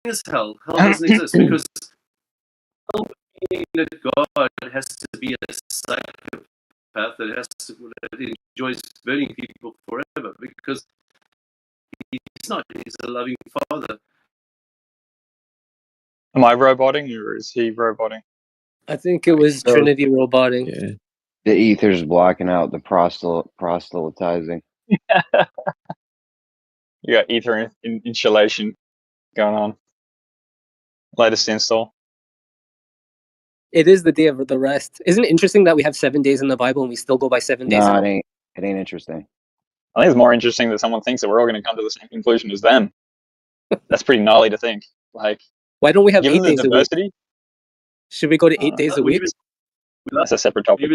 is hell. Hell doesn't exist because hell meaning that God has to be a psychopath that enjoys burning people forever because he's not. He's a loving father. Am I roboting or is he roboting? I think it was Trinity roboting. Yeah. The ether's blocking out the proselytizing. You got ether insulation going on. Latest install. It is the day of the rest. Isn't it interesting that we have 7 days in the Bible and we still go by 7 days? No, it ain't interesting. I think it's more interesting that someone thinks that we're all going to come to the same conclusion as them. That's pretty gnarly to think. Like, why don't we have 8 given the days diversity, a week? Should we go to 8 days a week? That's a separate topic.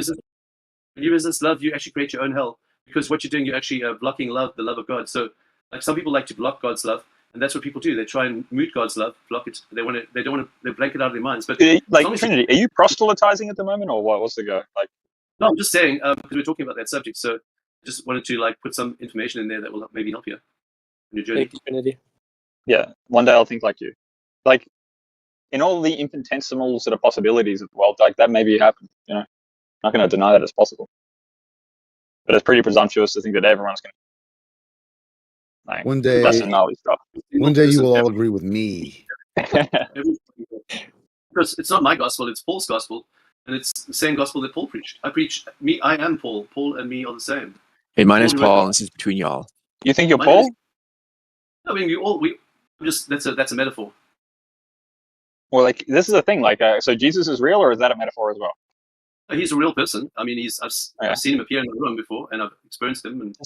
When you resist love, you actually create your own hell because what you're doing, you're actually blocking love, the love of God. So, like some people like to block God's love, and that's what people do. They try and mute God's love, block it. They don't want to. They blank it out of their minds. But like Trinity, are you proselytizing at the moment, or what? What's the go? Like, no, I'm just saying because we're talking about that subject. So, just wanted to like put some information in there that will maybe help you in your journey. Thank you, Trinity. Yeah, one day I'll think like you. Like, in all the infinitesimal sort of possibilities of the world, like that maybe happen. You know, I'm not going to deny that it's possible. But it's pretty presumptuous to think that everyone's going to. Like, One day, that's gnarly stuff. One day you will all agree with me. Because it's not my gospel; it's Paul's gospel, and it's the same gospel that Paul preached. I am Paul. Paul and me are the same. Hey, my name's Paul, and this is between y'all. You think you're Paul? I mean, we just that's a metaphor. Well, like this is the thing. Like, so Jesus is real, or is that a metaphor as well? He's a real person. I mean, I've seen him appear in the room before, and I've experienced him and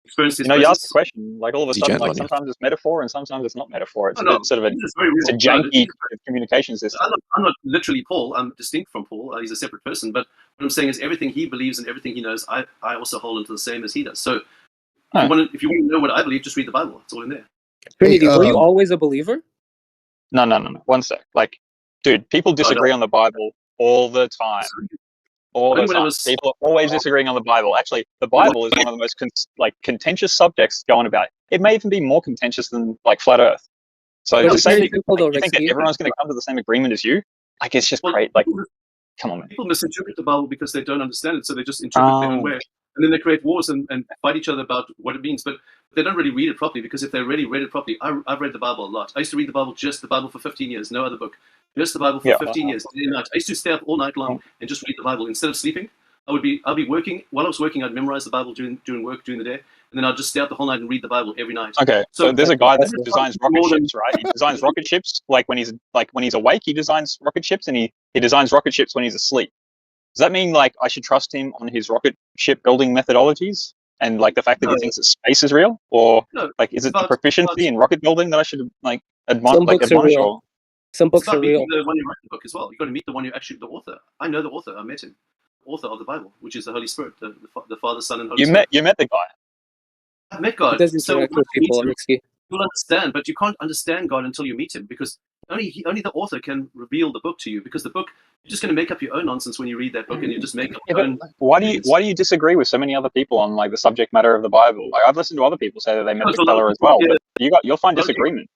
experienced his. You asked the question. Like all of a sudden, like sometimes it's metaphor, and sometimes it's not metaphor. It's sort of it's a janky communication system. I'm not literally Paul. I'm distinct from Paul. He's a separate person. But what I'm saying is, everything he believes and everything he knows, I also hold into the same as he does. So, if you want to know what I believe, just read the Bible. It's all in there. Trinity, were you always a believer? No. 1 sec. Like, dude, people disagree on the Bible all the time. All the time. People are always disagreeing on the Bible. Actually, the Bible is one of the most contentious subjects going about. It may even be more contentious than like flat Earth. So to say that you think that everyone's going to come to the same agreement as you, like it's just great. Like, come on, man. People misinterpret the Bible because they don't understand it, so they just interpret their own way, and then they create wars and fight each other about what it means. But they don't really read it properly because if they really read it properly, I've read the Bible a lot. I used to read the Bible, just the Bible, for 15 years, no other book. Just the Bible for 15 years, day and night. I used to stay up all night long and just read the Bible instead of sleeping. I'd be working. While I was working, I'd memorize the Bible during work during the day, and then I'd just stay up the whole night and read the Bible every night. Okay, so there's a guy that designs rocket ships, right? He designs rocket ships like when he's awake. He designs rocket ships, and he designs rocket ships when he's asleep. Does that mean like I should trust him on his rocket ship building methodologies and like the fact that he thinks that space is real, or like is it the proficiency in rocket building that I should like admonish? Some books are real. The one who wrote the book as well. You've got to meet the one who actually the author. I know the author. I met him. Author of the Bible, which is the Holy Spirit, the Father, Son, and Holy Spirit. You met the guy. I've met God. He doesn't interact with people, Riksky. You'll understand, but you can't understand God until you meet him, because only the author can reveal the book to you. Because the book, you're just going to make up your own nonsense when you read that book, and you just make up your own. Why do you disagree with so many other people on like the subject matter of the Bible? Like I've listened to other people say that they met the fella as well, but you'll find disagreement.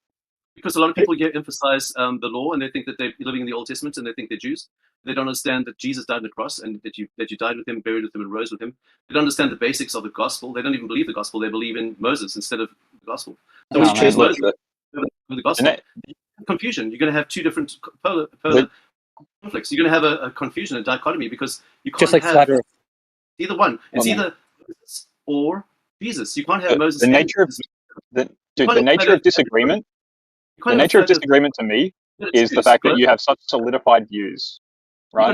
Because a lot of people here emphasize the law, and they think that they're living in the Old Testament, and they think they're Jews. They don't understand that Jesus died on the cross, and that you died with him, buried with him, and rose with him. They don't understand the basics of the gospel. They don't even believe the gospel. They believe in Moses instead of the gospel. So we choose Moses over the gospel. Confusion. You're going to have two different polar conflicts. You're going to have a confusion, a dichotomy, because you can't just like have either one. It's either Moses or Jesus. You can't have Moses. The nature of disagreement. The nature of disagreement to me is the fact that you have such solidified views, right? You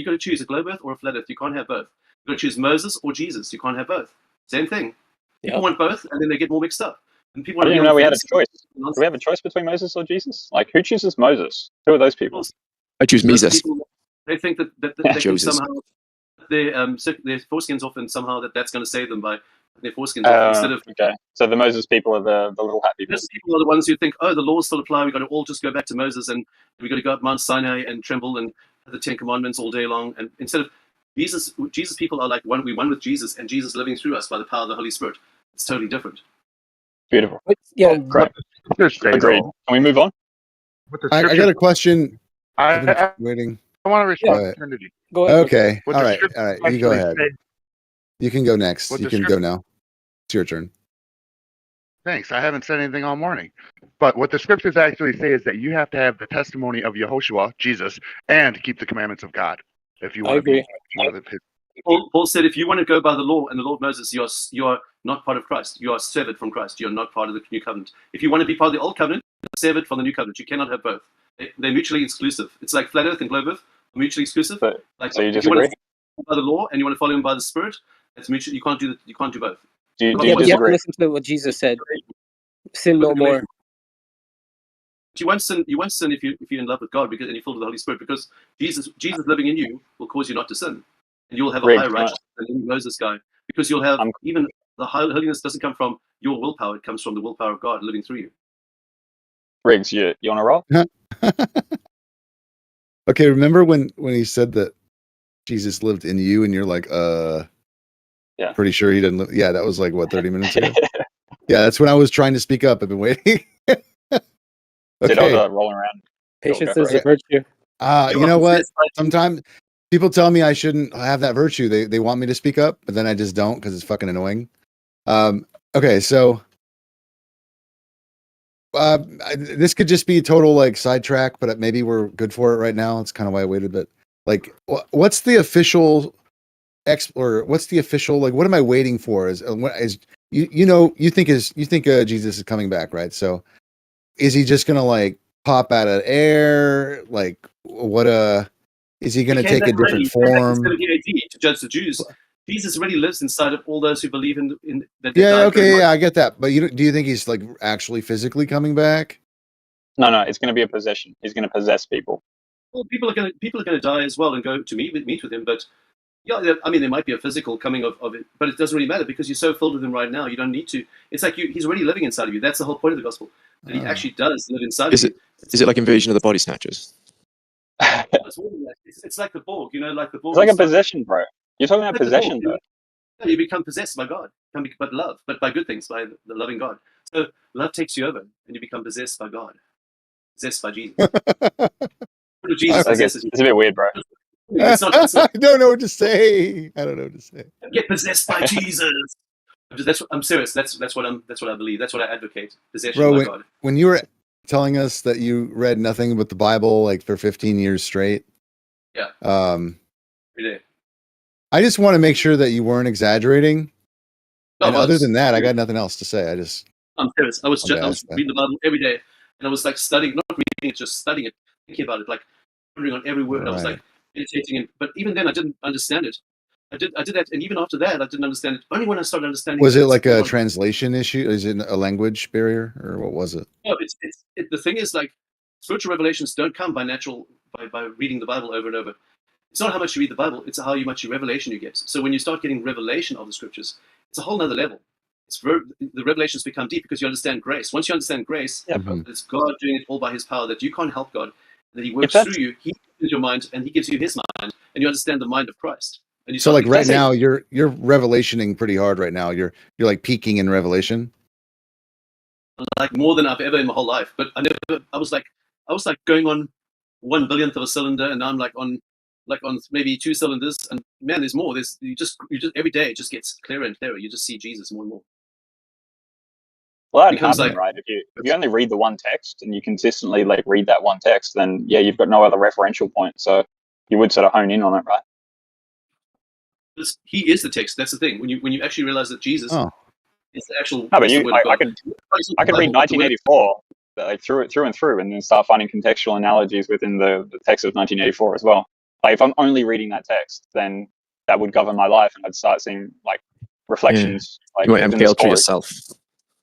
got to choose a globe Earth or a flat Earth. You can't have both. You got to choose Moses or Jesus. You can't have both. Same thing. People want both, and then they get more mixed up. And people I didn't even know we had a choice. Do we have a choice between Moses or Jesus? Like, who chooses Moses? Who are those people? I choose Moses. They think that they can somehow their foreskins off, and somehow that's going to save them by their foreskins off instead of. Okay, so the Moses people are the little hat people. Those people are the ones who think, the laws still apply. We've got to all just go back to Moses, and we've got to go up Mount Sinai and tremble and have the 10 Commandments all day long. And instead of Jesus people are like we one with Jesus, and Jesus living through us by the power of the Holy Spirit. It's totally different. Beautiful. Yeah, great. Agreed. Can we move on? I got a question. I waiting. want to respond to Trinity. Go ahead. Okay. What All the right. scriptures All right. You actually go ahead. say- You can go next. What You the can go now. It's your turn. Thanks. I haven't said anything all morning. But what the scriptures actually say is that you have to have the testimony of Yehoshua, Jesus, and keep the commandments of God if you I want to agree. be one of his. Paul said, if you want to go by the law and the law of Moses, you are not part of Christ. You are severed from Christ. You are not part of the new covenant. If you want to be part of the old covenant, you're severed from the new covenant. You cannot have both. They're mutually exclusive. It's like flat earth and globe earth, mutually exclusive. But, Like so you if you disagree? want to follow by the law and you want to follow him by the Spirit, it's mutual. You can't do both. Do you Yeah, but you have to disagree? listen to what Jesus said. Sin no more. But you won't sin. You won't sin if you're in love with God and you're filled with the Holy Spirit, because Jesus living in you will cause you not to sin, and you will have a Riggs, higher righteousness than any Moses guy, because you'll have even the high holiness doesn't come from your willpower; it comes from the willpower of God living through you. Riggs, you want to roll? Okay, remember when he said that Jesus lived in you, and you're like, yeah, pretty sure he didn't live. Yeah, that was like what 30 minutes ago. Yeah, that's when I was trying to speak up. I've been waiting. Okay, rolling around. Patience is a virtue. You know what? Sometimes people tell me I shouldn't have that virtue. They want me to speak up, but then I just don't because it's fucking annoying. Okay, so this could just be a total like sidetrack, but maybe we're good for it right now. It's kind of why I waited. But like, what's the official what's the official like? What am I waiting for? Is you think Jesus is coming back, right? So is he just gonna like pop out of air? Like what? Is he gonna take a different form? To judge the Jews. Jesus already lives inside of all those who believe in that. Yeah, okay, yeah, I get that. But do you think he's like actually physically coming back? No, it's going to be a possession. He's going to possess people. Well, people are going to die as well and go to meet with him. But yeah, I mean, there might be a physical coming of it, but it doesn't really matter because you're so filled with him right now. You don't need to. It's like he's already living inside of you. That's the whole point of the gospel. That he actually does live inside of you. Is it like Invasion of the Body Snatchers? It's like the Borg, like the Borg. It's like a possession, bro. You're talking about possession, though. You become possessed by God, but by good things, by the loving God. So love takes you over, and you become possessed by God, possessed by Jesus. Jesus possesses you. It's a bit weird, bro. It's not, I don't know what to say. Get possessed by Jesus. I'm serious. That's what I believe. That's what I advocate. Possession by God. When you were telling us that you read nothing but the Bible like for 15 years straight, yeah, every day. I just want to make sure that you weren't exaggerating. And other than that, I got nothing else to say. I'm serious. I was reading the Bible every day, and I was like studying, not reading it, just studying it, thinking about it, like pondering on every word. Right. I was like meditating, but even then, I didn't understand it. I did that, and even after that, I didn't understand it. Only when I started understanding. Was it like a translation issue? Is it a language barrier, or what was it? No, the thing is, like, spiritual revelations don't come by reading the Bible over and over. It's not how much you read the Bible; it's how much revelation you get. So when you start getting revelation of the scriptures, it's a whole nother level. The revelations become deep because you understand grace. Once you understand grace, it's God doing it all by His power. That you can't help God, that He works through you. He gives your mind, and He gives you His mind, and you understand the mind of Christ. And so, like right now, you're revelationing pretty hard right now. You're like peaking in revelation, like more than I've ever in my whole life. But I was like going on 1/1000th of a cylinder, and now I'm like on maybe 2 cylinders. And man, there's more. You just every day it just gets clearer and clearer. You just see Jesus more and more. Well, that happens, right? If you only read the one text and you consistently like read that one text, then yeah, you've got no other referential point. So you would sort of hone in on it, right? He is the text. That's the thing. When you actually realize that Jesus is the actual. No, but I could read 1984 like through and through, and then start finding contextual analogies within the text of 1984 as well. Like if I'm only reading that text, then that would govern my life, and I'd start seeing like reflections. Yeah. Like you might MKL to yourself.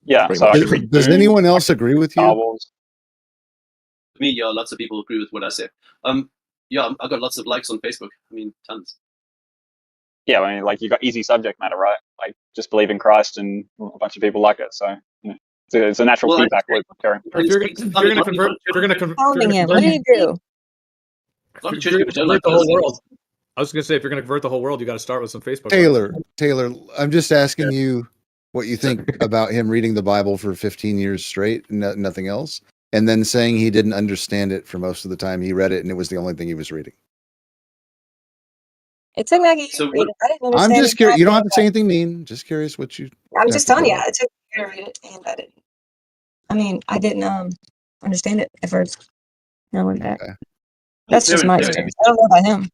Yeah. So does anyone else agree with you? Me, yeah. Lots of people agree with what I say. Yeah, I've got lots of likes on Facebook. I mean, tons. Yeah, I mean, like you got easy subject matter, right? Like just believe in Christ, and a bunch of people like it. So it's a natural feedback loop. If you're going to convert, what do you do? Convert the whole world. I was going to say, if you're going to convert the whole world, you got to start with some Facebook. Taylor, I'm just asking you what you think about him reading the Bible for 15 years straight, nothing else. and then saying he didn't understand it for most of the time he read it, and it was the only thing he was reading. It took me like a year So to read it. I didn't I'm understand just curious. You don't have to say it. anything mean. Just curious what you. I'm have just to telling say you, about it. it took me a year to read it, and I didn't. I mean, I didn't understand it at first. I went back. Okay. That's just my experience. I don't know about him.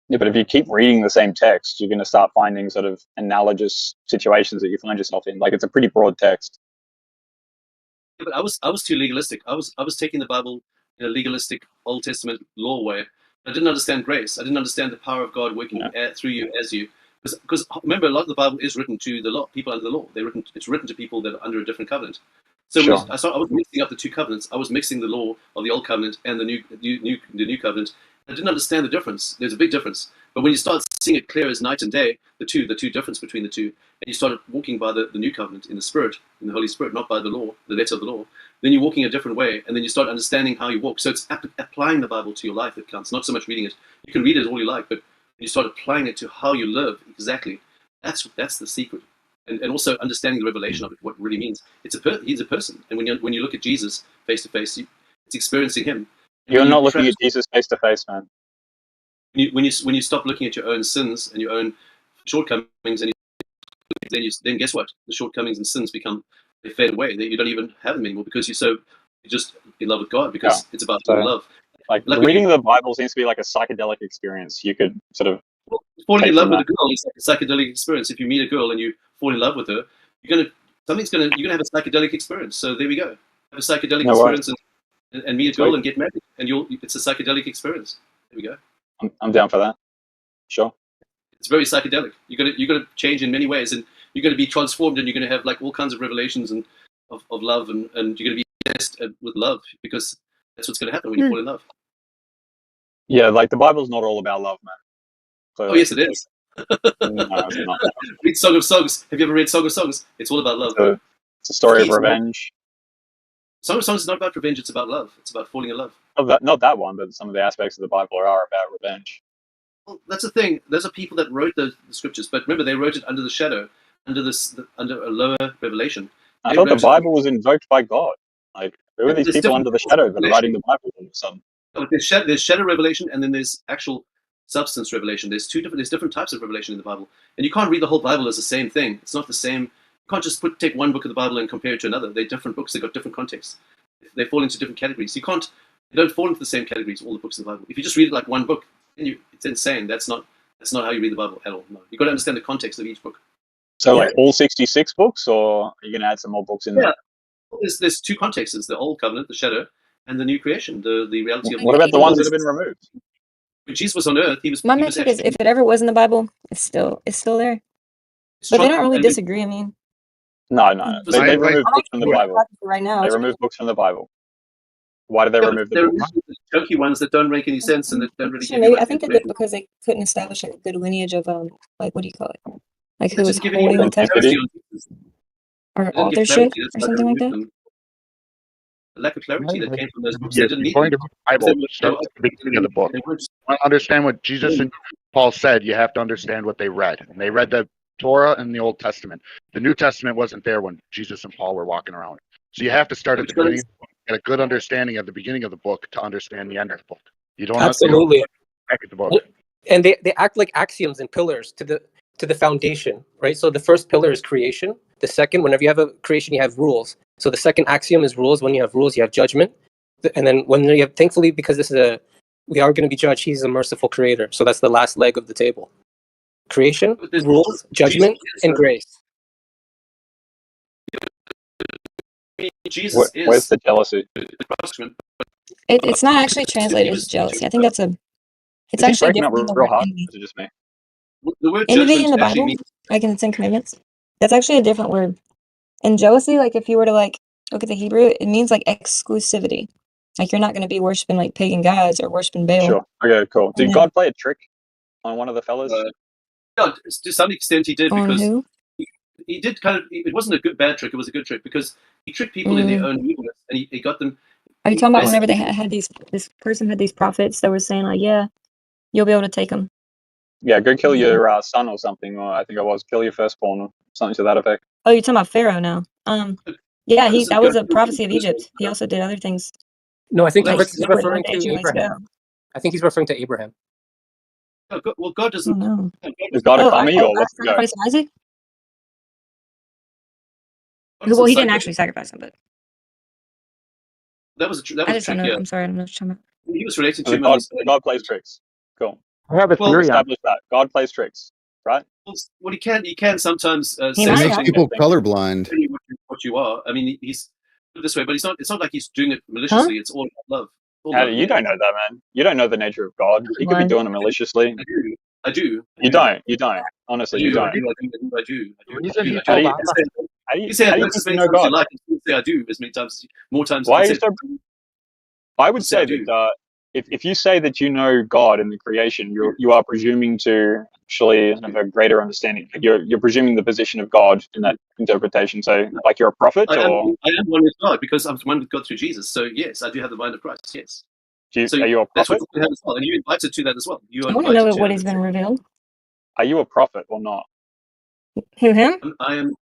Yeah, but if you keep reading the same text, you're going to start finding sort of analogous situations that you find yourself in. Like, it's a pretty broad text. Yeah, but I was too legalistic. I was taking the Bible in a legalistic Old Testament law way. I didn't understand grace. I didn't understand the power of God working through you as you. Because remember, a lot of the Bible is written to the law, people under the law. It's written to people that are under a different covenant. So Sure. I was mixing up the two covenants. I was mixing the law of the old covenant and the new covenant. I didn't understand the difference. There's a big difference. But when you start seeing it clear as night and day, the two difference between the two, and you started walking by the new covenant in the Spirit, in the Holy Spirit, not by the law, the letter of the law, then you're walking a different way, and then you start understanding how you walk. So it's applying the Bible to your life that counts, not so much reading it. You can read it all you like, but you start applying it to how you live exactly. That's the secret. And also understanding the revelation of it, what it really means. He's a person, and when you look at Jesus face to face, it's experiencing him. You're not looking at Jesus face to face, man. When you stop looking at your own sins and your own shortcomings, and then guess what? The shortcomings and sins they fade away. You don't even have them anymore because you're just in love with God, because it's about love. Like reading the Bible seems to be like a psychedelic experience. You could sort of falling in love with a girl is like a psychedelic experience. If you meet a girl and you fall in love with her, you're gonna have a psychedelic experience. So there we go. Have a psychedelic experience and meet a girl and get married, and it's a psychedelic experience. There we go. I'm down for that. Sure. It's very psychedelic. You're gonna change in many ways, and you're gonna be transformed, and you're gonna have like all kinds of revelations and of love, and you're gonna be blessed with love, because that's what's gonna happen when you fall in love. Yeah, like the Bible's not all about love, man. Clearly. Oh yes, it is. No, it's not. Read Song of Songs. Have you ever read Song of Songs? It's all about love. It's a story of revenge. Song of Songs is not about revenge. It's about love. It's about falling in love. Not that one, but some of the aspects of the Bible are about revenge. Well, that's the thing. Those are people that wrote the scriptures, but remember, they wrote it under the shadow, under a lower revelation. I thought the Bible was invoked by God. Like, who are these people under the shadow that are writing the Bible all of a sudden? There's shadow revelation, and then there's actual substance revelation. There's different types of revelation in the Bible, and you can't read the whole Bible as the same thing. It's not the same. You can't just take one book of the Bible and compare it to another. They're different books. They've got different contexts. They fall into different categories. They don't fall into the same categories, all the books of the Bible. If you just read it like one book, then it's insane. That's not how you read the Bible at all. No. You've got to understand the context of each book. So like all 66 books, or are you going to add some more books in there? There's two contexts: the Old Covenant, the shadow, and the new creation, the reality of. What about the ones that have been removed? When Jesus was on earth, he was. My message is, if it ever was in the Bible, it's still there. But they don't really disagree. I mean, no. They removed books from the Bible right now. They removed books from the Bible. Why did they remove the books? Chunky ones that don't make any sense and that don't really. Maybe I think they did because they couldn't establish a good lineage of like, what do you call it? Like, who was holding the text, or authorship, or something like that. The lack of clarity that came from those books. You're going to read the Bible. Start at the beginning of the book. To understand what Jesus and Paul said, you have to understand what they read. And they read the Torah and the Old Testament. The New Testament wasn't there when Jesus and Paul were walking around. So you have to start at the beginning of the book, get a good understanding of the beginning of the book to understand the end of the book. You don't absolutely back at the book. And they act like axioms and pillars to the foundation, right? So the first pillar is creation. The second, whenever you have a creation, you have rules. So the second axiom is rules. When you have rules, you have judgment. And then when you have, thankfully, because we are going to be judged, he's a merciful creator. So that's the last leg of the table. Creation, rules, judgment, and grace. Jesus where's the jealousy? It's not actually translated as jealousy. I think it's actually different than the word envy. Is it just me? The word envy in the Bible, like in the Ten Commandments, that's actually a different word. And jealousy, like if you were to like look at the Hebrew, it means like exclusivity. Like you're not going to be worshiping like pagan gods or worshiping Baal. Sure. Okay, cool. Did God play a trick on one of the fellas? Yeah, to some extent he did. On because who? He did kind of. It wasn't a bad trick. It was a good trick because he tricked people in their own evilness, and he got them. Are you talking about whenever they had this person had these prophets that were saying like, yeah, you'll be able to take them? Yeah, go kill your son or something, or I think it was kill your firstborn or something to that effect. Oh, you're talking about Pharaoh now. Yeah, that was a prophecy of Egypt. He also did other things. No, I think Well, he's that was- referring to Israelites Abraham. I think he's referring to Abraham. Well, God Oh, doesn't. no. Is God a Oh, commie or what's the go? sacrifice Isaac? God Well, doesn't he didn't cycle. actually sacrifice him, but That was I a just don't trick. know. Yeah, I'm sorry, I don't know what you're talking about. he was related to So him. God plays tricks. Cool. I have a Well, theory on. Establish that. God plays tricks, right? Well, he can sometimes He say might It makes have. something people that colorblind. really what you are. I mean, he's put it this way, but it's not like he's doing it maliciously. It's all about love. All How, love. you don't know that, man. You don't know the nature of God. He could be Blind. doing it maliciously. I do. You don't. You don't. Honestly, you don't. I do. The reason he How do told you, Abraham, how do You you, say how I do do you as think you many know times as you God? like. You say I do as many times, more times. Why are Than you said. so? I would Say I say do. that if you say that you know God in the creation, you are presuming to actually have a greater understanding. Like you're presuming the position of God in that interpretation. So, like you're a prophet, I or am one with God because I'm one with God through Jesus. So yes, I do have the mind of Christ. Yes. So are you a that's what prophet? you have as well, and you're invited to that as well. You are I want to know invited to what have has that. been revealed. Are you a prophet or not? Who, him? I am.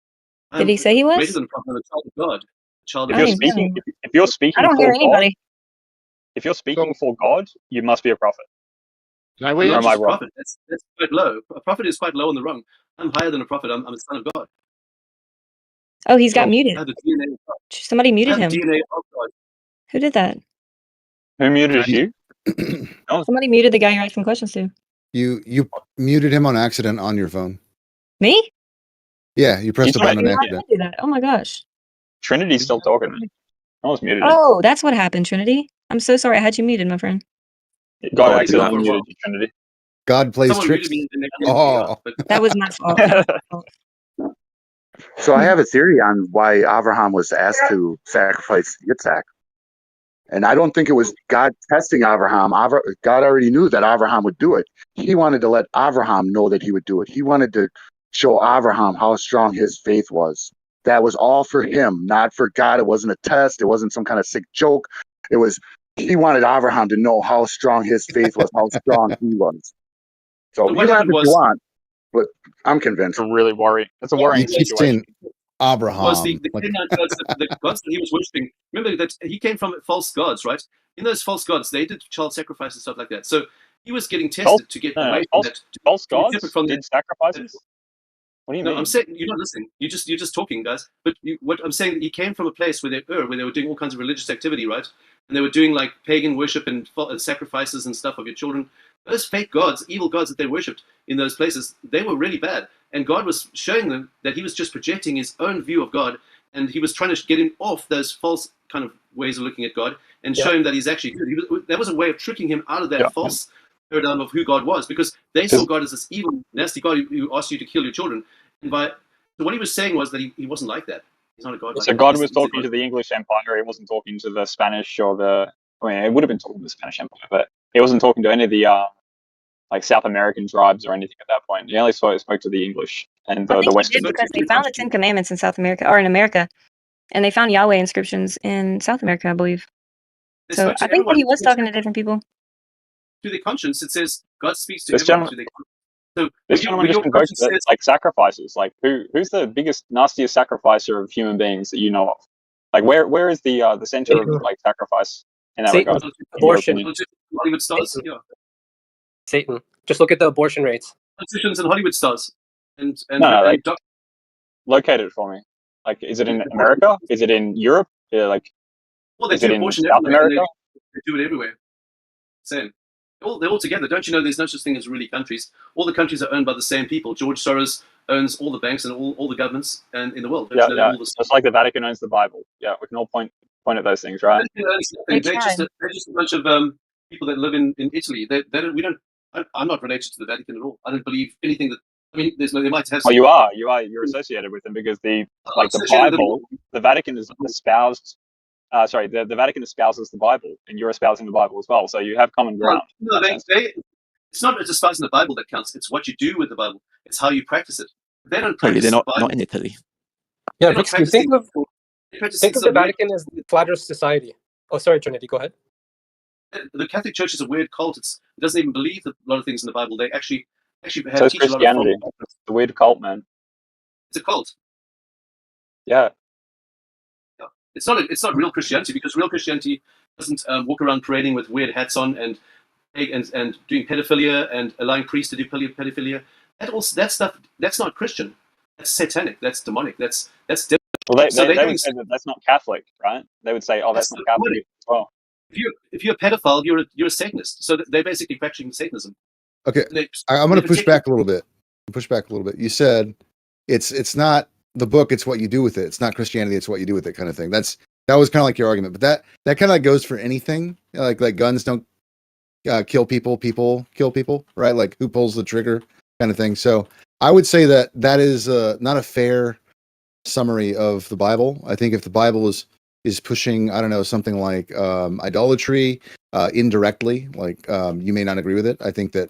Did he say he greater was? than a prophet. I'm a child of God. Child If of you're I Jesus. speaking, don't- if you're I speaking don't for hear God, anybody. if you're speaking for God, you must be a prophet. can I I'm weigh Or not in? am I just a wrong? prophet. That's quite low. A prophet is quite low on the rung. I'm higher than a prophet. I'm a son of God. Oh, he's got I muted. have the DNA of God. Somebody I muted have the him. DNA of God. Who did that? Who muted you? Somebody muted the guy you're asking questions to. You muted him on accident on your phone. Me? Yeah, you pressed a He's button on Why right. did I accident. do that? Oh my gosh. Trinity's still talking, man. I was muted. Oh, that's what happened, Trinity. I'm so sorry. I had you muted, my friend. God Oh, I do accidentally that. muted you, Trinity. God plays Someone tricks. muted me and they Oh, but That was my fault. That was my fault. So I have a theory on why Abraham was asked to sacrifice Yitzhak. And I don't think it was God testing Abraham. God already knew that Abraham would do it. He wanted to let Abraham know that he would do it. He wanted to show Abraham how strong his faith was. That was all for him, not for God. It wasn't a test. It wasn't some kind of sick joke. It was, he wanted Abraham to know how strong his faith was, how strong he was. So what you laugh happened if you was want, but I'm convinced. It's a really worrying. It's a you worrying keep situation. saying Abraham. was the Like, Canaanite gods, the gods that he was worshipping. Remember that he came from false gods, right? In those false gods, they did child sacrifice and stuff like that. So he was getting False, tested to get no, away from false, that, false to be separate gods from did that. sacrifices. What do you No, mean? I'm saying you're not listening. You're just talking, guys. But what I'm saying, he came from a place where they were doing all kinds of religious activity, right? And they were doing like pagan worship and sacrifices and stuff of your children. Those fake gods, evil gods that they worshipped in those places, they were really bad. And God was showing them that he was just projecting his own view of God, and he was trying to get him off those false kind of ways of looking at God and show him that he's actually good. That was a way of tricking him out of that Yeah. false paradigm of who God was, because they saw God as this evil, nasty God who asked you to kill your children. And so what he was saying was that he wasn't like that. He's not a God like So that. God He's was a talking God. to the English Empire. He wasn't talking to the Spanish or the. I mean, it would have been talking to the Spanish Empire, but he wasn't talking to any of the like South American tribes or anything at that point. He only spoke to the English and I the think he Western. did because they found the Ten Commandments in South America, or in America, and they found Yahweh inscriptions in South America, I believe. They So spoke to I think that everyone. he was talking to different people. To their conscience, it says God speaks to This everyone. gentleman, To their conscience. So this when gentleman just your invoked conscience says, like sacrifices. Like who's the biggest, nastiest sacrificer of human beings that you know of? Like where is the center of like sacrifice in that Satan. regard? In your Abortion. opinion? Hollywood stars, Satan. yeah, Satan. Just look at the abortion rates. politicians and Hollywood stars, and No, like doc- locate it for me. Like, is it in America? Is it in Europe? Yeah, like, well, they is it do in abortion South everywhere, and America? they do it everywhere. Same. They're all together. Don't you know there's no such thing as really countries? All the countries are owned by the same people. George Soros owns all the banks and all the governments and in the world. Don't Yeah, you know they're yeah. all the same? Just like the Vatican owns the Bible. Yeah, we can all point at those things, right? They They're just tried. a bunch of people that live in Italy. We don't. I'm not related to the Vatican at all. I don't believe anything that. I mean, they might have. Well, you're associated with them because the Bible, the Vatican is espoused. Sorry, the Vatican espouses the Bible, and you're espousing the Bible as well. So you have common ground. No, it's not just espousing the Bible that counts. It's what you do with the Bible. It's how you practice it. They don't Apparently, practice they're the Bible. not in Italy. Yeah, They're not Riksky, think practicing of the Vatican as the flat Earth society. Oh, sorry, Trinity, go ahead. The Catholic Church is a weird cult. It doesn't even believe a lot of things in the Bible. They actually So have is teach a lot of Christianity. It's a weird cult, man. It's a cult. Yeah. It's not real Christianity, because real Christianity doesn't walk around parading with weird hats on and doing pedophilia and allowing priests to do pedophilia. That stuff, that's not Christian. That's satanic. That's demonic. That's well, they would say that that's not Catholic, right? They would say, oh, that's not Catholic as well. If you're a pedophile, you're a Satanist. So they're basically practicing Satanism. Okay, I'm going to push back a little bit. You said it's not the book; it's what you do with it. It's not Christianity; it's what you do with it, kind of thing. That was kind of like your argument, but that kind of goes for anything. Like guns don't kill people; people kill people, right? Like who pulls the trigger, kind of thing. So I would say that is not a fair summary of the Bible. I think if the Bible is pushing, I don't know, something like idolatry indirectly, like you may not agree with it. I think that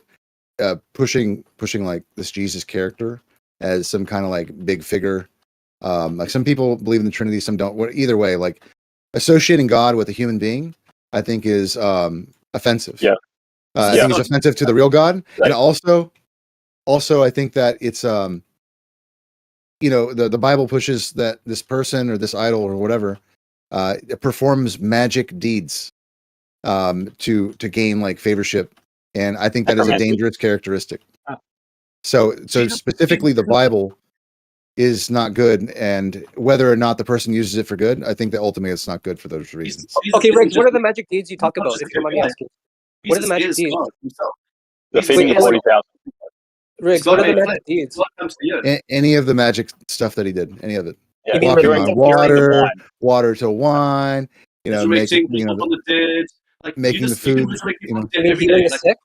pushing like this Jesus character as some kind of like big figure, like some people believe in the Trinity, some don't. Either way, like associating God with a human being, I think is offensive. Yeah, I think it's offensive to the real God, right. And also I think that it's the Bible pushes that this person or this idol or whatever performs magic deeds to gain like favorship, and I think that is a dangerous characteristic. So specifically, the Bible is not good, and whether or not the person uses it for good, I think that ultimately it's not good for those reasons. Okay, Rick, what are the magic deeds you talk about? If you mind me asking, what are the magic deeds? The feeding of 40,000. Rick, what are the magic deeds? Any of the magic stuff that he did, any of it. Yeah, walking on water to wine, making people from the dead, like making the food, healing the sick.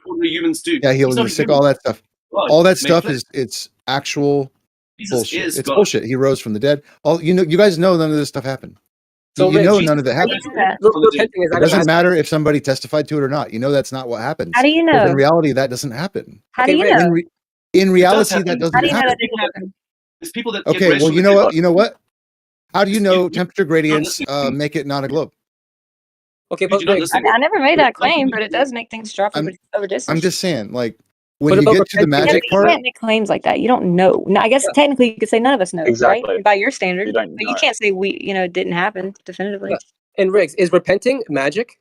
What do humans do? Yeah, healing the sick, all that stuff. All that stuff it's actual bullshit. It's bullshit. He rose from the dead. You guys know none of this stuff happened. So none of that happened. It doesn't matter if somebody testified to it or not. That's not what happens. How do you know? In reality, that doesn't happen. How do you know? In reality, that doesn't happen. How do you know that didn't happen? There's people that okay, well, you know what? How do you know temperature gradients make it not a globe? Okay, but I never made that claim, but it does make things drop over distance. I'm just saying, like, when you get to the magic part, you can't make claims like that. You don't know. Now, I guess technically you could say none of us know, right? By your standard, but you can't say it didn't happen definitively. And Riggs, is repenting magic?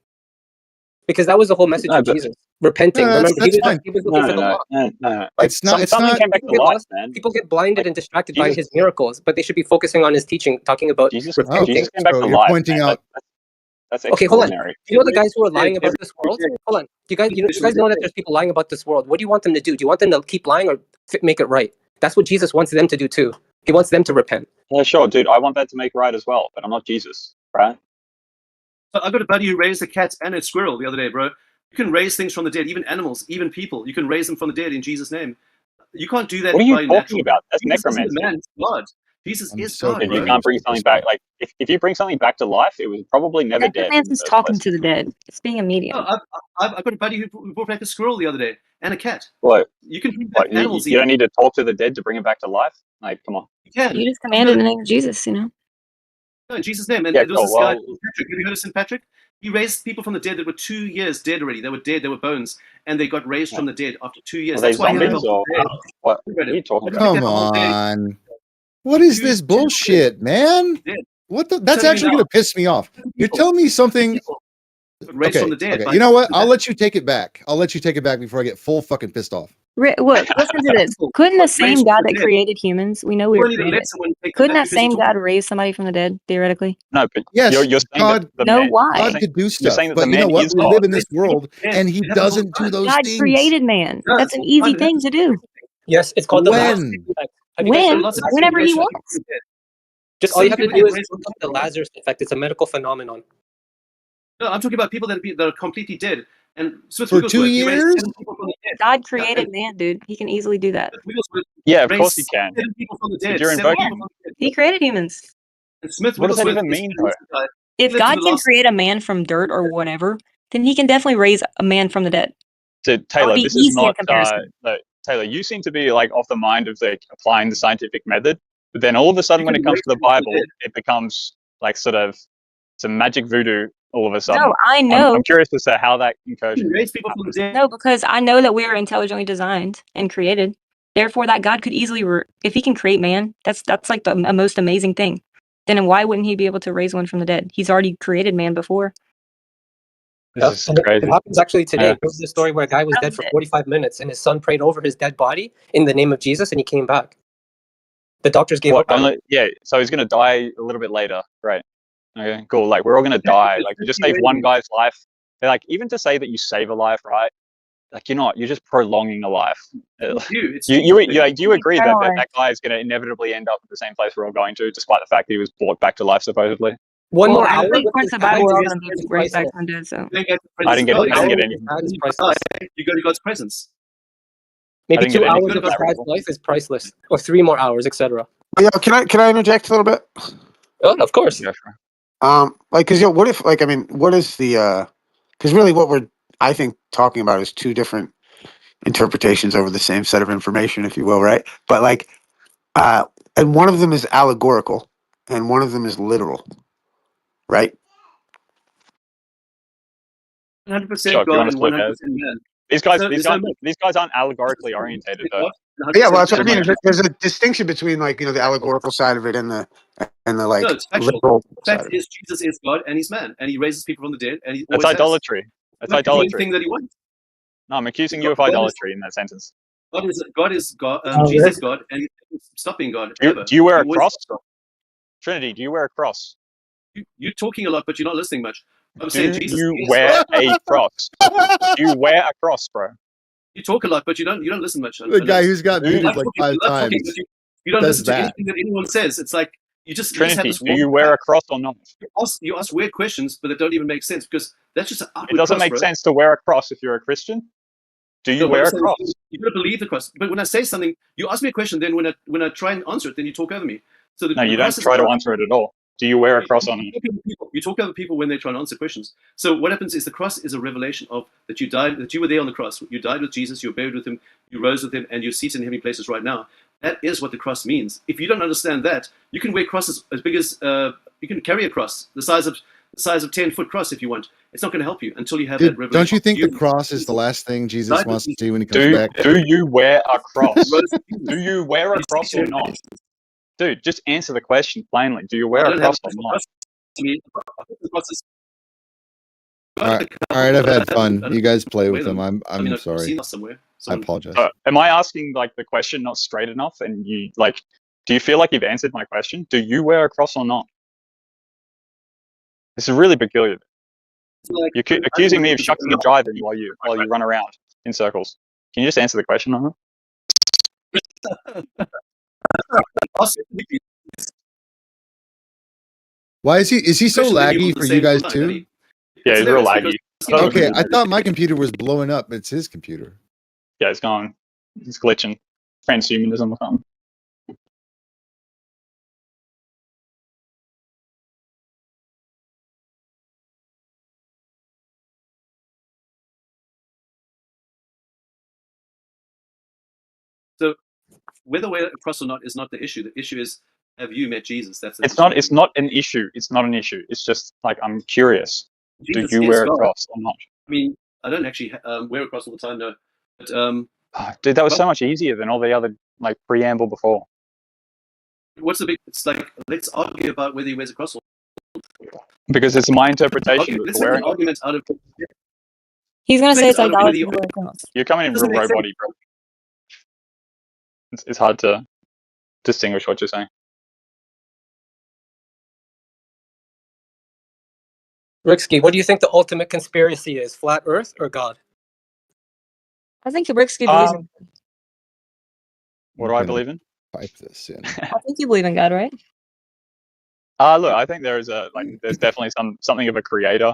Because that was the whole message of Jesus. Repenting. Remember, he was looking for the law. No. It's not. Came back to life, man. People get blinded and distracted by his miracles, but they should be focusing on his teaching, talking about Jesus. repenting. Jesus came back to life. Pointing out. That's okay, hold on. You know the guys who are lying about this world? Hold on. You guys know that there's people lying about this world. What do you want them to do? Do you want them to keep lying or make it right? That's what Jesus wants them to do too. He wants them to repent. Yeah, sure, dude. I want that to make right as well, but I'm not Jesus, right? So I got a buddy who raised a cat and a squirrel the other day, bro. You can raise things from the dead, even animals, even people. You can raise them from the dead in Jesus' name. You can't do that. What are you talking about? That's necromancy. Man's blood. Jesus is God. You can't bring something back. Like if you bring something back to life, it was probably never dead. Necromancy's talking to the dead. It's being a medium. No, I've got a buddy who brought back a squirrel the other day and a cat. What? You can bring back animals. You don't need to talk to the dead to bring it back to life. Like, come on. You just commanded in the name of Jesus, No, in Jesus' name. And there was this guy, Patrick. Have you heard of St. Patrick? He raised people from the dead that were 2 years dead already. They were dead. They were bones, and they got raised from the dead after 2 years. That's why what are you talking about? Come on. What is this bullshit, man? What the? That's actually going to piss me off. You're telling me something. Okay. You know what? I'll let you take it back. Before I get full fucking pissed off. Listen to this. Couldn't the same God that created humans, we know we were created, couldn't that same God raise somebody from the dead, theoretically? No, but yes, you're saying God, why? God could do stuff, but you know what? We live in this world, and he doesn't do those things. God created man. That's an easy thing to do. Yes, it's called when? Whenever he wants. Just all you have to do is look up the Lazarus effect. It's a medical phenomenon. No, I'm talking about people that are completely dead. And for 2 years, God created man, dude. He can easily do that. Yeah, of course he can. He created humans. What does that even mean? If God can create a man from dirt or whatever, then he can definitely raise a man from the dead. So Taylor, this is not. Taylor, you seem to be like off the mind of like applying the scientific method, but then all of a sudden, when it comes to the Bible, it becomes like sort of some magic voodoo. All of a sudden, no, I know. I'm curious as to how that incursion. No, because I know that we are intelligently designed and created. Therefore, that God could easily, if He can create man, that's like the most amazing thing. then why wouldn't he be able to raise one from the dead? He's already created man before. This is crazy. It happens actually today. Yeah. There's this story where a guy was dead for 45 minutes and his son prayed over his dead body in the name of Jesus and he came back. The doctors gave up on him. Yeah, so he's going to die a little bit later. Right. Okay, cool. Like, we're all going to die. Like, you just save one guy's life. Like, even to say that you save a life, right? Like, you're just prolonging a life. Do you agree that guy is going to inevitably end up at the same place we're all going to, despite the fact that he was brought back to life, supposedly? One more hour. Of course, the Bible is going to be raised back from dead. So I didn't get anything. You go to God's presence. Maybe 2 hours of God's life is priceless, or 3 more hours, etc. Yeah, can I interject a little bit? Oh, of course. Yeah, sure. Like, cause what if, like, I mean, what is the? Because really, what we're I think talking about is 2 different interpretations over the same set of information, if you will, right? But like, and one of them is allegorical, and one of them is literal, right? 100% God and 100% man. These guys aren't allegorically orientated, though. Yeah, well, that's what I mean. There's a distinction between, like, the allegorical side of it and the like literal side of it. Jesus is God and he's man, and he raises people from the dead, and he That's idolatry. That's idolatry. Thing that he wants. No, I'm accusing you of idolatry in that sentence. God is God. Jesus is God, and stop being God. Do you wear a cross? Trinity, do you wear a cross? You're talking a lot, but you're not listening much. I'm saying Jesus. Do you wear a cross? Do you wear a cross, bro? You talk a lot, but you don't listen much. The guy who's got muted like 5 times. You don't listen to anything that anyone says. It's like you just Trinity. Do you wear a cross or not? You ask weird questions, but they don't even make sense because that's just an outward. It doesn't make sense to wear a cross if you're a Christian. Do you wear a cross? You gotta believe the cross. But when I say something, you ask me a question. Then when I try and answer it, then you talk over me. So no, you don't try to answer it at all. Do you wear a cross on it? You talk over people when they try and answer questions. So what happens is the cross is a revelation of that you died, that you were there on the cross. You died with Jesus, you were buried with him, you rose with him, and you're seated in heavenly places right now. That is what the cross means. If you don't understand that, you can wear crosses as big as you can carry a cross the size of 10-foot cross if you want. It's not going to help you until you have that revelation. Don't you think the cross is the last thing Jesus wants to do when he comes back? Do you wear a cross? Do you wear a cross or not? Dude, just answer the question plainly. Do you wear a cross or not? All right, I've had fun. You guys play with them. I'm sorry. I apologize. Am I asking like the question not straight enough? And you like, do you feel like you've answered my question? Do you wear a cross or not? This is really peculiar. You're accusing me of shucking and driving while you run around in circles. Can you just answer the question on that? Why is he so laggy for you guys too? Yeah, he's real laggy. Okay, I thought my computer was blowing up. It's his computer. Yeah, it's gone. It's glitching. Transhumanism or something. So whether we're across or not is not the issue. The issue is, have you met Jesus? It's not an issue. It's not an issue. It's just like, I'm curious. Jesus, do you wear a cross or not? I mean, I don't actually wear a cross all the time, no. But dude, that was so much easier than all the other like preamble before. What's the big? It's like, let's argue about whether he wears a cross or not. Because it's my interpretation. Let's make an argument out of. He's gonna say it's idolatry. You're coming in real robot-y, bro. It's hard to distinguish what you're saying. Riksky, what do you think the ultimate conspiracy is? Flat Earth or God? I think Riksky believes in. What do I believe in? Pipe this in. I think you believe in God, right? Look, I think there's definitely something of a creator.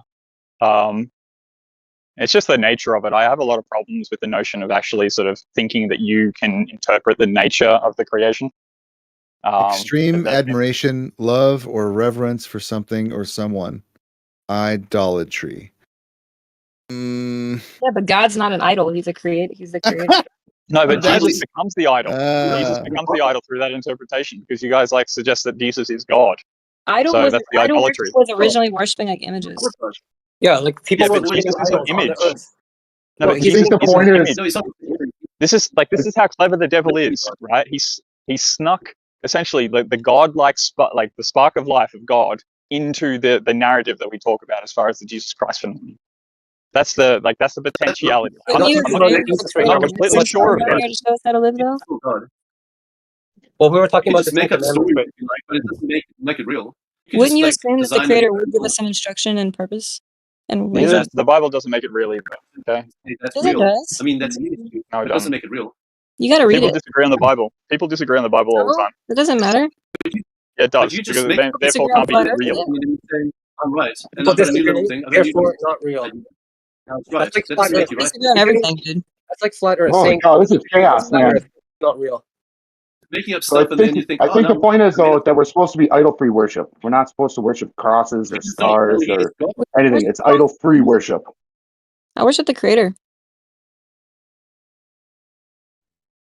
It's just the nature of it. I have a lot of problems with the notion of actually sort of thinking that you can interpret the nature of the creation. Extreme admiration, love, or reverence for something or someone. Idolatry. Yeah, but God's not an idol. He's a creator. He's the creator. No, but Jesus becomes the idol. Jesus becomes the idol through that interpretation, because you guys like suggest that Jesus is God. Idol was originally worshiping like images. Yeah, like people were Jesus is an image. No, but Jesus the point is. This is how clever the devil is, right? He snuck essentially the God-like like the spark of life of God into the narrative that we talk about as far as the Jesus Christ phenomenon. That's the potentiality. I'm not completely sure of it. Show us how to live though. Well, we were talking about just make up stories, but it doesn't make it real. Wouldn't you assume that the creator would give us some instruction and purpose? And the Bible doesn't make it real either. Okay, that's yes, real. it does. I mean, that's easy. No, it doesn't make it real. You got to read People it. disagree on the Bible. People disagree on the Bible all the time. It doesn't matter. Yeah, it does. You just because therefore can't be real. I'm right. And People I've got a new little disagree, thing. therefore not real. That's right. That's like That doesn't make you right. Disagree on everything, dude. That's like flat Earth Oh saying, god, this is chaos, man. not real. Making up So stuff, and then you think, I think the point is though that we're supposed to be idol-free worship. We're not supposed to worship crosses or stars or anything. It's idol-free worship. I worship the creator.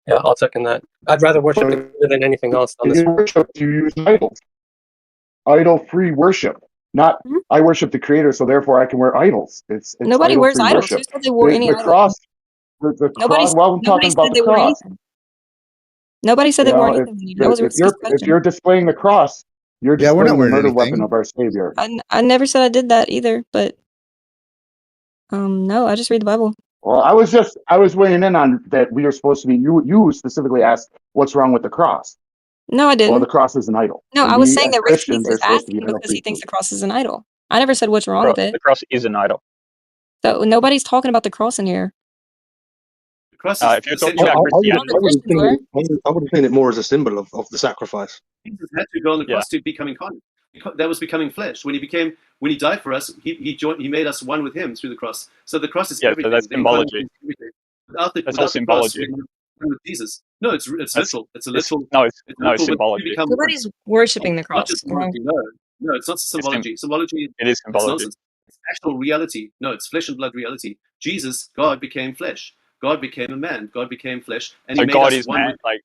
Yeah, I'll second that. I'd rather worship the creator than anything else on this. In worship, you use idols. Idol-free worship. Not I worship the creator, so therefore I can wear idols. It's Nobody wears idols. worship. Who said they wore any the idols? cross. The cross. Well, I'm talking about the cross. Nobody said they wore Well, anything. That was Riksky's if question. you're displaying the cross, you're Yeah, we're not displaying the wearing murder weapon anything. of our Savior. I never said I did that either, but no, I just read the Bible. Well, I was weighing in on that. We are supposed to be. You specifically asked what's wrong with the cross. No, I didn't. Well, the cross is an idol. No, And I was we, saying as that Riksky Christians, is are supposed to be asking because he idol-free. thinks the cross is an idol. I never said what's wrong with it. The cross is an idol. So nobody's talking about the cross in here. The cross If you're talking about Christianity, I would have seen it more as a symbol of the sacrifice. Jesus had to go on the cross to become incarnate. That was becoming flesh. When he died for us, he made us one with him through the cross. So the cross is everything. So that's symbology. Without all the symbology. Cross, with Jesus. No, it's literal. It's a literal. It's symbology. Nobody's worshiping the Not cross. just symbology. No, it's not symbology. Symbology. It is symbology. It's actual reality. No, it's flesh and blood reality. Jesus, God became flesh. God became a man. God became flesh, and so he made God us is one. man. Like,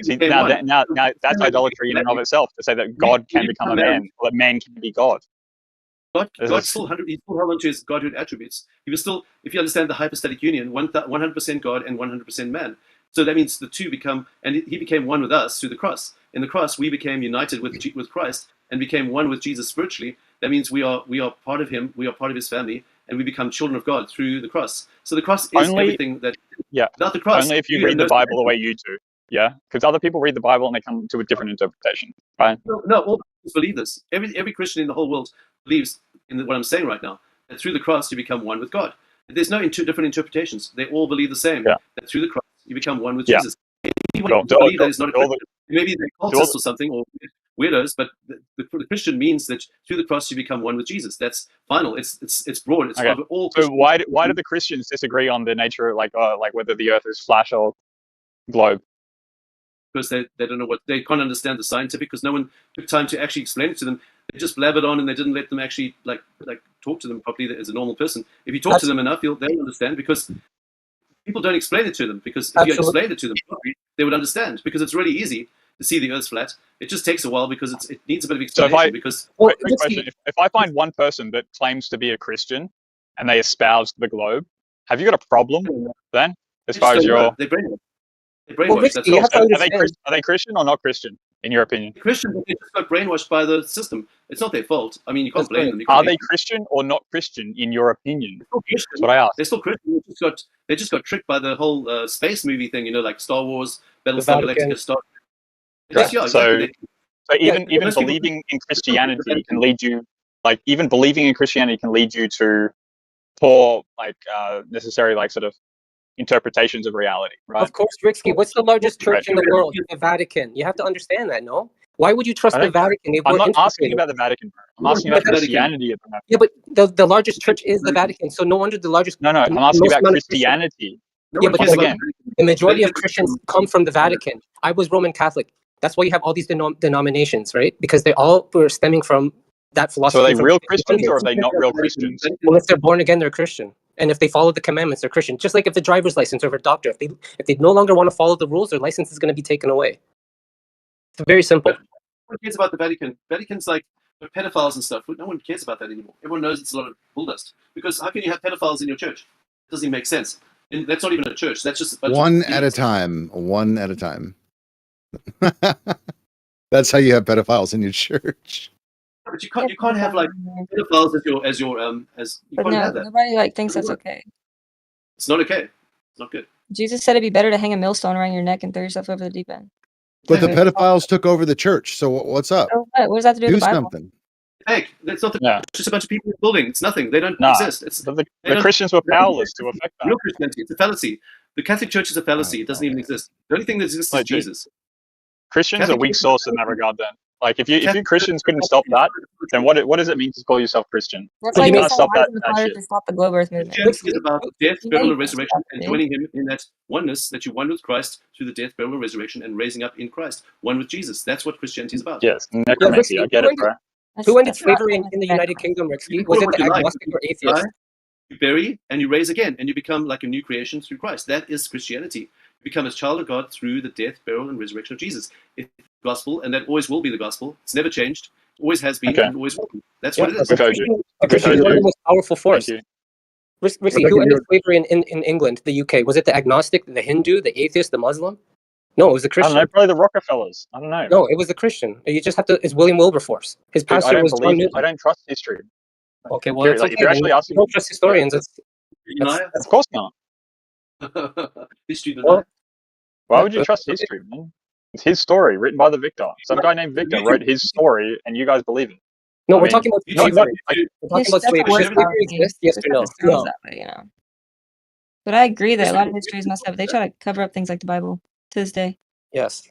see, now that's idolatry in and of itself to say that God can become a man, or that man can be God. God still held on to his Godhood attributes. He was still, if you understand the hypostatic union, 100% God and 100% man. So that means the two become, and he became one with us through the cross. In the cross, we became united with Christ and became one with Jesus spiritually. That means we are part of him, we are part of his family, and we become children of God through the cross. So the cross is everything that. Yeah. Without the cross, only if you read the Bible the way you do. Yeah, because other people read the Bible and they come to a different interpretation. Right? No, all Christians believe this. Every Christian in the whole world believes in what I'm saying right now. That through the cross you become one with God. There's no different interpretations. They all believe the same. Yeah. That through the cross you become one with Yeah. Jesus. Anyone who believes that is not a Christian. Maybe they're cultists or something, or weirdos, but the Christian means that through the cross you become one with Jesus. That's final. It's broad. It's over all. So why do the Christians disagree on the nature, like whether the Earth is flat or globe? Because they don't know they can't understand the scientific, because no one took time to actually explain it to them. They just blabbered on and they didn't let them actually like talk to them properly as a normal person. If you talk to them enough, they'll understand, because people don't explain it to them. Because if you explained it to them properly, they would understand, because it's really easy to see the Earth's flat. It just takes a while because it needs a bit of explanation. Quick question: if I find one person that claims to be a Christian and they espouse the globe, have you got a problem then? As far as your they're brainwashed. Are they Christian or not Christian, in your opinion? Christian, but they just got brainwashed by the system. It's not their fault. I mean, you can't blame them. Are they Christian or not Christian, in your opinion? That's what I asked. They're still Christian. They just got tricked by the whole space movie thing. Like Star Wars, Battlestar Galactica, Star. So even believing in Christianity can lead you, to poor, necessary, sort of interpretations of reality, right? Of course, Riksky. What's the largest church in the world? The Vatican. You have to understand that, no? Why would you trust the Vatican? I'm not asking about the Vatican. I'm asking about Christianity at the moment. Yeah, but the largest church is the Vatican, so no wonder the largest. No, I'm asking about Christianity. Yeah, but the majority of Christians come from the Vatican. I was Roman Catholic. That's why you have all these denominations, right? Because they all were stemming from that philosophy. So are they real Christians or are they not real Christians? Well, if they're born again, they're Christian. And if they follow the commandments, they're Christian. Just like if the driver's license or if a doctor, if they no longer want to follow the rules, their license is going to be taken away. It's very simple. No one cares about the Vatican. Vatican's like pedophiles and stuff. No one cares about that anymore. Everyone knows it's a lot of bull dust. Because how can you have pedophiles in your church? It doesn't even make sense. And that's not even a church. That's just a bunch one of at a time. One at a time. That's how you have pedophiles in your church. But you can't have like pedophiles as your as you But can't no, have that. nobody like thinks that's okay. It's not okay. It's not good. Jesus said it'd be better to hang a millstone around your neck and throw yourself over the deep end. But the pedophiles took over the church. So what's up? Oh, what does that have to do with the Bible? Something. Hey, that's not it's just a bunch of people in the building. It's nothing. They don't exist. It's the Christians were powerless to affect that. Real Christianity. It's a fallacy. The Catholic Church is a fallacy. It doesn't even exist. The only thing that exists is Jesus. Christians are weak sauce in that regard. Then, like, if you Christians couldn't stop that, then what does it mean to call yourself Christian? That's why you can't stop that shit. To stop the global Earth movement. Christianity is about death, burial, and resurrection, and joining Him in that oneness that you one with Christ through the death, burial, and resurrection, and raising up in Christ, one with Jesus. That's what Christianity is about. Yes, necromancy. I get it, bro. Who ended slavery in the United Kingdom, Riksky? Was it the agnostic or atheist? You bury and you raise again, and you become like a new creation through Christ. That is Christianity. You become a child of God through the death, burial, and resurrection of Jesus. It's the gospel, and that always will be the gospel. It's never changed. Always has been, and always will be. That's what it is. Christian is one of the most powerful force. Riksky, who ended slavery in England, the UK? Was it the agnostic, the Hindu, the atheist, the Muslim? No, it was the Christian. I don't know, probably the Rockefellers. I don't know. No, it was the Christian. You just have to. It's William Wilberforce. His pastor was John Newton. I don't trust history. Okay, well, it's okay. If you're actually asking, don't trust historians. Of course not. History. Why would you trust history, man? It's his story, written by the victor. Some guy named Victor wrote his story, and you guys believe it. No, we're talking about slavery. We're talking about slavery. Does slavery exist? Yes or no? No. That way, But I agree that a lot of history is messed up. They try to cover up things like the Bible to this day. Yes.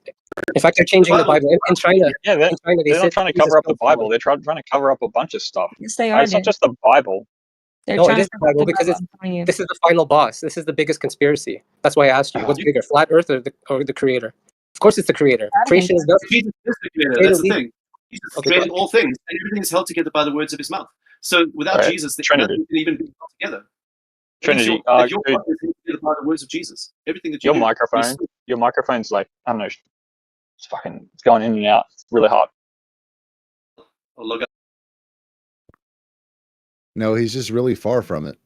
In fact, they're changing the Bible in China. Yeah, they're not trying to cover up the Bible. They're trying to cover up a bunch of stuff. Yes, they are. It's not just the Bible. No, it is the Bible because this is the final boss. This is the biggest conspiracy. That's why I asked you, what's bigger, flat Earth or the Creator? Of course, it's the Creator. Creation is nothing. Jesus is the Creator. That's the thing. Jesus created all things, and everything is held together by the words of His mouth. So without Jesus, nothing can even be held together. Trinity. Your body is held together by the words of Jesus. Everything that you do. Your microphone's like, I don't know, it's going in and out. It's really hard. I'll log up. No, he's just really far from it.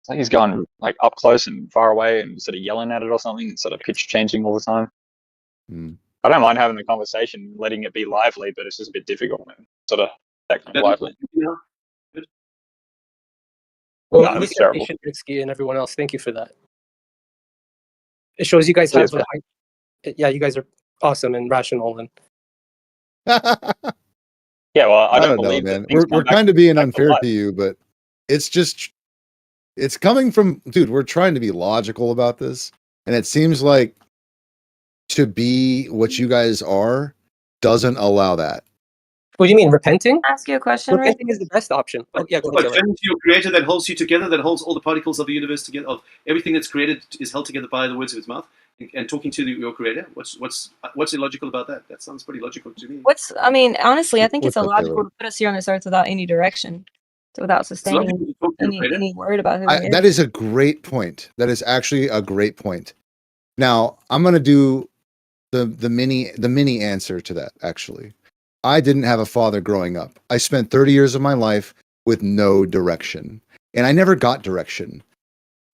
It's like he's going like up close and far away and sort of yelling at it or something, instead of pitch changing all the time. I don't mind having the conversation, letting it be lively, but it's just a bit difficult, man. Sort of that kind of lively. Well, no, it's terrible. Riksky and everyone else, thank you for that. It shows you guys have you guys are awesome and rational and yeah, well, I don't know, man. We're kind of being unfair to you, but it's coming from, dude, we're trying to be logical about this, and it seems like to be what you guys are doesn't allow that. What do you mean, repenting? Ask you a question. Repenting is the best option. But to your Creator that holds you together, that holds all the particles of the universe together, of everything that's created is held together by the words of His mouth, and talking to your Creator. What's illogical about that? That sounds pretty logical to me. Honestly, I think it's illogical to put us here on this earth without any direction, without sustaining any word about who He is. That is a great point. That is actually a great point. Now, I'm going to do the mini answer to that, actually. I didn't have a father growing up. I spent 30 years of my life with no direction, and I never got direction.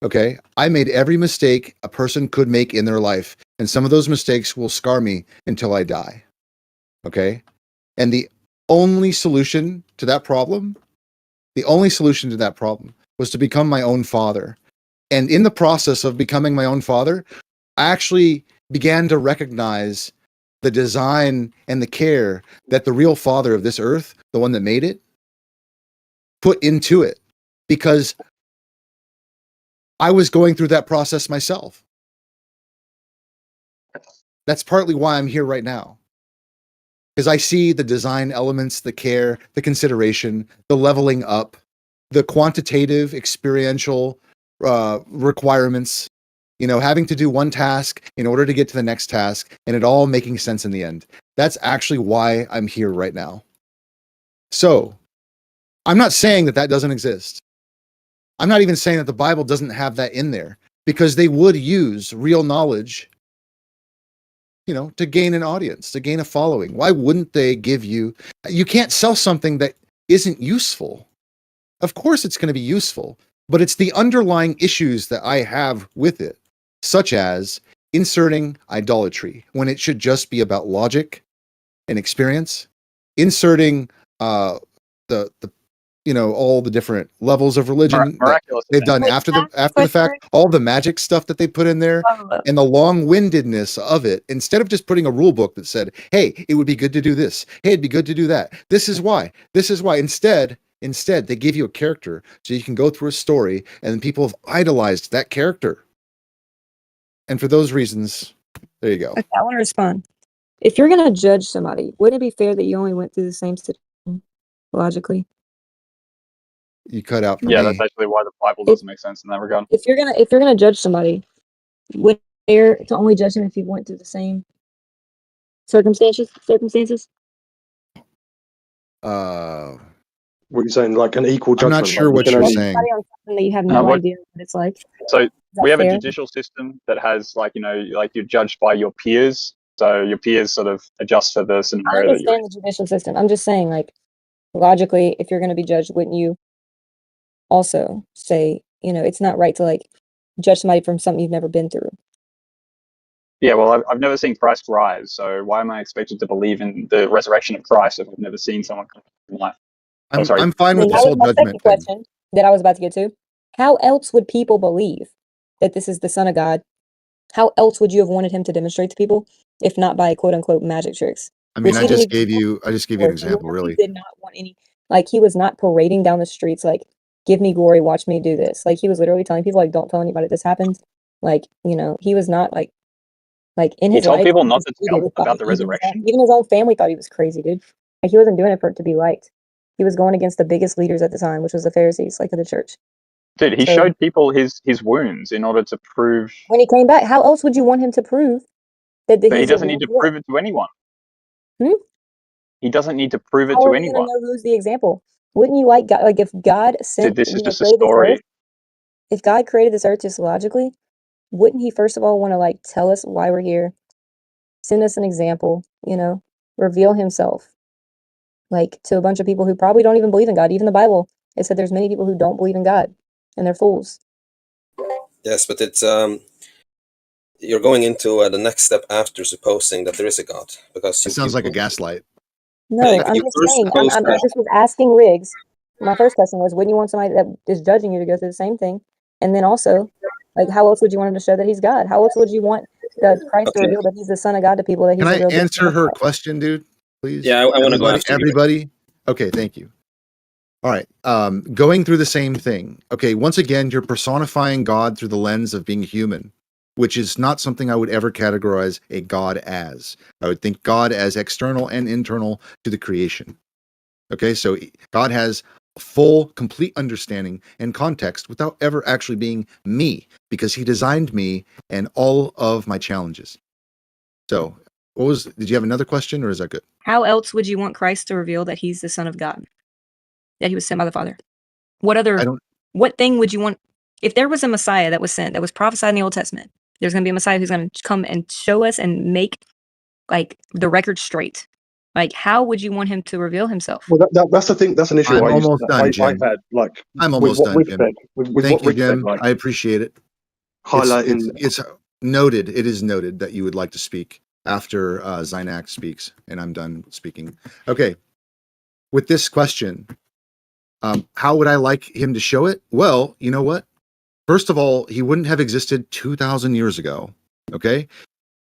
Okay? I made every mistake a person could make in their life, and some of those mistakes will scar me until I die. Okay? And the only solution to that problem was to become my own father. And in the process of becoming my own father, I actually began to recognize the design and the care that the real father of this earth, the one that made it, put into it, because I was going through that process myself. That's partly why I'm here right now, because I see the design elements, the care, the consideration, the leveling up, the quantitative, experiential requirements, having to do one task in order to get to the next task, and it all making sense in the end. That's actually why I'm here right now. So, I'm not saying that doesn't exist. I'm not even saying that the Bible doesn't have that in there, because they would use real knowledge, to gain an audience, to gain a following. Why wouldn't they give you can't sell something that isn't useful. Of course it's going to be useful, but it's the underlying issues that I have with it, such as inserting idolatry when it should just be about logic and experience, inserting the all the different levels of religion miraculous they've done after the fact, all the magic stuff that they put in there, and the long-windedness of it, instead of just putting a rule book that said, hey, it would be good to do this, hey, it'd be good to do that, this is why. Instead they give you a character so you can go through a story, and people have idolized that character. And for those reasons, there you go. Okay, I want to respond. If you're going to judge somebody, wouldn't it be fair that you only went through the same situation logically? You cut out for yeah, me. that's actually why the Bible doesn't make sense in that regard. If you're gonna judge somebody, would it be fair to only judge them if you went through the same circumstances? What you're saying, like an equal judgment? I'm not sure like, what you're saying. On something that you have no idea what it's like. So we have fair? a judicial system that has, like, like you're judged by your peers. So your peers sort of adjust for the I scenario that you're in. understand the judicial system. I'm just saying, like, logically, if you're going to be judged, wouldn't you also say, it's not right to like judge somebody from something you've never been through? Yeah, well, I've never seen Christ rise, so why am I expected to believe in the resurrection of Christ if I've never seen someone come from life? I'm fine with this whole judgment second question that I was about to get to. How else would people believe that this is the Son of God? How else would you have wanted him to demonstrate to people if not by quote unquote magic tricks? I mean, I just gave you an example, really. He did not want any, like, he was not parading down the streets like, give me glory, watch me do this. Like, he was literally telling people, like, don't tell anybody this happened. Like, he was not like in his life. He told people not to tell about the resurrection. Even his own family thought he was crazy, dude. Like, he wasn't doing it for it to be liked. He was going against the biggest leaders at the time, which was the Pharisees, like, of the church. Dude, he showed people his wounds in order to prove. When he came back, how else would you want him to prove that he doesn't need to prove it to anyone. He doesn't need to prove it to anyone. How are you gonna know who's the example? Wouldn't you like God? Like, if God sent, this is just a story. If God created this earth just logically, wouldn't he first of all want to like tell us why we're here, send us an example, reveal himself, like, to a bunch of people who probably don't even believe in God? Even the Bible, it said there's many people who don't believe in God, and they're fools. Yes, but it's you're going into the next step after supposing that there is a God, because it sounds like a gaslight. No, I'm just saying. I just was asking Riggs. My first question was, wouldn't you want somebody that is judging you to go through the same thing? And then also, like, how else would you want him to show that he's God? How else would you want Christ to reveal that he's the Son of God to people? That he's Can I answer her question, dude? Please. Yeah, I want to go after everybody. Okay, thank you. All right. Going through the same thing. Okay, once again, you're personifying God through the lens of being human, which is not something I would ever categorize a God as. I would think God as external and internal to the creation. Okay, so God has full, complete understanding and context without ever actually being me, because he designed me and all of my challenges. So, did you have another question, or is that good? How else would you want Christ to reveal that he's the Son of God, that he was sent by the Father? What thing would you want? If there was a Messiah that was sent, that was prophesied in the Old Testament, there's going to be a Messiah who's going to come and show us and make, like, the record straight. Like, how would you want him to reveal himself? Well, that's the thing. That's an issue. I'm almost done, Jim. I'm almost done, Jim. Thank you, Jim. I appreciate it. Highlighting. It's noted. It is noted that you would like to speak after Zynak speaks, and I'm done speaking. Okay. With this question, how would I like him to show it? Well, you know what? First of all, he wouldn't have existed 2,000 years ago. Okay.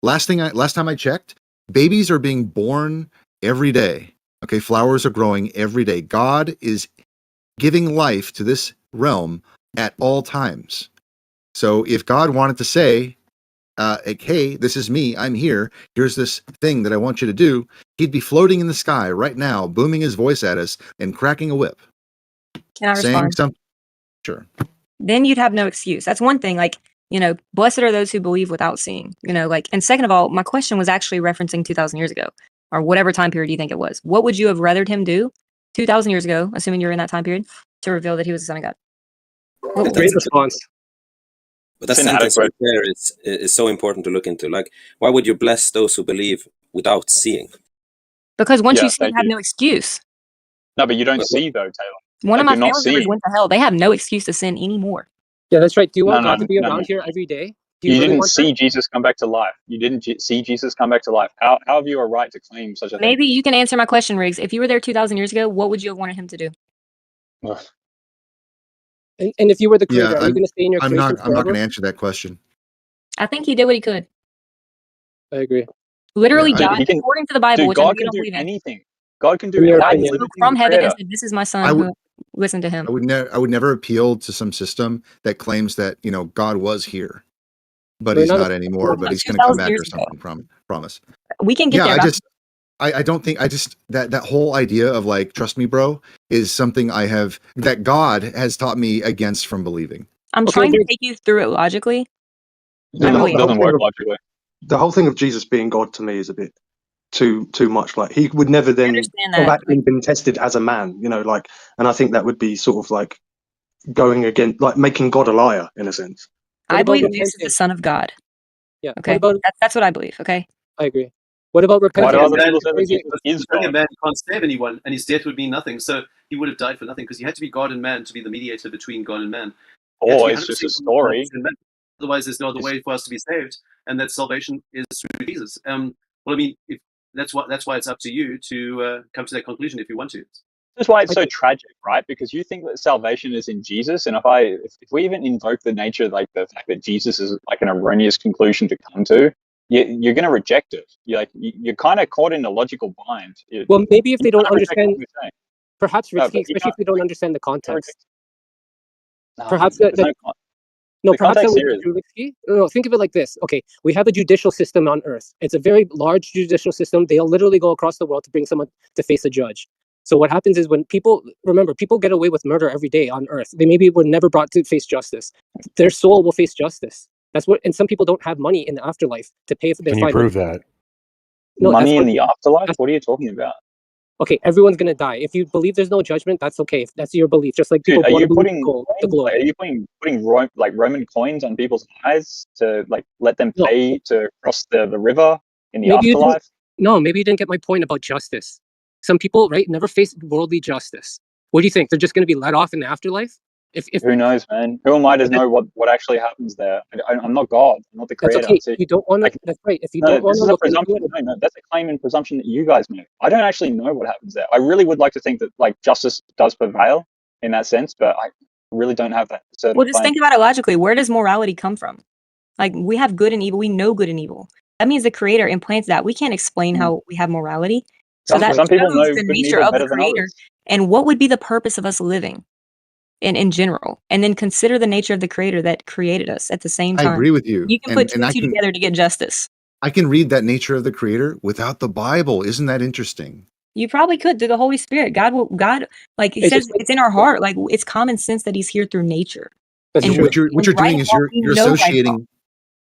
Last time I checked, babies are being born every day. Okay. Flowers are growing every day. God is giving life to this realm at all times. So if God wanted to say, hey, this is me, I'm here, here's this thing that I want you to do, he'd be floating in the sky right now, booming his voice at us and cracking a whip. Can I respond? Something. Sure. Then you'd have no excuse. That's one thing. Like, blessed are those who believe without seeing. And second of all, my question was actually referencing 2,000 years ago, or whatever time period you think it was. What would you have rathered him do 2,000 years ago, assuming you're in that time period, to reveal that he was the Son of God? Great response. But that sentence right there is so important to look into. Like, why would you bless those who believe without seeing? Because once you see, you have no excuse. No, but you don't see, though, Taylor. One of my family members went to hell. They have no excuse to sin anymore. Yeah, that's right. Do you want God to be around here every day? You didn't see Jesus come back to life. You didn't see Jesus come back to life. How have you a right to claim such a thing? Maybe you can answer my question, Riggs. If you were there 2,000 years ago, what would you have wanted him to do? And if you were the creator, are you going to stay in your creation I'm not forever? going to answer that question. I think he did what he could. I agree. Literally, Yeah, God, according to the Bible, which God we can don't do believe in. anything. God can do In your God opinion. spoke from heaven and said, "This is my son who listen to him." I would never appeal to some system that claims that, you know, God was here, but he's not anymore, but he's going to come back or something, promise. We can get there. I don't think that whole idea of like, trust me, bro, is something that God has taught me against from believing. I'm trying to take you through it logically. It doesn't work logically. The whole thing of Jesus being God to me is a bit too much. Like, he would never then have actually been tested as a man, you know, like, and I think that would be sort of like going against, like, making God a liar in a sense. I believe Jesus is the Son of God. Yeah. Okay. That's what I believe. Okay. I agree. What about repentance? Why do other people say that Jesus is God? Man can't save anyone, and his death would mean nothing. So he would have died for nothing because he had to be God and man to be the mediator between God and man. Oh, it's just a story. Otherwise, there's no other way for us to be saved, and that salvation is through Jesus. Well, I mean, that's why it's up to you to come to that conclusion if you want to. That's why it's so tragic, right? Because you think that salvation is in Jesus, and if we even invoke the nature, like the fact that Jesus is like an erroneous conclusion to come to, you're going to reject it. You're kind of caught in a logical bind. Well, maybe if they don't understand, perhaps Riksky, especially if they don't understand the context. Perhaps perhaps that would be true, Riksky. No, think of it like this. Okay, we have a judicial system on Earth. It's a very large judicial system. They'll literally go across the world to bring someone to face a judge. So what happens is when people get away with murder every day on Earth. They maybe were never brought to face justice. Their soul will face justice. That's what. And some people don't have money in the afterlife to pay for their. Can you prove that? No, money in the afterlife? What are you talking about? Okay, everyone's gonna die. If you believe there's no judgment, that's okay. If that's your belief. Just like people. Dude, are you putting like Roman coins on people's eyes to like let them pay to cross the river in the afterlife? Maybe you didn't get my point about justice. Some people, right, never face worldly justice. What do you think? They're just going to be let off in the afterlife? If who knows, man? Who am I to know what actually happens there? I'm not God. I'm not the creator. That's okay. You don't want to. That's right. If you don't want to look into it, no, that's a claim and presumption that you guys make. I don't actually know what happens there. I really would like to think that like justice does prevail in that sense, but I really don't have that. Well, just think about it logically. Where does morality come from? Like, we have good and evil. We know good and evil. That means the creator implants that. We can't explain how we have morality. So some people know the nature of the creator and what would be the purpose of us living in general. And then consider the nature of the creator that created us at the same time. I agree with you. You can put two and two together to get justice. I can read that nature of the creator without the Bible. Isn't that interesting? You probably could through the Holy Spirit. God, like it says, it's in our heart. Like, it's common sense that he's here through nature. And what you're doing is you're associating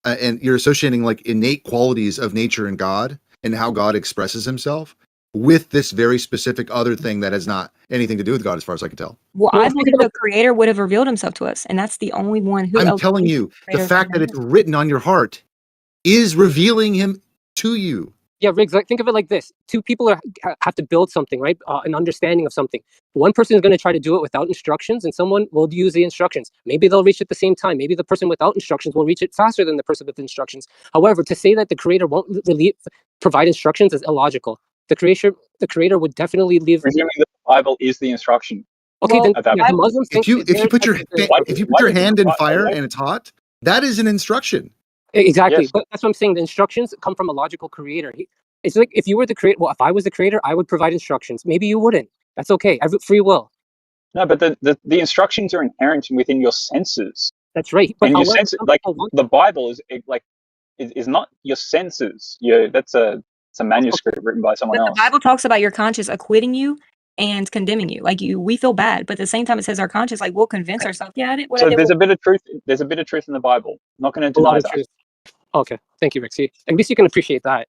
and you're associating like innate qualities of nature and God and how God expresses himself with this very specific other thing that has not anything to do with God, as far as I can tell. Well, I believe the creator would have revealed himself to us, and that's the only one who. I'm telling you, the fact that it's written on your heart is revealing him to you. Yeah, Riggs, think of it like this. Two people have to build something, right? An understanding of something. One person is going to try to do it without instructions, and someone will use the instructions. Maybe they'll reach it at the same time. Maybe the person without instructions will reach it faster than the person with instructions. However, to say that the creator won't really provide instructions is illogical. The creator would definitely leave. Presuming that the Bible is the instruction. Okay, then the Muslims think if you put your hand in fire and it's hot, that is an instruction. Exactly, but that's what I'm saying. The instructions come from a logical creator. It's like if you were the creator. Well, if I was the creator, I would provide instructions. Maybe you wouldn't. That's okay. I have free will. No, but the instructions are inherent within your senses. That's right. But your senses, like the Bible is not your senses. That's a manuscript written by someone else. The Bible talks about your conscience acquitting you and condemning you. Like we feel bad, but at the same time, it says our conscience, like we'll convince ourselves, yeah, I did what I did. There's a bit of truth. There's a bit of truth in the Bible. I'm not going to deny that. Okay, thank you, Riksky. At least you can appreciate that.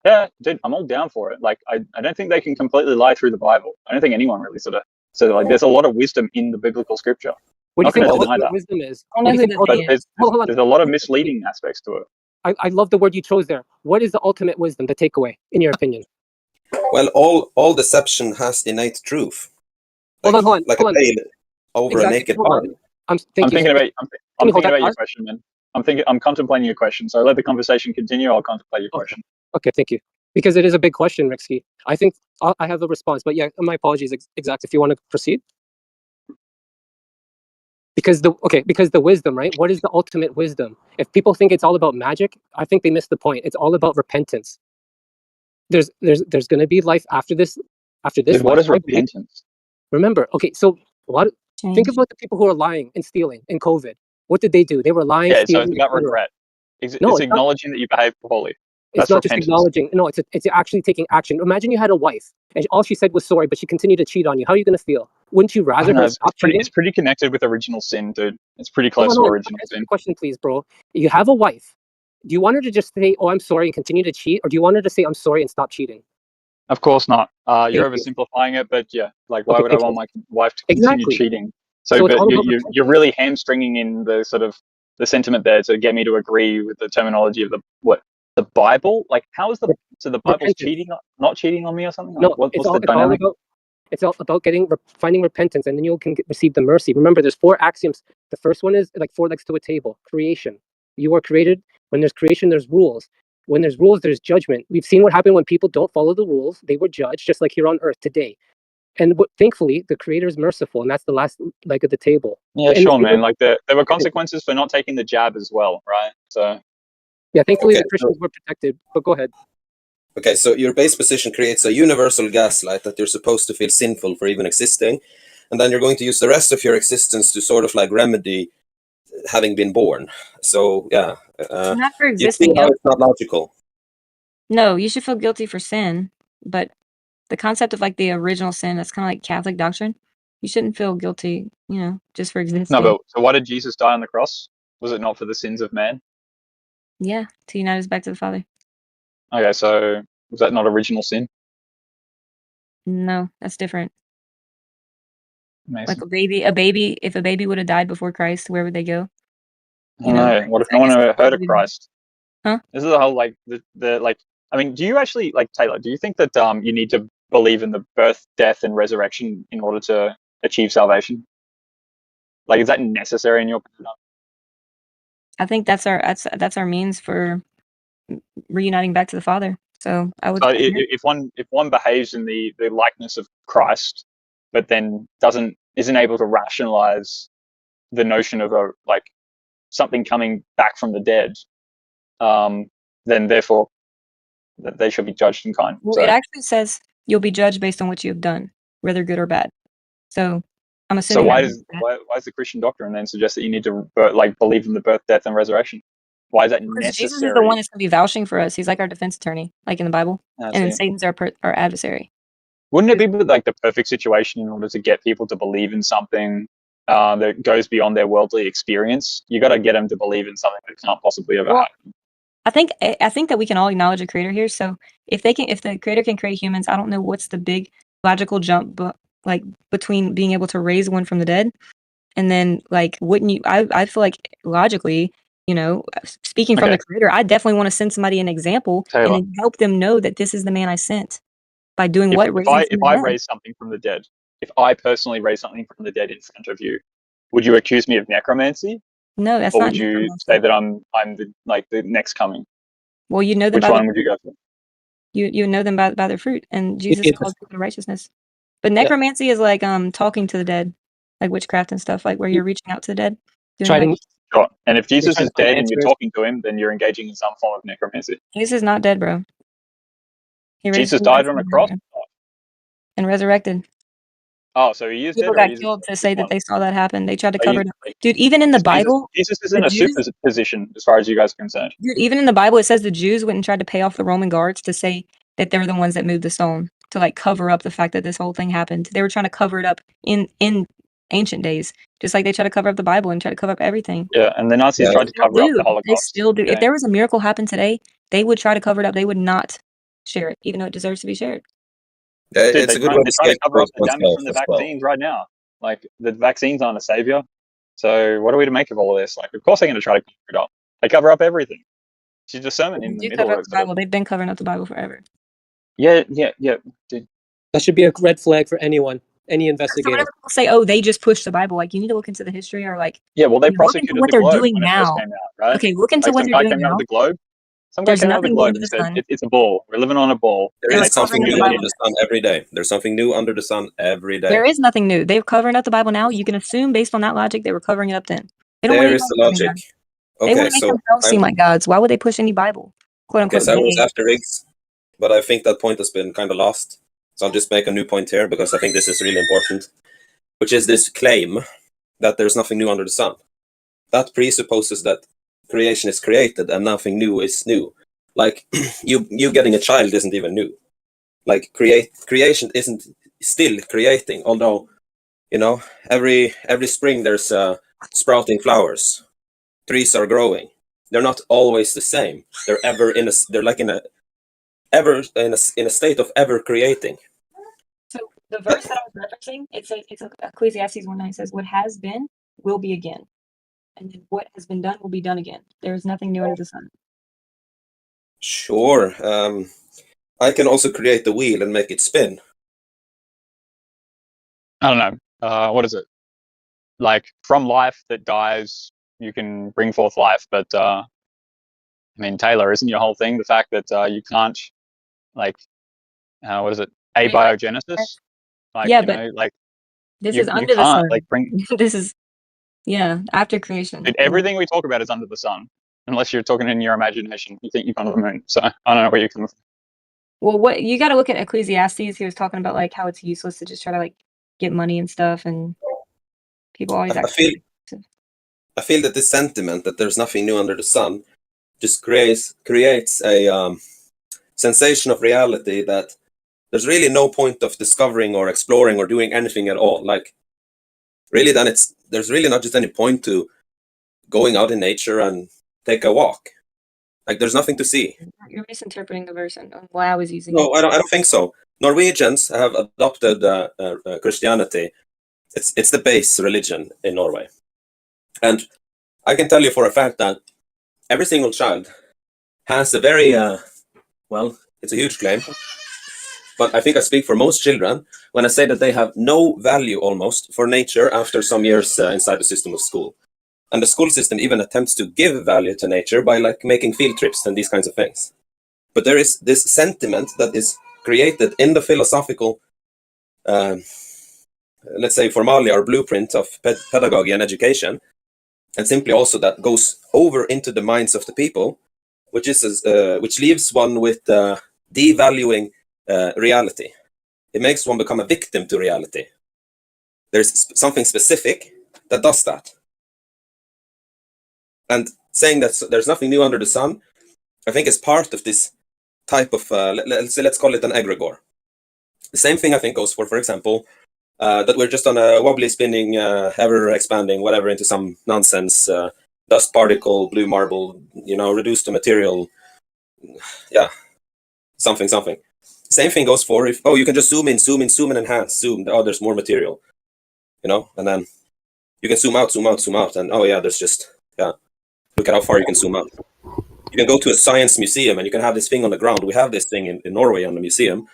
Yeah, dude, I'm all down for it. Like, I don't think they can completely lie through the Bible. I don't think anyone really sort of. So, like, there's a lot of wisdom in the biblical scripture. What do you think ultimate wisdom is? There's a lot of misleading aspects to it. I love the word you chose there. What is the ultimate wisdom, the takeaway, in your opinion? Well, all deception has innate truth. Like, hold on. Like a veil over a naked body. I'm thinking about your question, man. I'm contemplating your question. So let the conversation continue. I'll contemplate your question. Okay, thank you. Because it is a big question, Riksky. I think I have a response, but yeah, my apologies, Exact. If you want to proceed, because the wisdom, right? What is the ultimate wisdom? If people think it's all about magic, I think they miss the point. It's all about repentance. There's going to be life after this. Dude, what is repentance? Remember, okay, so think about the people who are lying and stealing in COVID. What did they do? They were lying, Yeah, stealing. so it's about regret. It's it's acknowledging that you behaved poorly. It's not just acknowledging. No, it's actually taking action. Imagine you had a wife and all she said was sorry, but she continued to cheat on you. How are you going to feel? Wouldn't you rather her stop cheating? It's pretty connected with original sin, dude. It's pretty close to original sin. Question, please, bro. You have a wife. Do you want her to just say, "Oh, I'm sorry," and continue to cheat, or do you want her to say, "I'm sorry," and stop cheating? Of course not. You're oversimplifying it, but yeah, like why would I want my wife to continue cheating? So but you're really hamstringing in the sort of the sentiment there to get me to agree with the terminology of the Bible. Like, how is the Bible's not cheating on me or something? No, it's all about finding repentance, and then you can receive the mercy. Remember, there's 4 axioms. The first one is like 4 legs to a table: creation. You are created. When there's creation, there's rules. When there's rules, there's judgment. We've seen what happened when people don't follow the rules. They were judged, just like here on earth today. And thankfully, the Creator is merciful, and that's the last leg of the table. Yeah, sure, man. Like there were consequences for not taking the jab as well, right? So yeah, thankfully the Christians were protected. But go ahead. Okay, so your base position creates a universal gaslight that you're supposed to feel sinful for even existing, and then you're going to use the rest of your existence to sort of like remedy having been born. So yeah, not for existing. It's not logical. No, you should feel guilty for sin, but the concept of like the original sin, that's kind of like Catholic doctrine. You shouldn't feel guilty, just for existing. No, but so why did Jesus die on the cross? Was it not for the sins of man? Yeah, to unite us back to the Father. Okay, so was that not original sin? No, that's different. Amazing. Like a baby, if a baby would have died before Christ, where would they go? No, what if no one ever heard of Christ? Huh? This is the whole like the like. I mean, do you actually like Taylor? Do you think that you need to believe in the birth, death, and resurrection in order to achieve salvation? Like, is that necessary in your opinion? I think that's our means for reuniting back to the Father. So I would. So if one behaves in the likeness of Christ, but then isn't able to rationalize the notion of something coming back from the dead, then therefore they should be judged in kind. Well, it actually says you'll be judged based on what you have done, whether good or bad. So I'm assuming. So why is the Christian doctrine then suggest that you need to believe in the birth, death, and resurrection? Why is that necessary? Because Jesus is the one that's going to be vouching for us. He's like our defense attorney, like in the Bible, and then Satan's our adversary. Wouldn't it be like the perfect situation in order to get people to believe in something that goes beyond their worldly experience? You got to get them to believe in something that can't possibly ever happen. I think that we can all acknowledge a creator here. So if the creator can create humans, I don't know what's the big logical jump, but like between being able to raise one from the dead, and then like wouldn't you? I feel like logically, speaking from the creator, I definitely want to send somebody an example and then help them know that this is the man I sent by doing what. If I raise something from the dead, if I personally raise something from the dead in front of you, would you accuse me of necromancy? No, that's or not. Would you say that I'm the next coming? Well, you know them. Which one would you go for? You know them by their fruit, and Jesus calls people to righteousness. But necromancy is like talking to the dead, like witchcraft and stuff, like where you're reaching out to the dead. Sure. And if Jesus is dead and you're talking to him, then you're engaging in some form of necromancy. Jesus is not dead, bro. Jesus died on a cross and resurrected. Oh, so he is People dead. got killed to say that they saw that happen. They tried to cover it up. Dude, even in the Bible, Jesus is in a superposition as far as you guys are concerned. Dude, even in the Bible, it says the Jews went and tried to pay off the Roman guards to say that they're the ones that moved the stone to like cover up the fact that this whole thing happened. They were trying to cover it up in ancient days, just like they try to cover up the Bible and try to cover up everything. Yeah, and the Nazis tried to cover up the Holocaust. They still do. Okay. If there was a miracle happen today, they would try to cover it up. They would not share it, even though it deserves to be shared. Yeah, it's a good way to try to cover up the damage from the vaccines right now. Like, the vaccines aren't a savior. So what are we to make of all of this? Like, of course they're going to try to cover it up. They cover up everything. She's a sermon in the middle of the Bible. They've been covering up the Bible forever. Yeah. Dude. That should be a red flag for anyone. any investigator. So whenever people say, "Oh, they just pushed the Bible," like you need to look into the history, or like well, they look into prosecuted what the they're globe doing when it first now. came out, right? Okay, look into Like what some they're guy doing came out now. with the globe. Some guy There's came out with the nothing new globe under and the said sun. it's a ball. We're living on a ball. There They And were they is something covering up new the prosecuted under Bible. the sun every day. There's something new under the sun every day. There is nothing new. They're covering up the Bible now. You can assume based on that logic they were covering it up then. They don't want There is anybody the serving logic. God. They want Okay, to make so themselves seem like gods. Why would they push any Bible? Quote okay, unquote. so I was They. after Riggs, but I think that point has been kind of lost. So I'll just make a new point here because I think this is really important, which is this claim that there's nothing new under the sun. That presupposes that creation is created and nothing new is new. Like you getting a child isn't even new. Like creation isn't still creating, although every spring there's sprouting flowers, trees are growing. They're not always the same. They're like in a state of ever creating. So the verse that I was referencing, it's Ecclesiastes 1:9 says, "What has been will be again, and then what has been done will be done again. There is nothing new under the sun." Sure. I can also create the wheel and make it spin. I don't know. What is it? Like from life that dies, you can bring forth life. But I mean, Taylor, isn't your whole thing the fact that you can't, like, what is it? Abiogenesis? Like, Yeah, but like this you is under the can't sun. like bring. This is after creation. Dude, everything we talk about is under the sun, unless you're talking in your imagination. You think you've gone to the moon. So I don't know where you're coming from. Well, what you got to look at Ecclesiastes. He was talking about like how it's useless to just try to like get money and stuff, and people always I feel that this sentiment that there's nothing new under the sun just creates a sensation of reality that there's really no point of discovering or exploring or doing anything at all. Like, really, then there's really not just any point to going out in nature and take a walk. Like, there's nothing to see. You're misinterpreting the verse and why I was using No, it. I don't think so. Norwegians have adopted Christianity. It's the base religion in Norway, and I can tell you for a fact that every single child has a very it's a huge claim, but I think I speak for most children when I say that they have no value almost for nature after some years inside the system of school. And the school system even attempts to give value to nature by like making field trips and these kinds of things. But there is this sentiment that is created in the philosophical, let's say, formalia or blueprint of pedagogy and education, and simply also that goes over into the minds of the people, which leaves one with devaluing reality. It makes one become a victim to reality. There's something specific that does that. And saying that there's nothing new under the sun, I think is part of this type of, let's call it an egregore. The same thing I think goes for example, that we're just on a wobbly spinning, ever expanding, whatever, into some nonsense, dust particle, blue marble, reduced to material, something. Same thing goes for if, you can just zoom in, and enhance, zoom, there's more material, and then you can zoom out, and there's just, look at how far you can zoom out. You can go to a science museum and you can have this thing on the ground. We have this thing in Norway on the museum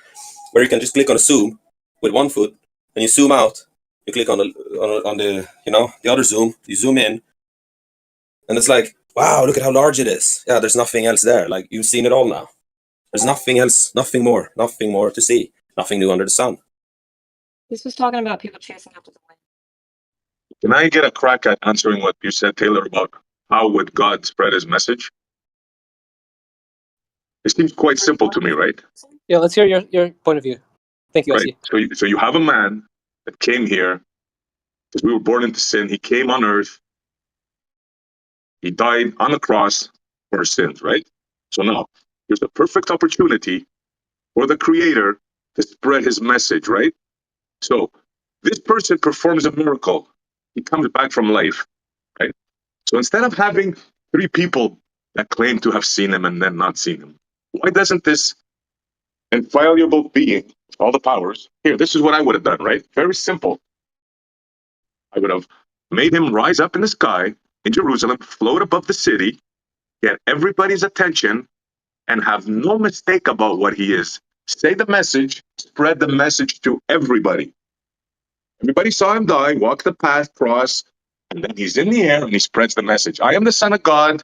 where you can just click on a zoom with one foot and you zoom out. You click on the the other zoom, you zoom in, and it's like, wow, look at how large it is. Yeah, there's nothing else there. Like, you've seen it all now. There's nothing else, nothing more to see, nothing new under the sun. This was talking about people chasing after the wind. Can I get a crack at answering what you said, Taylor, about how would God spread his message? It seems quite simple to me, right? Yeah, let's hear your point of view. Thank you, right. So you have a man that came here because we were born into sin. He came on earth. He died on the cross for our sins, right? So now here's the perfect opportunity for the Creator to spread his message, right? So this person performs a miracle. He comes back from life, right? So instead of having 3 people that claim to have seen him and then not seen him, why doesn't this infallible being with all the powers, here, this is what I would have done, right? Very simple. I would have made him rise up in the sky in Jerusalem, float above the city, get everybody's attention, and have no mistake about what he is. Say the message, spread the message to everybody. Everybody saw him die, walk the path, cross, and then he's in the air and he spreads the message. I am the Son of God.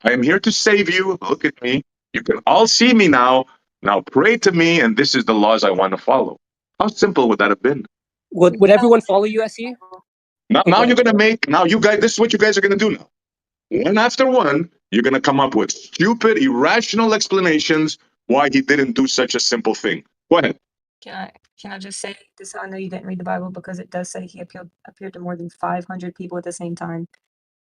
I am here to save you. Look at me. You can all see me now. Now pray to me, and this is the laws I want to follow. How simple would that have been? Would everyone follow you, SE? Now you're gonna make you guys. This is what you guys are gonna do now. One after one, you're gonna come up with stupid, irrational explanations why he didn't do such a simple thing. Go ahead. Can I just say this? I know you didn't read the Bible because it does say he appeared to more than 500 people at the same time.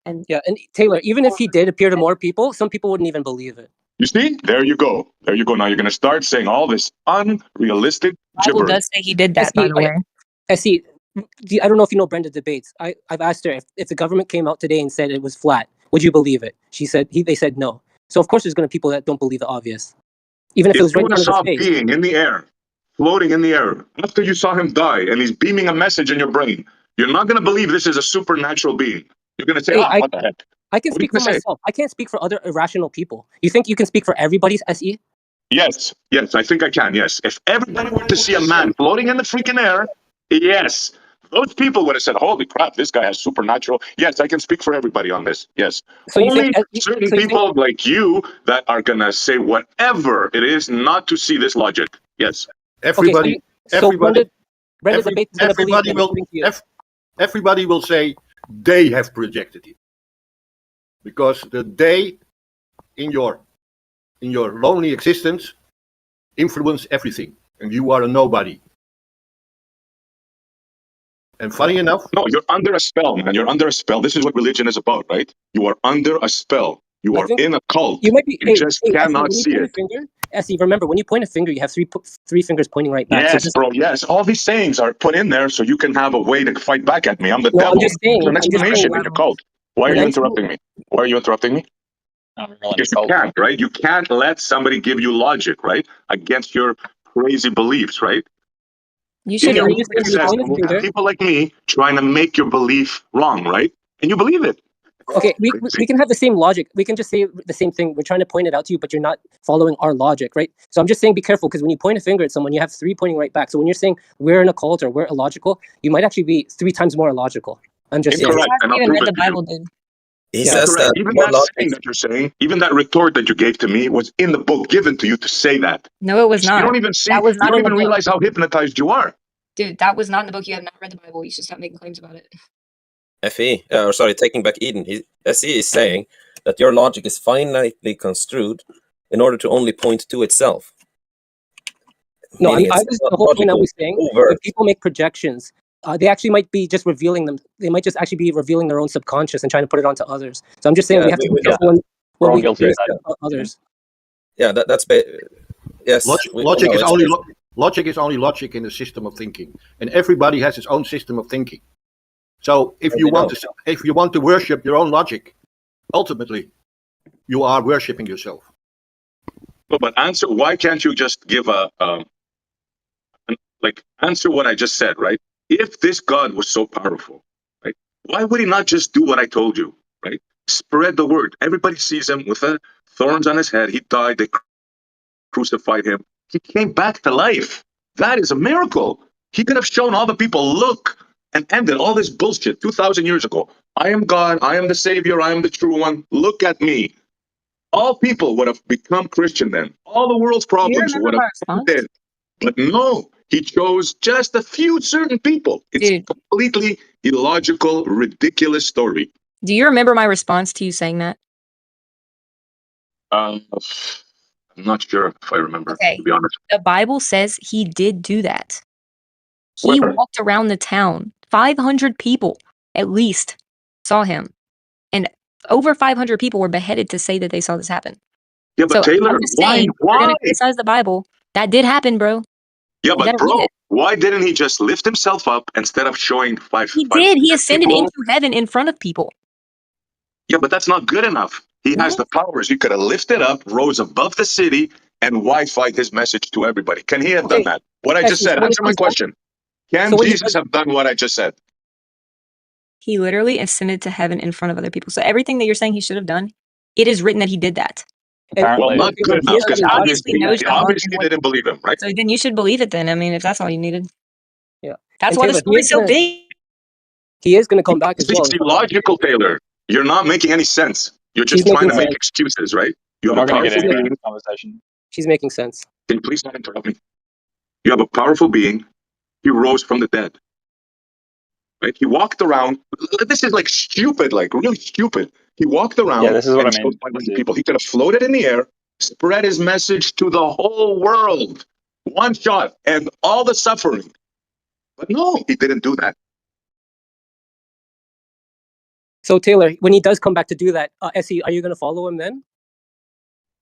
And yeah, and Taylor, even if he did appear to more people, some people wouldn't even believe it. You see? There you go. There you go. Now you're going to start saying all this unrealistic Bible gibberish. does say he did that, by the way. I see. I don't know if you know Brenda debates. I've asked her if the government came out today and said it was flat, would you believe it? She said they said no. So of course there's going to be people that don't believe the obvious, even if it was right in front of their face. Being in the air, floating in the air, after you saw him die, and he's beaming a message in your brain, you're not going to believe this is a supernatural being. You're going to say, what the heck? I can speak for myself. I can't speak for other irrational people. You think you can speak for everybody's SE? Yes, I think I can, yes. If everybody were to see a man floating in the freaking air, yes, those people would have said, holy crap, this guy has supernatural. Yes, I can speak for everybody on this, yes. So Only certain people like you that are going to say whatever it is not to see this logic, yes. Everybody will say they have projected it. Because the they in your lonely existence influence everything, and you are a nobody. And funny enough, no, you're under a spell, man. You're under a spell. This is what religion is about, right? You are under a spell. You are in a cult. You might be. You just cannot see it. Essie, remember, when you point a finger, you have three fingers pointing right back. Yes, bro. Yes, all these sayings are put in there so you can have a way to fight back at me. I'm the devil. I'm just saying. There's an explanation in your cult. Why are you interrupting me? Why are you interrupting me? Because you can't, right? You can't let somebody give you logic, right? Against your crazy beliefs, right? You should people like me trying to make your belief wrong, right? And you believe it. Okay, we can have the same logic. We can just say the same thing. We're trying to point it out to you, but you're not following our logic, right? So I'm just saying be careful, because when you point a finger at someone, you have three pointing right back. So when you're saying we're in a cult or we're illogical, you might actually be 3 times more illogical. I'm just saying. Even read the Bible, dude. He says that even that saying that you're saying, even that retort that you gave to me was in the book given to you to say that. No, it was not. You don't even see. That was not you don't in even the book. realize how hypnotized you are. Dude, that was not in the book. You have not read the Bible. You should stop making claims about it. Taking back Eden. SE is saying that your logic is finitely construed in order to only point to itself. No, the whole point I was saying, when people make projections, they actually might be just revealing them. They might just actually be revealing their own subconscious and trying to put it onto others. So I'm just saying we have to be careful when we base others. Yeah, that's yes. Logic is only logic in a system of thinking, and everybody has his own system of thinking. So if you want to worship your own logic, ultimately, you are worshiping yourself. No, but answer. Why can't you just give answer what I just said, right? If this God was so powerful, right, why would he not just do what I told you, right? Spread the word. Everybody sees him with thorns on his head. He died. They crucified him. He came back to life. That is a miracle. He could have shown all the people, look, and ended all this bullshit 2,000 years ago. I am God. I am the Savior. I am the true one. Look at me. All people would have become Christian then. All the world's problems would have ended. But no, he chose just a few certain people. It's a completely illogical, ridiculous story. Do you remember my response to you saying that? I'm not sure if I remember, to be honest. The Bible says he did do that. He walked around the town. 500 people, at least, saw him. And over 500 people were beheaded to say that they saw this happen. Yeah, but Taylor, why? We're going to criticize the Bible. That did happen, bro. Yeah, but bro, why didn't he just lift himself up instead of showing He did. He ascended into heaven in front of people. Yeah, but that's not good enough. He has the powers. He could have lifted up, rose above the city, and Wi-Fi'd his message to everybody. Can he have done that? What I just said. Answer my question. Can Jesus have done what I just said? He literally ascended to heaven in front of other people. So everything that you're saying he should have done, it is written that he did that. Well, not good enough, because obviously they didn't believe him, right? So then you should believe it then. I mean, if that's all you needed. Yeah, that's and why the Taylor, story's so big. He is going to come back as well. It's illogical, Taylor. You're not making any sense. You're just She's trying to making make sense. excuses, right? You We're have not a going to get powerful anywhere in being. this conversation. She's making sense. Can you please not interrupt me? You have a powerful being. He rose from the dead. Right? He walked around. This is like stupid, like really stupid. He walked around. Yeah, this is what and I mean. showed 500 people. He could have floated in the air, spread his message to the whole world. One shot and all the suffering. But no, he didn't do that. So Taylor, when he does come back to do that, Essie, are you going to follow him then?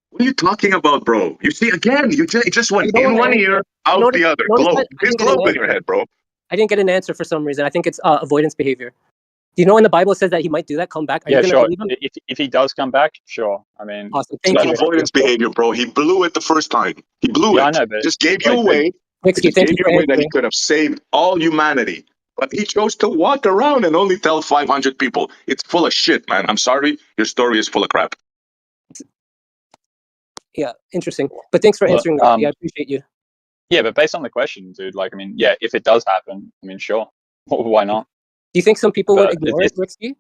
What are you talking about, bro? You see, again, you just went in one ear, out the other. Globe. There's globe in your head, bro. I didn't get an answer for some reason. I think it's avoidance behavior. Do you know when the Bible says that he might do that, come back? Are you going to believe him? If he does come back, sure. I mean, awesome. It's not avoidance behavior, bro. He blew it the first time. He blew it. I know, but just gave you away. Riksky, Just gave you away that he could have saved all humanity. But he chose to walk around and only tell 500 people. It's full of shit, man. I'm sorry. Your story is full of crap. Yeah, interesting. But thanks for answering, Riksky. I appreciate you. Yeah, but based on the question, dude, like, I mean, yeah, if it does happen, I mean, sure. Why not? Do you think some people would ignore it, Riksky?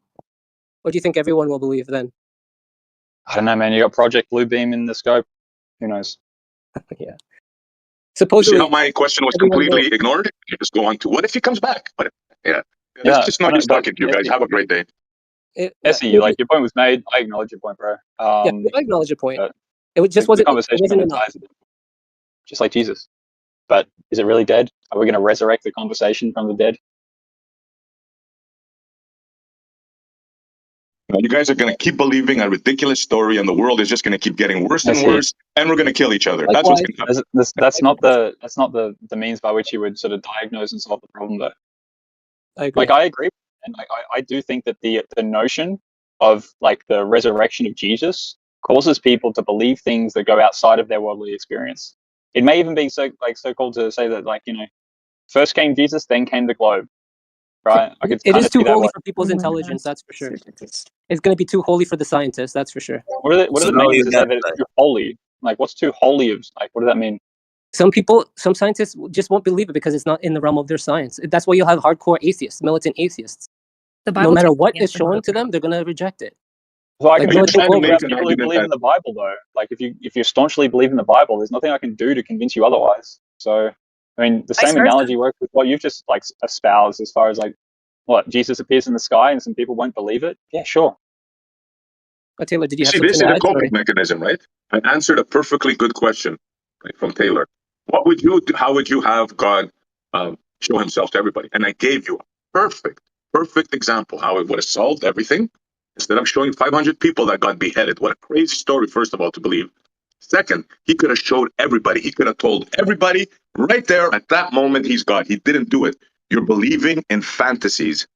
Or do you think everyone will believe then? I don't know, man. You got Project Bluebeam in the scope. Who knows? Yeah. Supposedly, see how my question was completely ignored? You just go on to what if he comes back? But it's just not just talking to you guys. Have a great day. Essie, like your point was made. I acknowledge your point, bro. Yeah, I acknowledge your point. It just wasn't. The conversation it wasn't enough. Just like Jesus. But is it really dead? Are we going to resurrect the conversation from the dead? You guys are going to keep believing a ridiculous story, and the world is just going to keep getting worse and worse, and we're going to kill each other. That's what's going to happen. That's not the means by which you would sort of diagnose and solve the problem, though. I agree. Like I agree, and I do think that the notion of like the resurrection of Jesus causes people to believe things that go outside of their worldly experience. It may even be so called to say that, like, you know, first came Jesus, then came the globe. Right? It is too holy for people's intelligence, that's for sure. It's going to be too holy for the scientists, that's for sure. What does it mean to say that it's too holy? Like, what's too holy of? Like, what does that mean? Some scientists just won't believe it because it's not in the realm of their science. That's why you'll have hardcore atheists, militant atheists. The Bible no matter what is shown to them, they're going to reject it. So I can understand people who believe in the Bible, though. Like, if you staunchly believe in the Bible, there's nothing I can do to convince you otherwise. So, I mean, the same analogy works with what you've just like espoused, as far as like, what, Jesus appears in the sky and some people won't believe it. Yeah, sure. But Taylor, did you have see? This is a coping mechanism, right? I answered a perfectly good question from Taylor. What would you do? How would you have God show Himself to everybody? And I gave you a perfect example how it would have solved everything. Instead of showing 500 people that got beheaded, what a crazy story! First of all, to believe. Second, He could have showed everybody. He could have told everybody right there at that moment He's God. He didn't do it. You're believing in fantasies.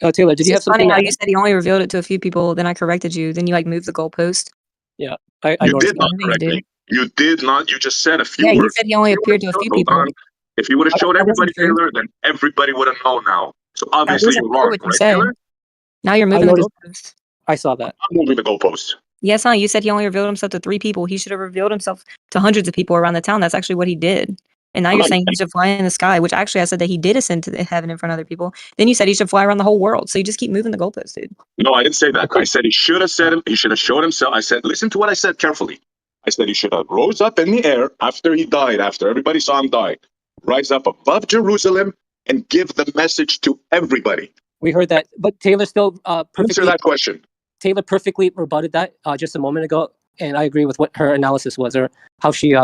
Oh, Taylor, did you have something? Funny how you said He only revealed it to a few people. Then I corrected you. Then you like moved the goalpost. Yeah, you did not correct me. You did not. You just said a few words. Yeah, you said He only appeared to a few people. If you would have showed everybody, Taylor, then everybody would have known now. So obviously you're wrong, right, Taylor? Now you're moving the goalpost. I saw that. I'm moving the goalpost. Yes, huh? You said He only revealed Himself to 3 people. He should have revealed Himself to hundreds of people around the town. That's actually what He did. And now you're saying He should fly in the sky, which actually I said that He did ascend to heaven in front of other people. Then you said He should fly around the whole world. So you just keep moving the goalpost, dude. No, I didn't say that. I said He should have said He should have showed Himself. I said, listen to what I said carefully. I said He should have rose up in the air after He died, after everybody saw Him die, rise up above Jerusalem and give the message to everybody. We heard that, but Taylor still perfectly answer that question. Taylor perfectly rebutted that just a moment ago, and I agree with what her analysis was, or how she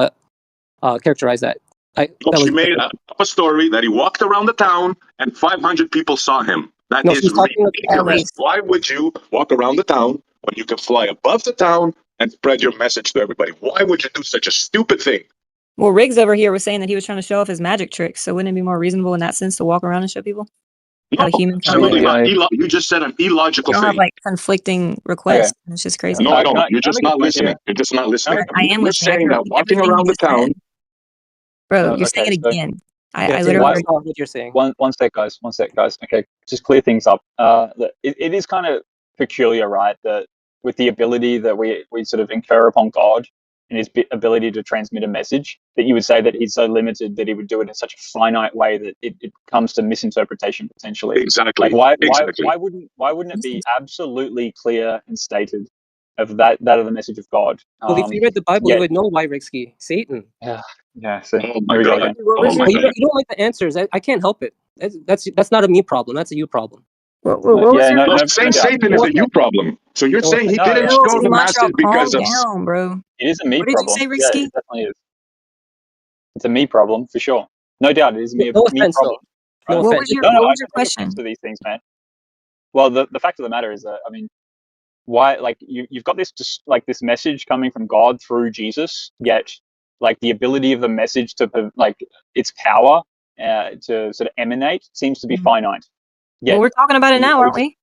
characterized that. She made up a story that He walked around the town and 500 people saw Him. That is ridiculous. Why would you walk around the town when you can fly above the town and spread your message to everybody? Why would you do such a stupid thing? Well, Riggs over here was saying that he was trying to show off his magic tricks. So wouldn't it be more reasonable in that sense to walk around and show people? No, absolutely not. You just said an illogical thing. Have like conflicting requests. Okay. It's just crazy. No, I don't. You're just not listening. You're just not listening. I am You're saying that walking around the town. Bro, you're saying it again. I literally heard what you're saying. One sec, guys. Okay, just clear things up. It is kind of peculiar, right? That with the ability that we sort of infer upon God in his ability to transmit a message, that you would say that he's so limited that he would do it in such a finite way that it comes to misinterpretation potentially. Exactly. Like Exactly. why wouldn't it be absolutely clear and stated of that of the message of God? Well, if you read the Bible, you would know why, Riksky. Satan. Yeah. So oh my God. You don't like the answers. I can't help it. That's not a me problem. That's a you problem. What was your no, saying Satan is a you problem. So you're saying he didn't show the masses because of... down, bro. It is a me What did problem. you say, Yeah, Riksky? it definitely is. It's a me problem for sure. No doubt, it is me offense, problem. No what offense. was your question? To these things, man. Well, the fact of the matter is that, I mean, why, like, you've got this just like this message coming from God through Jesus, yet like the ability of the message to like its power to sort of emanate seems to be finite. Well, we're talking about it now, aren't we?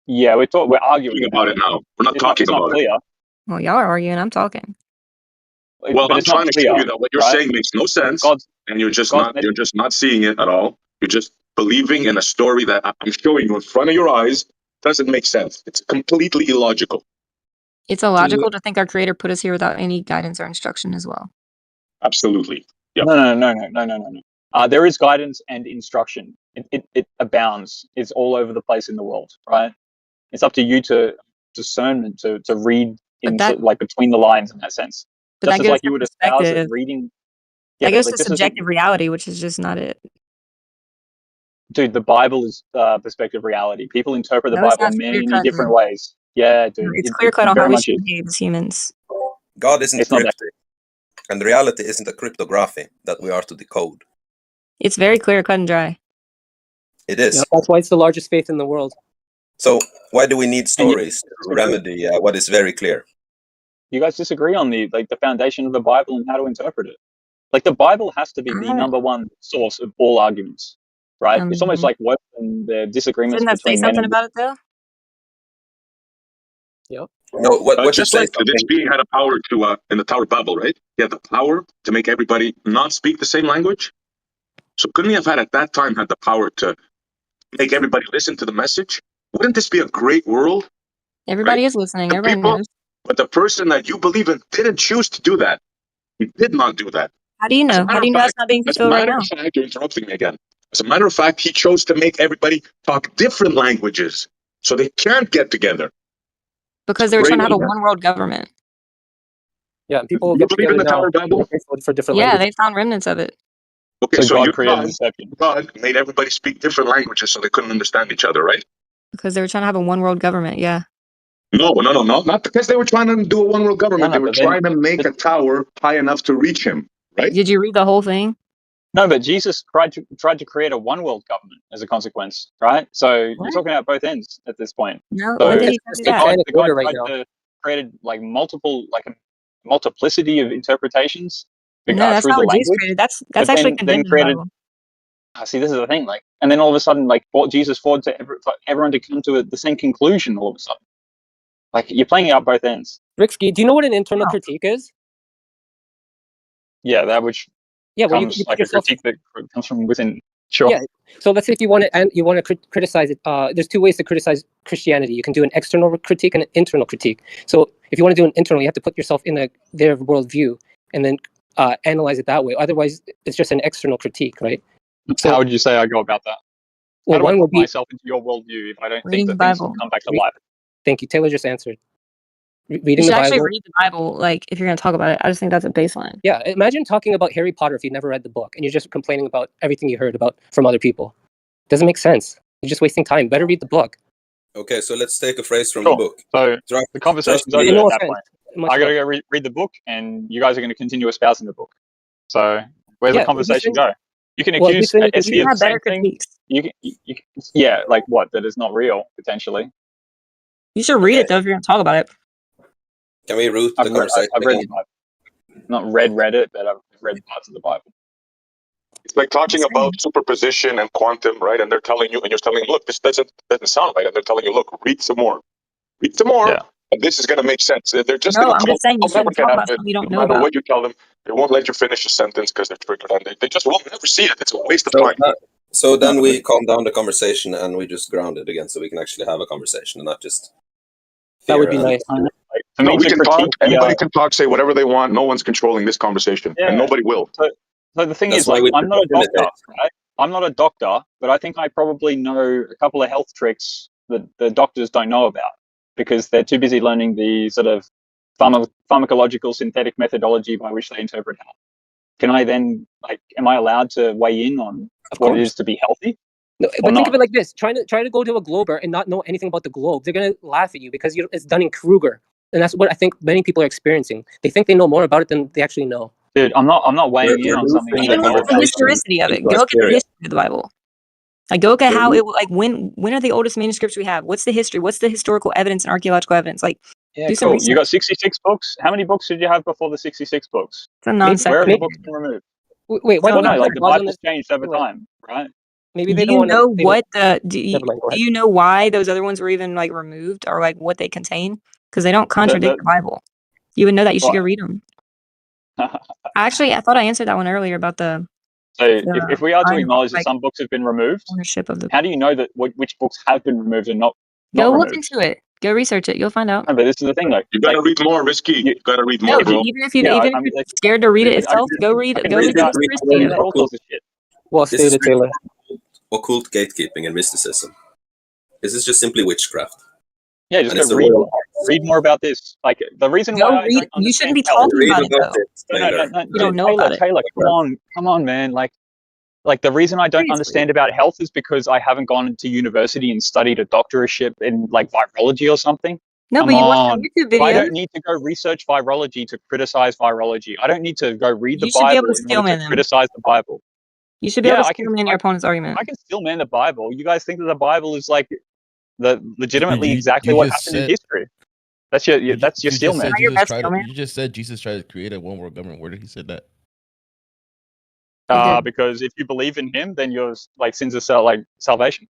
Yeah, we're arguing about it now. We're not talking about it. Well, y'all are arguing. I'm talking. Well, I'm trying to show you that what you're saying makes no sense, and you're just not seeing it at all. You're just believing in a story that I'm showing you in front of your eyes. Doesn't make sense. It's completely illogical. It's illogical to think our Creator put us here without any guidance or instruction as well. Absolutely. Yep. No. There is guidance and instruction. It abounds. It's all over the place in the world, right? It's up to you to discernment to read like between the lines in that sense. But just that as gives like you would espouse it reading. Yeah, I guess it's subjective reality, which is just not it. Dude, the Bible is perspective reality. People interpret the Bible in many different ways. Yeah, dude. It's clear cut on how we should behave as humans. God isn't cryptic, and reality isn't a cryptography that we are to decode. It's very clear cut and dry. It is. Yeah, that's why it's the largest faith in the world. So why do we need stories to remedy what is very clear? You guys disagree on the foundation of the Bible and how to interpret it. Like the Bible has to be the number one source of all arguments, right? It's almost like worse than the disagreements Shouldn't that between say something men. about it though? Yep. No, what just like this being had a power to in the Tower of Babel, right? He had the power to make everybody not speak the same language. So couldn't he have had at that time had the power to make everybody listen to the message? Wouldn't this be a great world? Everybody is listening. Everybody knows. But the person that you believe in didn't choose to do that. He did not do that. How do you know? How do you know that's not being fulfilled right now? You're interrupting me again. As a matter of fact, he chose to make everybody talk different languages so they can't get together. Because they were trying to have a one world government. Yeah, people you believe in the Tower of Babel? For different yeah, languages. they found remnants of it. Okay, so God made everybody speak different languages so they couldn't understand each other, right? Because they were trying to have a one world government, yeah. No, not because they were trying to do a one world government. They were trying to make a tower high enough to reach him, right? Did you read the whole thing? No, but Jesus tried to create a one world government as a consequence, right? So you're talking about both ends at this point. No, so when did he do that? The God created like a multiplicity of interpretations. No, that's not what Jesus created. That's actually condemned in the Bible. See, this is the thing. Like, and then all of a sudden, like, brought Jesus forward to everyone to come to the same conclusion. All of a sudden, like, you're playing out both ends. Riksky, do you know what an internal critique is? Yeah, that which comes you like a critique that comes from within. Sure. Yeah. So let's say if you want to criticize it, there's two ways to criticize Christianity. You can do an external critique and an internal critique. So if you want to do an internal, you have to put yourself in their worldview and then analyze it that way. Otherwise, it's just an external critique, right? So, how would you say I go about that? Well, how do one I would put be myself into your worldview if I don't think that things will come back to life? Thank you. Taylor just answered. Reading you should actually read the Bible, like if you're going to talk about it. I just think that's a baseline. Yeah, imagine talking about Harry Potter if you never read the book and you're just complaining about everything you heard about from other people. Doesn't make sense. You're just wasting time. Better read the book. Okay, so let's take a phrase from the book. So the conversation's over at that point. I got to go read the book, and you guys are going to continue espousing the book. So where's the conversation go? You can accuse SC of the same thing. You can, like what? That is not real, potentially. You should read it, though, if you're going to talk about it. Can we root the conversation? I've read the Bible. Not read it, but I've read parts of the Bible. It's like talking about superposition and quantum, right? And they're telling you, and you're telling them, look, this doesn't sound right. And they're telling you, look, read some more. Read some more. Yeah. And this is going to make sense. They're just going to I'm just saying you shouldn't talk about something you don't know about. No matter what you tell them, they won't let you finish a sentence because they're triggered. And they just won't never see it. It's a waste of time. So then we calm down the conversation and we just ground it again so we can actually have a conversation and not just... That would be nice. For No, me we to can talk. critique Anybody can talk, say whatever they want. No one's controlling this conversation, and nobody will. So the thing That's is, why like, we I'm not a doctor, facilitate. right? I'm not a doctor, but I think I probably know a couple of health tricks that the doctors don't know about because they're too busy learning the sort of pharmacological synthetic methodology by which they interpret health. Can I then, like, am I allowed to weigh in on what it is to be healthy? No, but think of it like this: try to go to a glober and not know anything about the globe. They're gonna laugh at you because it's Dunning-Kruger, and that's what I think many people are experiencing. They think they know more about it than they actually know. Dude, I'm not weighing in on something. Even look at the historicity of it. Go look at the history of the Bible. Like, go look at how it, like, when are the oldest manuscripts we have? What's the history? What's the historical evidence and archaeological evidence? Like, Yeah, do some cool. research. You got 66 books. How many books did you have before the 66 books? It's a non-sequitur. Where have the books been removed? Wait, why well, don't no, like the pause on Bible's this? changed over time, right? Maybe Do they don't you want know to. what the do you, Never mind, go do ahead. you know why those other ones were even like removed or like what they contain? Because they don't contradict the Bible. You would know that. You should go read them. Actually, I thought I answered that one earlier about the. So if we are to acknowledge that like, some books have been removed, ownership of the. how do you know that which books have been removed and not Go look removed? into it. Go research it. You'll find out. No, but this is the thing, though. You gotta read more, Risky. You gotta read more, No, bro. even if you're scared to read it itself, go read the historicity of it. all sorts of shit. Well This is stated, Taylor. Occult gatekeeping and mysticism. This is just simply witchcraft. Yeah, just go read more about this. Like the reason why I don't you shouldn't be understand talking about it health- though. You don't know about it. Taylor, come on, man. Like the reason I don't understand about health is because I haven't gone to university and studied a doctorship in like virology or something. No, Come but you watch on. some YouTube videos. I don't need to go research virology to criticize virology. I don't need to go read the You should be able Bible to in order steelman to them. criticize the Bible. You should be able to steelman your opponent's argument. I can still man the Bible. You guys think that the Bible is like legitimately exactly what happened in history? That's your steel man. You just said Jesus tried to create a one world government. Where did he say that? Because if you believe in him, then your sins are like salvation.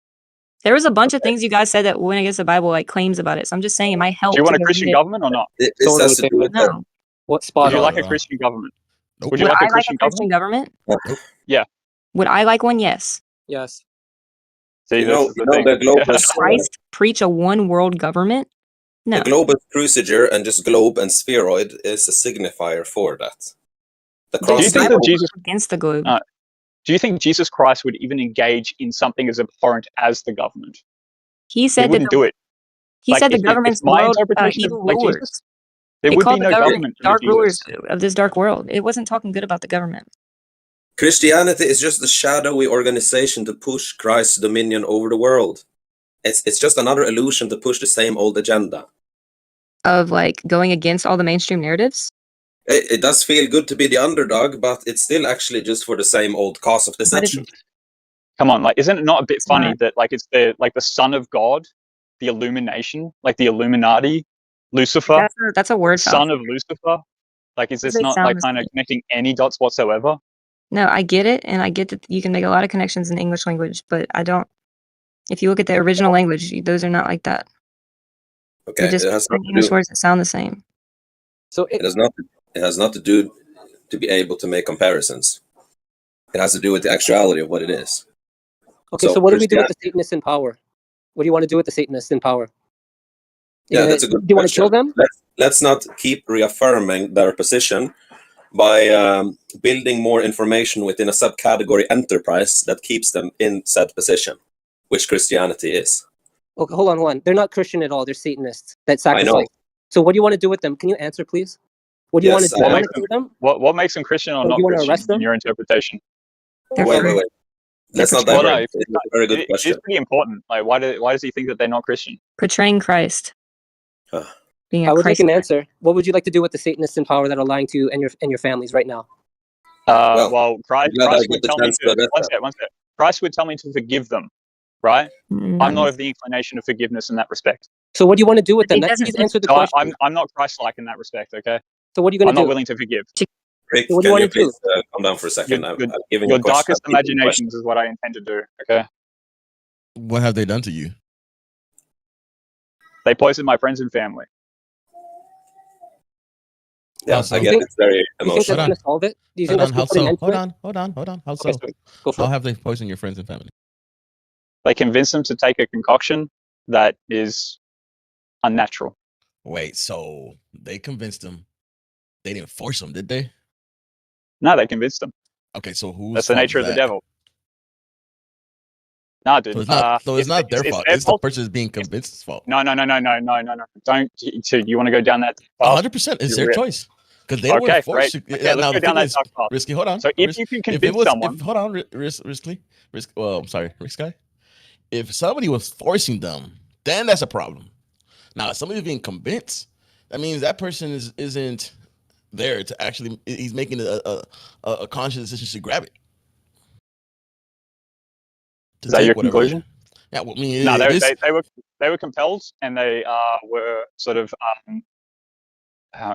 There was a bunch of things you guys said that went against the Bible, like claims about it. So I'm just saying it might help. Do you want a Christian government or not? No. What spot? Would you like a Christian government? Would you like a Christian government? Yeah. Would I like one? Yes. Yes. See, the Christ preach a one world government? No. The global cruciger and just globe and spheroid is a signifier for that. The Do you think that Jesus against the globe? Do you think Jesus Christ would even engage in something as abhorrent as the government? He said he wouldn't do it. He said the government's my world, interpretation evil of like rulers. Jesus, there They would called be the no government government under dark rulers Jesus. of this dark world. It wasn't talking good about the government. Christianity is just a shadowy organization to push Christ's dominion over the world. It's just another illusion to push the same old agenda. Of like going against all the mainstream narratives? It does feel good to be the underdog, but it's still actually just for the same old cause of deception. Come on, like, isn't it not a bit funny that like it's the Son of God, the Illumination, like the Illuminati, Lucifer? That's a word. Son of Lucifer. Like, is this not like kind of connecting any dots whatsoever? No, I get it, and I get that you can make a lot of connections in the English language, but I don't. If you look at the original language, those are not like that. Okay, just English words that sound the same. So it has not to do to be able to make comparisons. It has to do with the actuality of what it is. Okay, so what do we do with the Satanists in power? What do you want to do with the Satanists in power? Yeah, that's a good question. Do you want to kill them? Let's not keep reaffirming their position by building more information within a subcategory enterprise that keeps them in said position, which Christianity is. Okay, hold on. They're not Christian at all. They're Satanists that sacrifice. I know. So what do you want to do with them? Can you answer, please? What do you want to do? Want to kill them? What makes them Christian or not Christian in your interpretation? Wait. Let's not divert. It's a very good question. It's pretty important. Like, why does he think that they're not Christian? Portraying Christ. Being I would like an answer. What would you like to do with the Satanists in power that are lying to you and your families right now? Well, Christ would tell me to one sec. Christ would tell me to forgive them, right? I'm not of the inclination of forgiveness in that respect. So what do you want to do with them? Please answer the question. I'm not Christ-like in that respect. Okay. So what are you going to do? I'm not willing to forgive. Rick, what do you want to please calm down for a second? Your darkest imaginations is what I intend to do. Okay. What have they done to you? They poisoned my friends and family. Yeah, I get it's very emotional. You think that's going to solve it? Do you think that's going to put an end to it? Hold on. How so? Okay, go for How it. have they poisoned your friends and family? They convinced them to take a concoction that is unnatural. Wait, so they convinced him. They didn't force him, did they? No, they convinced him. Okay, so who's That's the nature of the devil. No, dude. So it's not their fault. It's the person's being convinced's fault. No. Don't. You want to go down that path? 100%. It's their choice because they were forced. Okay, let's go down that dark path. Risky, hold on. So if you can convince someone, hold on, Risky. Well, I'm sorry, Risky. If somebody was forcing them, then that's a problem. Now, if somebody's being convinced, that means that person isn't there to actually. He's making a conscious decision to grab it. Is that your conclusion? Yeah, well, I mean, no, they were compelled, and they were sort of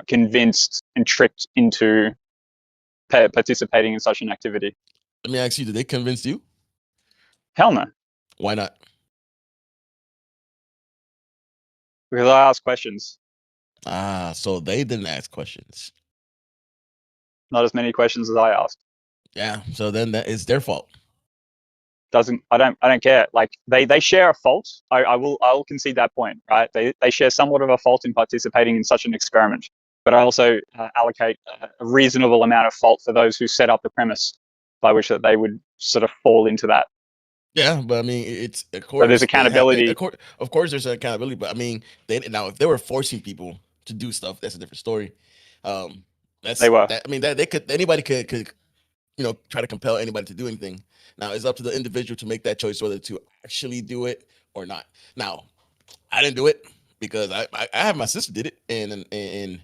convinced and tricked into participating in such an activity. Let me ask you: did they convince you? Hell no. Why not? Because I asked questions. So they didn't ask questions. Not as many questions as I asked. Yeah, so then that is their fault. I don't care. Like they share a fault. I'll concede that point, right? They share somewhat of a fault in participating in such an experiment. But I also allocate a reasonable amount of fault for those who set up the premise by which that they would sort of fall into that. Yeah, but I mean, it's of course. So there's accountability. Of course, there's accountability. But I mean, now if they were forcing people to do stuff, that's a different story. They were. Anybody could try to compel anybody to do anything. Now it's up to the individual to make that choice whether to actually do it or not. Now, I didn't do it because I have my sister did it and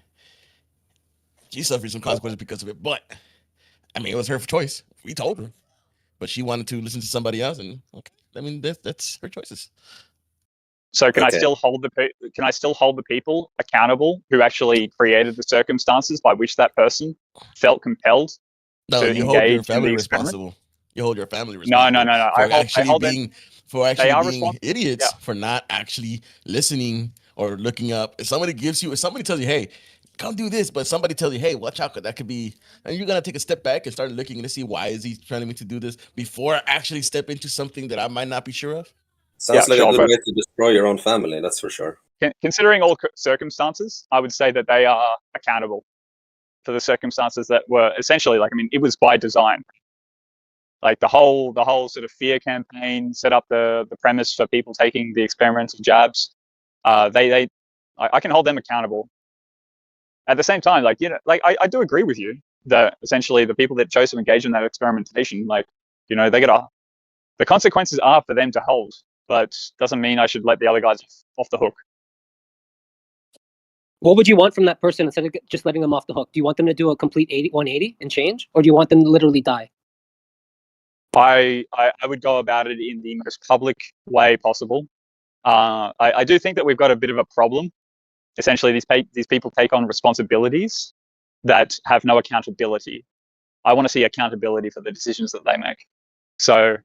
she suffered some consequences because of it. But I mean, it was her choice. We told her, but she wanted to listen to somebody else, and okay, I mean that's her choices. So can I still hold the people accountable who actually created the circumstances by which that person felt compelled to engage hold your family in the responsible. You hold your family responsible. No. For actually being idiots, for not actually listening or looking up. If somebody tells you, hey, come do this, but somebody tells you, hey, watch out, because that could be, and you're going to take a step back and start looking to see why is he trying me to do this before I actually step into something that I might not be sure of. Sounds like a good way to destroy your own family, that's for sure. Considering all circumstances, I would say that they are accountable for the circumstances that were essentially, it was by design. Like the whole sort of fear campaign set up the premise for people taking the experimental jabs. I can hold them accountable. At the same time, I do agree with you that essentially the people that chose to engage in that experimentation, the consequences are for them to hold, but doesn't mean I should let the other guys off the hook. What would you want from that person instead of just letting them off the hook? Do you want them to do a complete 180 and change, or do you want them to literally die? I would go about it in the most public way possible. I do think that we've got a bit of a problem. Essentially, these people take on responsibilities that have no accountability. I want to see accountability for the decisions that they make. So,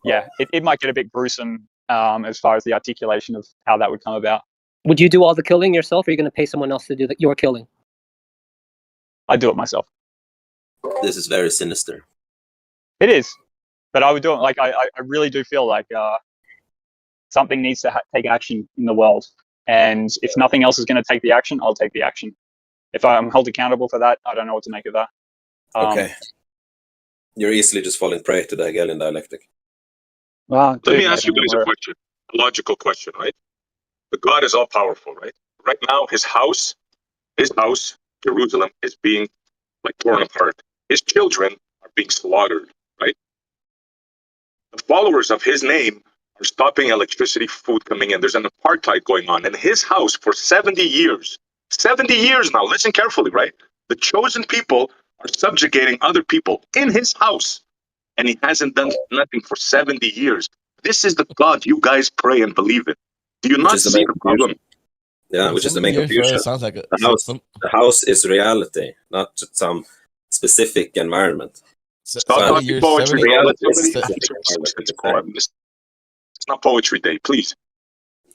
yeah, it might get a bit gruesome as far as the articulation of how that would come about. Would you do all the killing yourself, or are you going to pay someone else to do your killing? I'd do it myself. This is very sinister. It is. But I would do it. I really do feel like something needs to take action in the world. And if nothing else is going to take the action, I'll take the action. If I'm held accountable for that, I don't know what to make of that. Okay. You're easily just falling prey to the Hegelian dialectic. Let me ask you guys a question, a logical question, right? The God is all powerful, right? Right now, his house, Jerusalem, is being torn apart. His children are being slaughtered, right? The followers of his name are stopping electricity, food coming in. There's an apartheid going on. And his house for 70 years now, listen carefully, right? The chosen people are subjugating other people in his house. And he hasn't done nothing for 70 years. This is the God you guys pray and believe in. Do you not see the problem? Yeah, which is the main confusion. Sounds like the house is reality, not some specific environment. Stop talking poetry. It's not poetry day, please.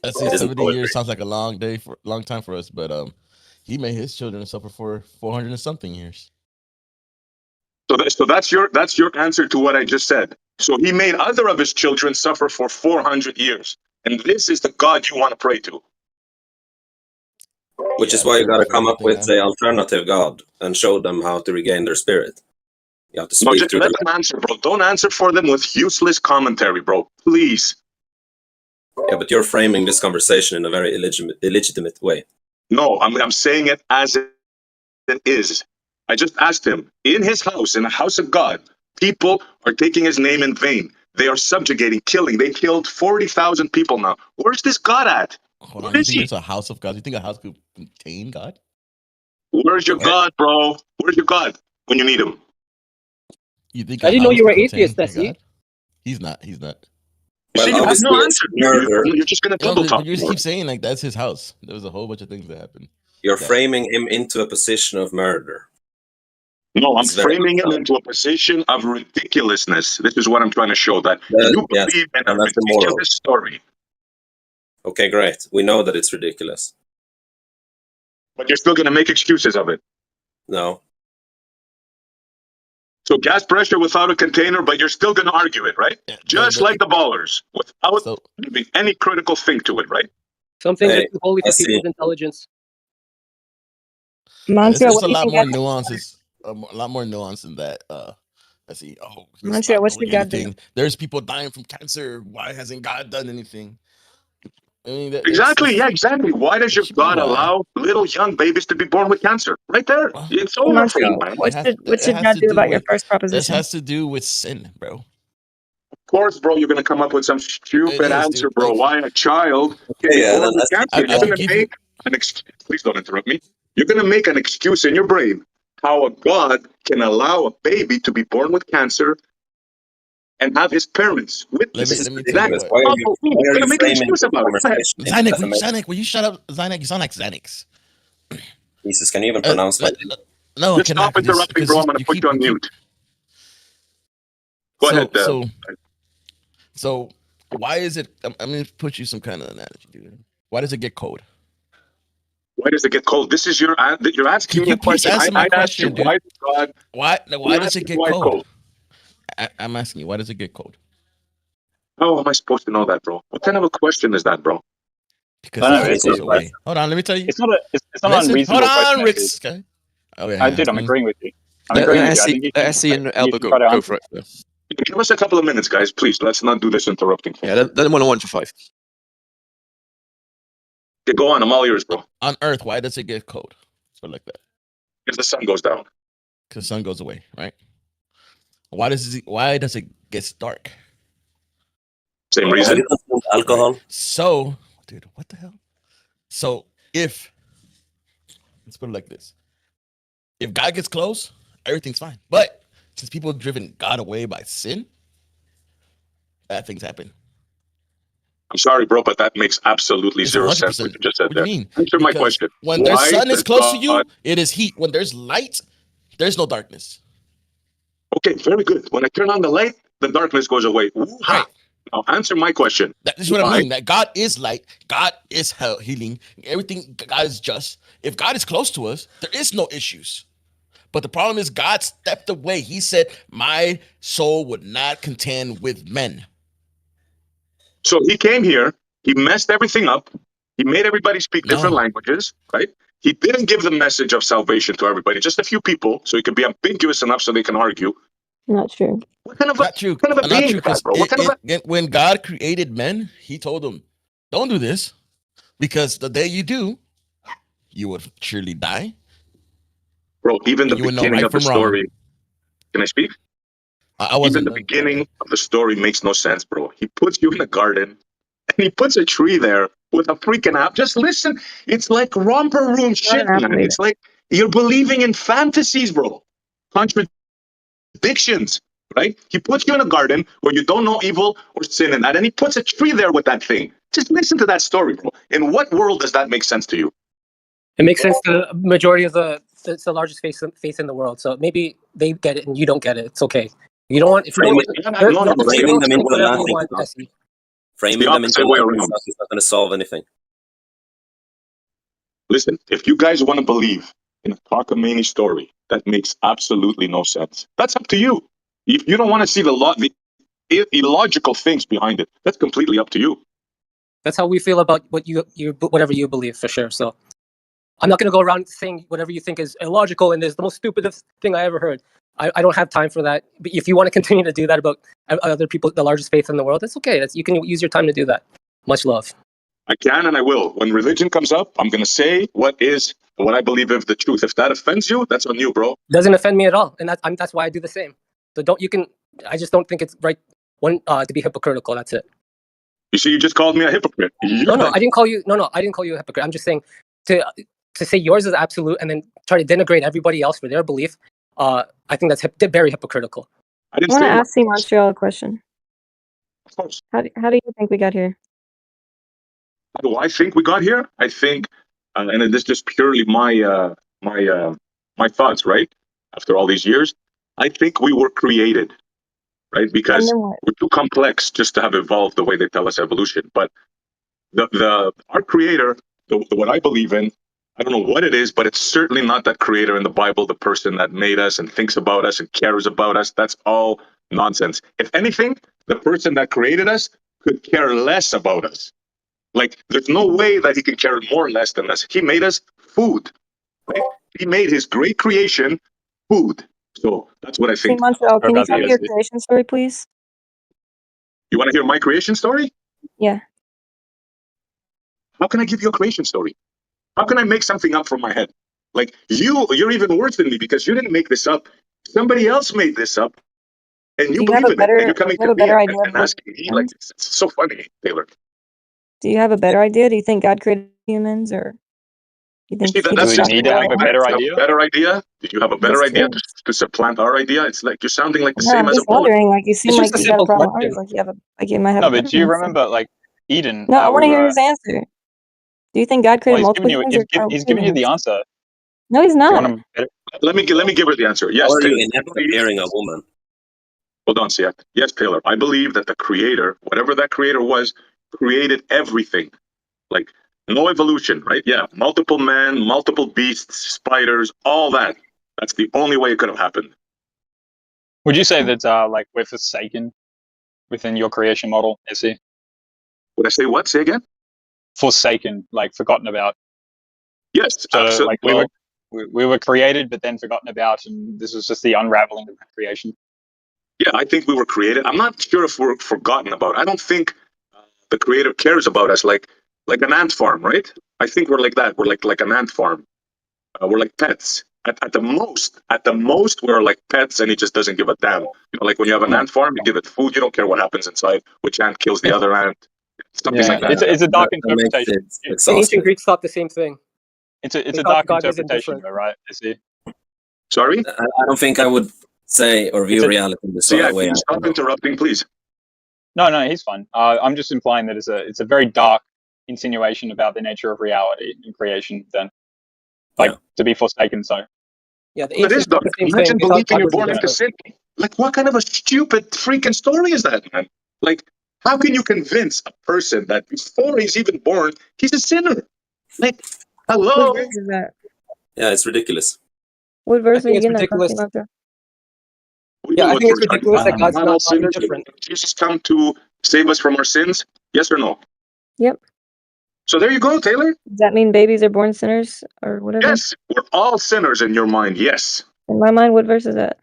That's 70 years sounds like a long time for us, but he made his children suffer for 400 and something years. So that's your answer to what I just said. So he made other of his children suffer for 400 years, and this is the God you want to pray to. Which is why you got to come up with the alternative God and show them how to regain their spirit. You have to speak just through let them. them answer, bro. Don't answer for them with useless commentary, bro. Please. Yeah, but you're framing this conversation in a very illegitimate way. No, I'm saying it as it is. I just asked him, in his house, in the house of God, people are taking his name in vain. They are subjugating, killing. They killed 40,000 people now. Where's this God at? Hold on, you think there's a house of God? You think a house could contain God? Where's your God, bro? Where's your God when you need him? You think I didn't know you were atheist, Desi. He's not. He's not. You see, you have no answer. You're just going to double talk. But you just keep saying like that's his house. There was a whole bunch of things that happened. You're framing him into a position of murder. No, I'm framing him into a position of ridiculousness. This is what I'm trying to show, that you believe in a ridiculous story. Okay, great. We know that it's ridiculous. But you're still going to make excuses of it. No. So gas pressure without a container, but you're still going to argue it, right? Just like the ballers, without giving any critical think to it, right? Some things are too holy for people's intelligence. There's a lot more nuances. A lot more nuance than that. Let's see. Oh, Montreal, what's the God do? There's people dying from cancer. Why hasn't God done anything? I mean, Exactly. Why does your God allow little young babies to be born with cancer? Right there. It's over for you, man. What should God do about your first proposition? This has to do with sin, bro. Of course, bro, you're going to come up with some stupid answer, bro. Why a child can be born with cancer? You're going to make please don't interrupt me. You're going to make an excuse in your brain how a God can allow a baby to be born with cancer and have his parents witness that. You're going to make an excuse about it. Zanek, will you shut up? Zanek, you sound like Xanax. Jesus, can you even pronounce my name? No, just stop interrupting, bro. I'm going to put you on mute. Go ahead. So why is it? I'm going to put you some kind of analogy, dude. Why does it get cold? Why does it get cold? This is you're asking me a question. Answer my question, dude. Why does it get cold? I'm asking you, why does it get cold? How am I supposed to know that, bro? What kind of a question is that, bro? Because goes away. Hold on, let me tell you. It's not an unreasonable question. Hold on, Riks. Okay. Oh, yeah, I'm agreeing with you. Let SC and Elba go for it. Give us a couple of minutes, guys, please. Let's not do this interrupting thing. Yeah, then 1-on-1 for 5. Okay, go on. I'm all yours, bro. On Earth, why does it get cold? So like that. Because the sun goes down. Because the sun goes away, right? Why does it get dark? Same reason. Alcohol. So, dude, what the hell? So let's put it like this: if God gets close, everything's fine. But since people have driven God away by sin, bad things happen. I'm sorry, bro, but that makes absolutely zero sense what you just said there. What do you mean? Answer my question. When the sun is close to you, it is heat. When there's light, there's no darkness. Okay, very good. When I turn on the light, the darkness goes away. Right. Now answer my question. That is what I mean. That God is light. God is healing. Everything, God is just. If God is close to us, there is no issues. But the problem is God stepped away. He said, my soul would not contend with men. So he came here, he messed everything up, he made everybody speak different languages, right? He didn't give the message of salvation to everybody, just a few people, so he could be ambiguous enough so they can argue. Not true. What kind of a being is that, bro? When God created men, he told them, don't do this, because the day you do, you would surely die. Bro, even the beginning of the story, can I speak? Even the beginning of the story makes no sense, bro. He puts you in a garden and he puts a tree there with a freaking app. Just listen. It's like romper room shit, man. It's like you're believing in fantasies, bro. Contradictions, right? He puts you in a garden where you don't know evil or sin in that, and he puts a tree there with that thing. Just listen to that story, bro. In what world does that make sense to you? It makes sense to the majority of it's the largest faith in the world. So maybe they get it and you don't get it. It's okay. You don't want if you don't framing them into a nothing. Framing them into is not going to solve anything. Listen, if you guys want to believe in a cockamamie story that makes absolutely no sense, that's up to you. If you don't want to see the illogical things behind it, that's completely up to you. That's how we feel about whatever you believe, for sure. So I'm not going to go around saying whatever you think is illogical and is the most stupidest thing I ever heard. I don't have time for that. But if you want to continue to do that about other people, the largest faith in the world, that's okay. You can use your time to do that. Much love. I can and I will. When religion comes up, I'm going to say what I believe is the truth. If that offends you, that's on you, bro. Doesn't offend me at all, and that's why I do the same. So I just don't think it's right to be hypocritical. That's it. You see, you just called me a hypocrite. No, I didn't call you. No, I didn't call you a hypocrite. I'm just saying to say yours is absolute and then try to denigrate everybody else for their belief. I think that's very hypocritical. I want to ask Montreal a question. Of course. How do you think we got here? How do I think we got here? I think, and this is just purely my thoughts, right? After all these years, I think we were created, right? Because we're too complex just to have evolved the way they tell us evolution. But our creator, what I believe in, I don't know what it is, but it's certainly not that creator in the Bible, the person that made us and thinks about us and cares about us. That's all nonsense. If anything, the person that created us could care less about us. Like, there's no way that he can care more or less than us. He made us food. Right? He made his great creation food. So that's what I think. Montreal, can you tell me your creation story, please? You want to hear my creation story? Yeah. How can I give you a creation story? How can I make something up from my head? Like, you're even worse than me because you didn't make this up. Somebody else made this up. And you believe in it. And you're coming to me and asking me, like, it's so funny, Taylor. Do you have a better idea? Do you think God created humans, or do you think that's just need to have a better idea? Better idea? Did you have a better idea to supplant our idea? It's like you're sounding like the same as a poet. Wondering, like you seem like you got a problem. Like you might have. No, but do you remember, like, Eden? No, I want to hear his answer. Do you think God created multiple humans? He's giving you the answer. No, he's not. Let me give her the answer. Yes. How are you inept at hearing a woman? Hold on, Siak. Yes, Taylor. I believe that the creator, whatever that creator was, created everything. Like, no evolution, right? Yeah, multiple men, multiple beasts, spiders, all that. That's the only way it could have happened. Would you say that, like, we're forsaken within your creation model, Essie? Would I say what? Say again? Forsaken, like forgotten about. Yes, so, absolutely. Like we were created, but then forgotten about, and this was just the unraveling of that creation. Yeah, I think we were created. I'm not sure if we're forgotten about. I don't think the creator cares about us like an ant farm, right? I think we're like that. We're like an ant farm. We're like pets. At the most, we're like pets, and he just doesn't give a damn. You know, like when you have an ant farm, you give it food, you don't care what happens inside. Which ant kills the other ant? Something like that. It's a dark interpretation. The ancient Greeks thought the same thing. It's a dark interpretation, though, right? Sorry? I don't think I would say or view reality in this way. Stop interrupting, please. No, he's fine. I'm just implying that it's a very dark insinuation about the nature of reality and creation. Then, to be forsaken. So, yeah, it is dark. Imagine believing you're born into sin. Like, what kind of a stupid freaking story is that, man? Like, how can you convince a person that before he's even born, he's a sinner? Like, hello? What verse is that? Yeah, it's ridiculous. What verse are you getting that? Yeah, I think it's ridiculous that God's not indifferent. Did Jesus come to save us from our sins? Yes or no? Yep. So there you go, Taylor. Does that mean babies are born sinners or whatever? Yes, we're all sinners in your mind. Yes. In my mind, what verse is that?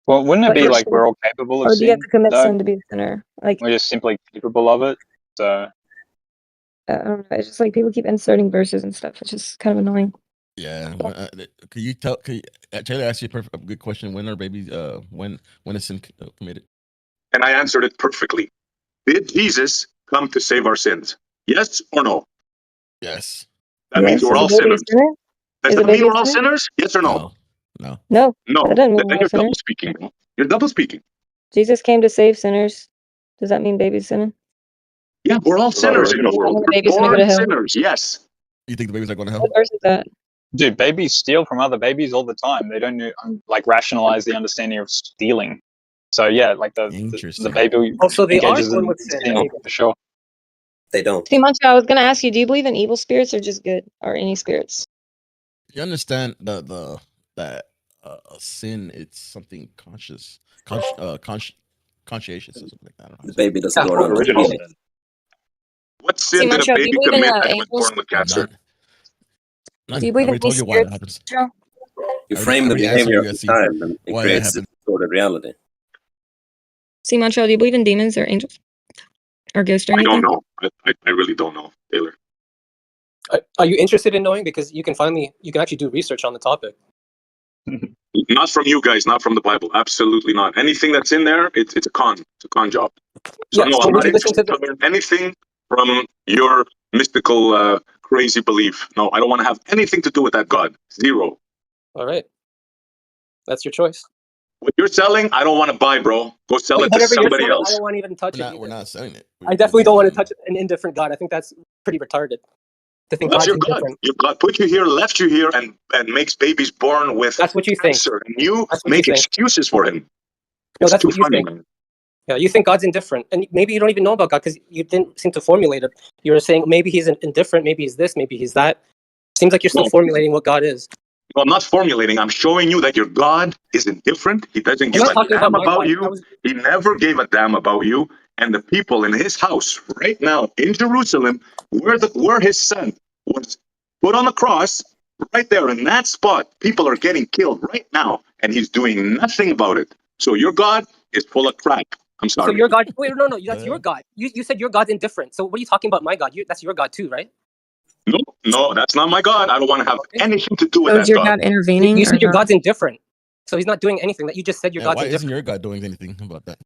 Well, wouldn't it be like we're all capable of sin? Or do you have to commit sin to be a sinner? Like, we're just simply capable of it. So I don't know. It's just like people keep inserting verses and stuff. It's just kind of annoying. Yeah. Could you Taylor asked you a good question? When are babies? When is sin committed? And I answered it perfectly. Did Jesus come to save our sins? Yes or no? Yes. That means we're all sinners. Does that mean we're all sinners? Yes or no? No. No. No. That doesn't mean Then you're double speaking. You're double speaking. Jesus came to save sinners. Does that mean babies sinning? Yeah, we're all sinners in the world. We're born sinners. Yes. You think the babies are going to hell? What verse is that? Dude, babies steal from other babies all the time. They don't like rationalize the understanding of stealing. So yeah, like the baby. Also, they are born with sin for sure. They don't. See, Mancha, I was gonna ask you, do you believe in evil spirits or just good, or any spirits? You understand that sin? It's something conscious, conscientious, or something like that. I don't know. The baby doesn't go around. Original sin. What sin did a baby commit that was born with cancer? Do you believe in told you why that happens. You frame the behavior of the time and it creates a distorted reality. See, Montreal, do you believe in demons or angels? Or ghosts or anything? I don't know. I really don't know, Taylor. Are you interested in knowing? Because you can actually do research on the topic. Not from you guys, not from the Bible. Absolutely not. Anything that's in there, it's a con. It's a con job. So no, I'm not interested to learn anything from your mystical, crazy belief. No, I don't want to have anything to do with that God. Zero. All right. That's your choice. What you're selling, I don't want to buy, bro. Go sell it to somebody else. I don't want to even touch it. We're not selling it. I definitely don't want to touch an indifferent God. I think that's pretty retarded. To think That's God's your God. indifferent. Your God put you here, left you here, and makes babies born with That's what you cancer. think. And you That's what make you think. excuses for him. No, It's that's too what you funny, think. man. Yeah, you think God's indifferent, and maybe you don't even know about God because you didn't seem to formulate it. You were saying maybe he's indifferent, maybe he's this, maybe he's that. Seems like you're still formulating what God is. No, I'm not formulating. I'm showing you that your God is indifferent. He doesn't give a damn about you. He never gave a damn about you. And the people in his house right now in Jerusalem, where his son was put on the cross, right there in that spot, people are getting killed right now, and he's doing nothing about it. So your God is full of crap. I'm sorry. So your God? Wait, no, that's your God. You said your God's indifferent. So what are you talking about? My God? That's your God too, right? No, that's not my God. I don't want to have anything to do with So is that your God. God intervening? You said or your not? God's indifferent. So he's not doing anything. That you just said your God's why indifferent. isn't your God doing anything about that?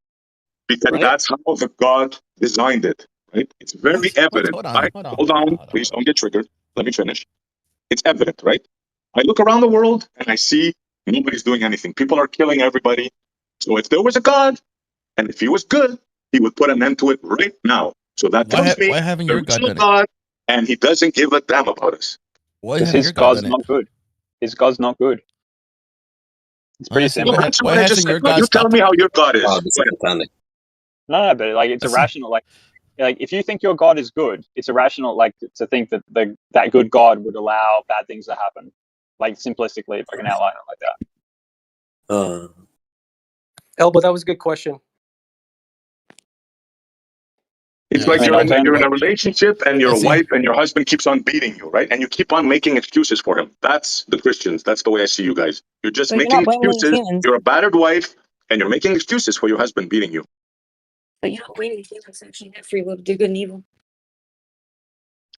Because that's how the God designed it, right? It's very evident. Hold on, please don't get triggered. Let me finish. It's evident, right? I look around the world and I see nobody's doing anything. People are killing everybody. So if there was a God, and if he was good, he would put an end to it right now. So that tells me why haven't your God there is done no God, and he doesn't give a damn about us. Because his God's not good. His God's not good. It's pretty simple. That's what I just said. You tell me how your God is. No, but like it's irrational. Like if you think your God is good, it's irrational. Like to think that that good God would allow bad things to happen. Like simplistically, if I can outline it like that. Elbow, that was a good question. It's like you're in a relationship and your wife and your husband keeps on beating you, right? And you keep on making excuses for him. That's the Christians. That's the way I see you guys. You're just making excuses. You're a battered wife and you're making excuses for your husband beating you. But you're not blaming humans actually have free will to do good and evil.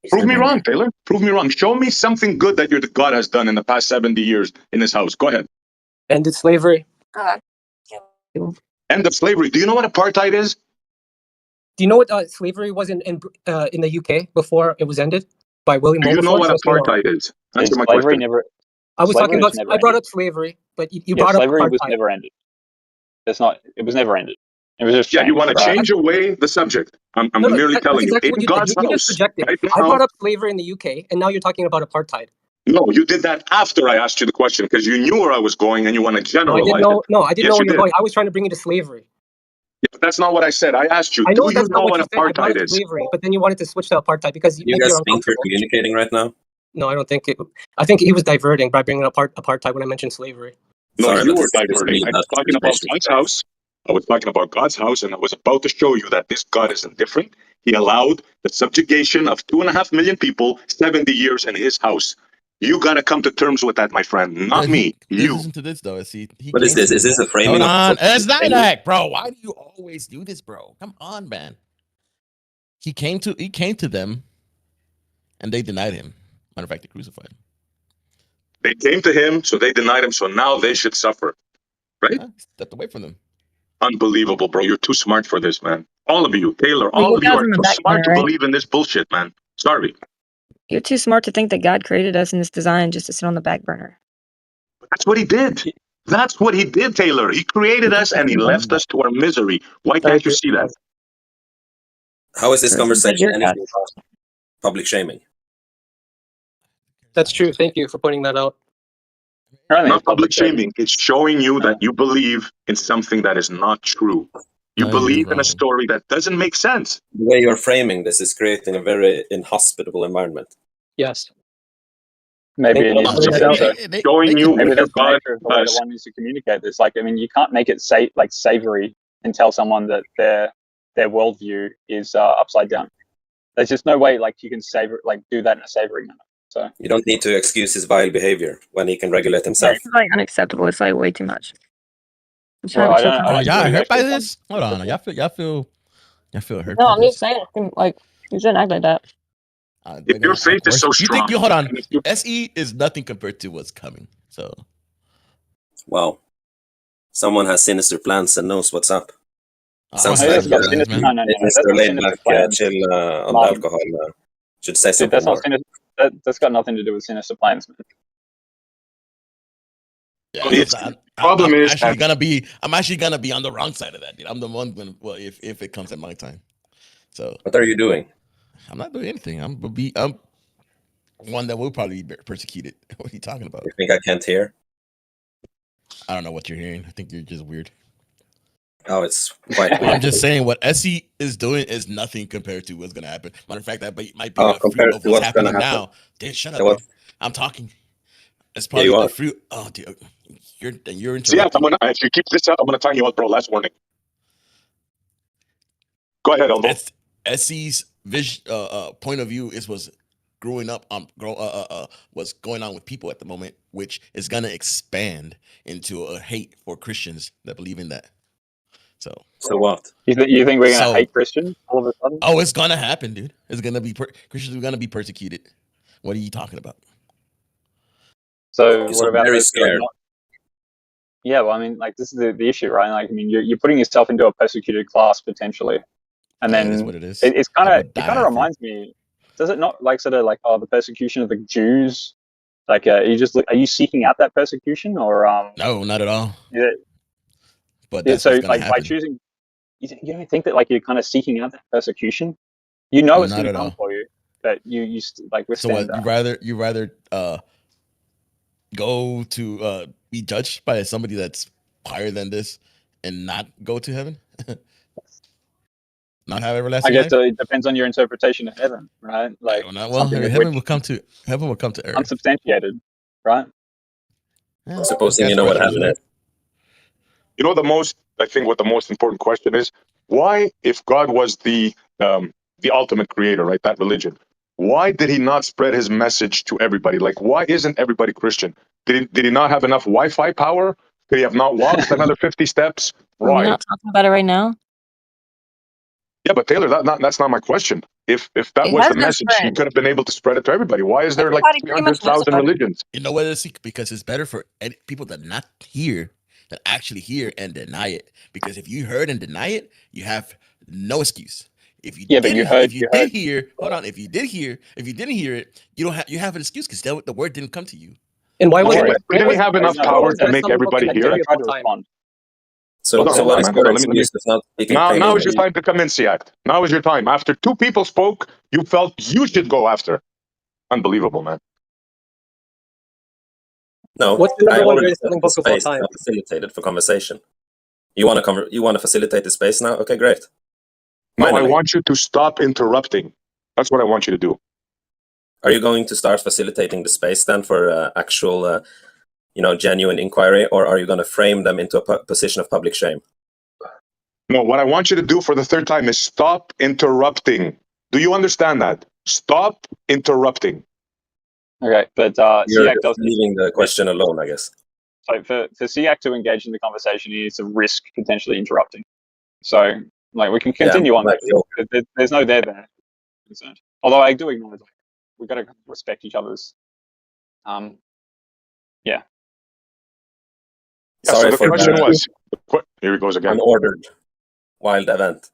Prove me wrong, Taylor. Prove me wrong. Show me something good that your God has done in the past 70 years in his house. Go ahead. Ended slavery. End of slavery. Do you know what apartheid is? Do you know what slavery was in the UK before it was ended by William Do you know Wilberforce? what apartheid is? Answer my slavery question. never. I was talking about. I brought ended. up slavery, but you brought slavery up apartheid. was never ended. It was never ended. It was just changed. You want to change away the subject. I'm merely telling you. In God's house, right now, I brought up slavery in the UK, and now you're talking about apartheid. No, you did that after I asked you the question because you knew where I was going and you want to generalize it. I didn't know where you're going. I was trying to bring you to slavery. Yeah, but that's not what I said. I asked you, I know do you know what apartheid is? Slavery, but then you wanted to switch to apartheid because you guys think you're communicating right now? No, I don't think it. I think he was diverting by bringing up apartheid when I mentioned slavery. No, you were diverting. I was talking about God's house. I was talking about God's house, and I was about to show you that this God isn't different. He allowed the subjugation of 2.5 million people, 70 years in his house. You got to come to terms with that, my friend. Not me. You. Listen to this though. See, what is this? Is this a framing? Hold on, it's not that, bro. Why do you always do this, bro? Come on, man. He came to them, and they denied him. Matter of fact, they crucified him. They came to him, so they denied him. So now they should suffer, right? Stepped away from them. Unbelievable, bro. You're too smart for this, man. All of you, Taylor, all of you are too smart to believe in this bullshit, man. Sorry. You're too smart to think that God created us in this design just to sit on the back burner. That's what he did. That's what he did, Taylor. He created us and he left us to our misery. Why can't you see that? How is this conversation anything about public shaming? That's true. Thank you for pointing that out. Not public shaming. It's showing you that you believe in something that is not true. You believe in a story that doesn't make sense. The way you're framing this is creating a very inhospitable environment. Yes. Maybe it is showing you maybe what that's the God nature of the way that does. one needs to communicate this. Like, I mean, you can't make it savory and tell someone that their worldview is upside down. There's just no way like you can do that in a savory manner. So you don't need to excuse his vile behavior when he can regulate himself. It's like unacceptable. It's like way too much. Well, I don't Oh, y'all hurt by actually this? Hold on, y'all feel hurt No, by I'm this? just saying, like, you shouldn't act like that. If your faith is so You think strong, hold on? SE is nothing compared to what's coming. So, Wow, someone has sinister plans and knows what's up. Sounds I like have sinister plans, man. No, Mr. that's not Laid sinister Back, plans. chill on the alcohol. Should say Dude, something that's not more. sinister. That's got nothing to do with sinister plans, man. Yeah, It's- I'm problem is actually that- gonna be on the wrong side of that, dude. I'm the one when if it comes at my time. So what are you doing? I'm not doing anything. I'm one that will probably be persecuted. What are you talking about? You think I can't hear? I don't know what you're hearing. I think you're just weird. Oh, it's quite weird. I'm just saying what SE is doing is nothing compared to what's gonna happen. Matter of fact, that might be Oh, the fruit compared of to what's what's gonna happening happen. now. Dude, shut To up, what? dude. I'm talking. It's Yeah, probably you the are. fruit. Oh, dude, you're See, interrupting. if you keep this up, I'm gonna time you out, bro. Last warning. Go ahead, Elmo. SE's vision, point of view was growing up what's going on with people at the moment, which is gonna expand into a hate for Christians that believe in that. So what? You think we're gonna hate Christians all of a sudden? Oh, it's gonna happen, dude. It's gonna be Christians are gonna be persecuted. What are you talking about? So You what sound about very those who are scared. not? Yeah, well, I mean, like this is the issue, right? Like, I mean, you're putting yourself into a persecuted class potentially, and Yeah, then it is what it is. it's kind I of would it die kind of for it. reminds me. Does it not like sort of like the persecution of the Jews? Like, are you seeking out that persecution or No, not at all. Yeah. But Yeah, that's so what's gonna like by happen. choosing, you don't think that like you're kind of seeking out that persecution? You know it's Not going to at come all. for you, but you like So withstand what? that. You rather go to be judged by somebody that's higher than this and not go to heaven? Not have I everlasting guess life? it depends on your interpretation of heaven, right? Like Well, something of heaven which will come to earth. unsubstantiated, right? Yeah, Supposing that's you know what questions, heaven is. You know what the most important question is? Why, if God was the ultimate creator, right? That religion, why did he not spread his message to everybody? Like, why isn't everybody Christian? Did he not have enough Wi-Fi power? Could he have not walked another 50 steps? Are we Why? not talking about it right now? Yeah, but Taylor, that's not my question. If that It was has the been message, he spread. could have been able to spread it to everybody. Why is there like Everybody pretty much knows 300,000 about it. religions? You know what? Because it's better for people that not hear, that actually hear and deny it. Because if you heard and deny it, you have no excuse. If you Yeah, but if you did hear, hold on. If you didn't hear it, you have an excuse because the word didn't come to you. And why Okay, was but didn't he have enough power to make everybody hear it? So Hold on, what is man. your Hold on, let me- excuse of not speaking Now plain is your English? time to come in, Siak. Now is your time. After two people spoke, you felt you should go after. Unbelievable, man. No, What's the I number one already greatest set selling the book of all space time? facilitated for conversation. You want to facilitate the space now? Okay, great. No, I Finally. want you to stop interrupting. That's what I want you to do. Are you going to start facilitating the space then for actual, genuine inquiry, or are you going to frame them into a position of public shame? No, what I want you to do for the third time is stop interrupting. Do you understand that? Stop interrupting. Okay, but You're SEAC just doesn't. leaving the question alone, I guess. So for SEAC to engage in the conversation, he needs to risk potentially interrupting. So like we can continue on. like There's no there. Concerned. Although I do acknowledge we've got to respect each other's. Yeah. Yeah, Sorry so the for question was, here he goes again. Unordered, wild event.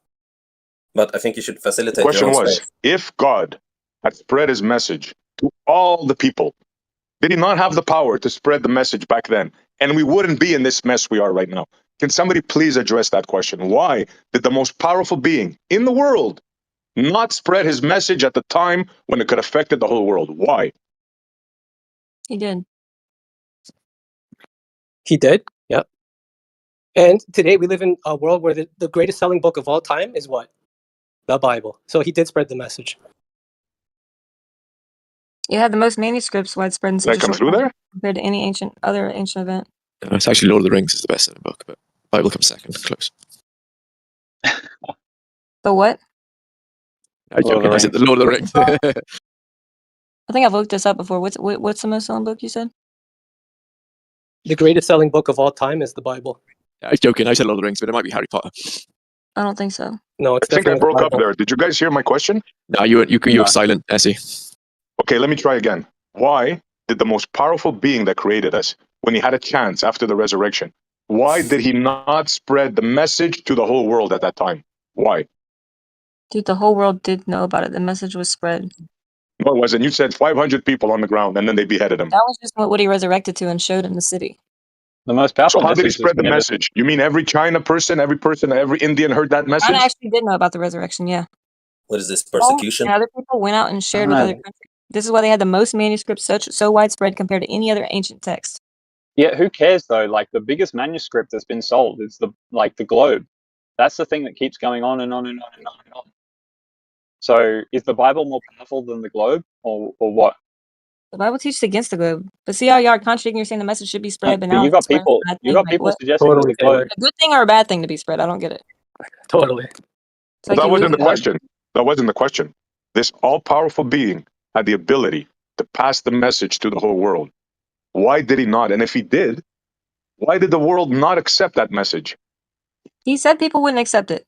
But I think you should The facilitate question your own was, space. if God had spread his message to all the people, did he not have the power to spread the message back then? And we wouldn't be in this mess we are right now. Can somebody please address that question? Why did the most powerful being in the world not spread his message at the time when it could have affected the whole world? Why? He did. He did. Yep. And today we live in a world where the greatest selling book of all time is what? The Bible. So he did spread the message. You had the most manuscripts widespread in Did I such a come short through time there? compared to any other ancient event. It's actually Lord of the Rings is the best selling book, but Bible comes second, close. The what? I'm joking. I said the Lord of the Rings. I think I've looked this up before. What's the most selling book you said? The greatest selling book of all time is the Bible. I was joking. I said Lord of the Rings, but it might be Harry Potter. I don't think so. No, it's I think I definitely the broke up Bible. there. Did you guys hear my question? No, you were silent, Essie. Okay, let me try again. Why did the most powerful being that created us, when he had a chance after the resurrection, why did he not spread the message to the whole world at that time? Why? Dude, the whole world did know about it. The message was spread. No, it wasn't. You said 500 people on the ground, and then they beheaded him. That was just what he resurrected to and showed in the city. The most So powerful how did he message spread the message? You mean every China person, every Indian heard that message? I actually did know about the resurrection, yeah. What is this, persecution? And other people went out and shared with know. other countries. This is why they had the most manuscripts so widespread compared to any other ancient text. Yeah, who cares though? Like the biggest manuscript that's been sold is the globe. That's the thing that keeps going on and on and on and on and on. So is the Bible more powerful than the globe, or what? The Bible teaches against the globe. But see how y'all are contradicting, you're saying the message should be spread, but now you got people what? suggesting Totally, the globe. A good thing or a bad thing to be spread? I don't get it. Totally. Like that wasn't the lose- question. That wasn't the question. This all-powerful being had the ability to pass the message to the whole world. Why did he not? And if he did, why did the world not accept that message? He said people wouldn't accept it.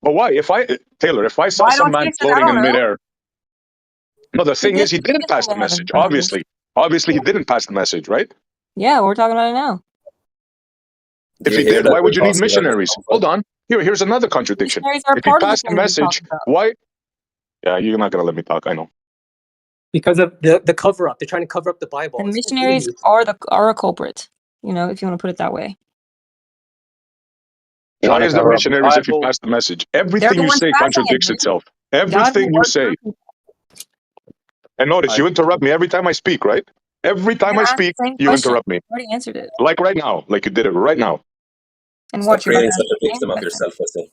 But why? If I saw Why some don't you man accept- I floating don't in know. midair. No, the thing is, he didn't pass the to heaven, message. Obviously, he didn't pass the message, right? Yeah, we're talking about it now. If he did, why would you need missionaries? Hold on. Here's another contradiction. Missionaries are If he part of the passed the thing we message, talked about. why? Yeah, you're not gonna let me talk. I know. Because of the cover up. They're trying to cover up the Bible. And It's missionaries idiots. are a culprit. You know, if you want to put it that way. Why is there cover up the missionaries if you Bible. pass the message? They're Everything the you ones say passing it, contradicts dude. itself. God Everything you works say. through people. And notice, you interrupt me every time I speak, right? Every time I You're gonna ask speak, the same you question. interrupt me. You already answered it. Like right now, like you did it right now. And Stop what you're about creating to such ask a the victim same of question. yourself, Wesley.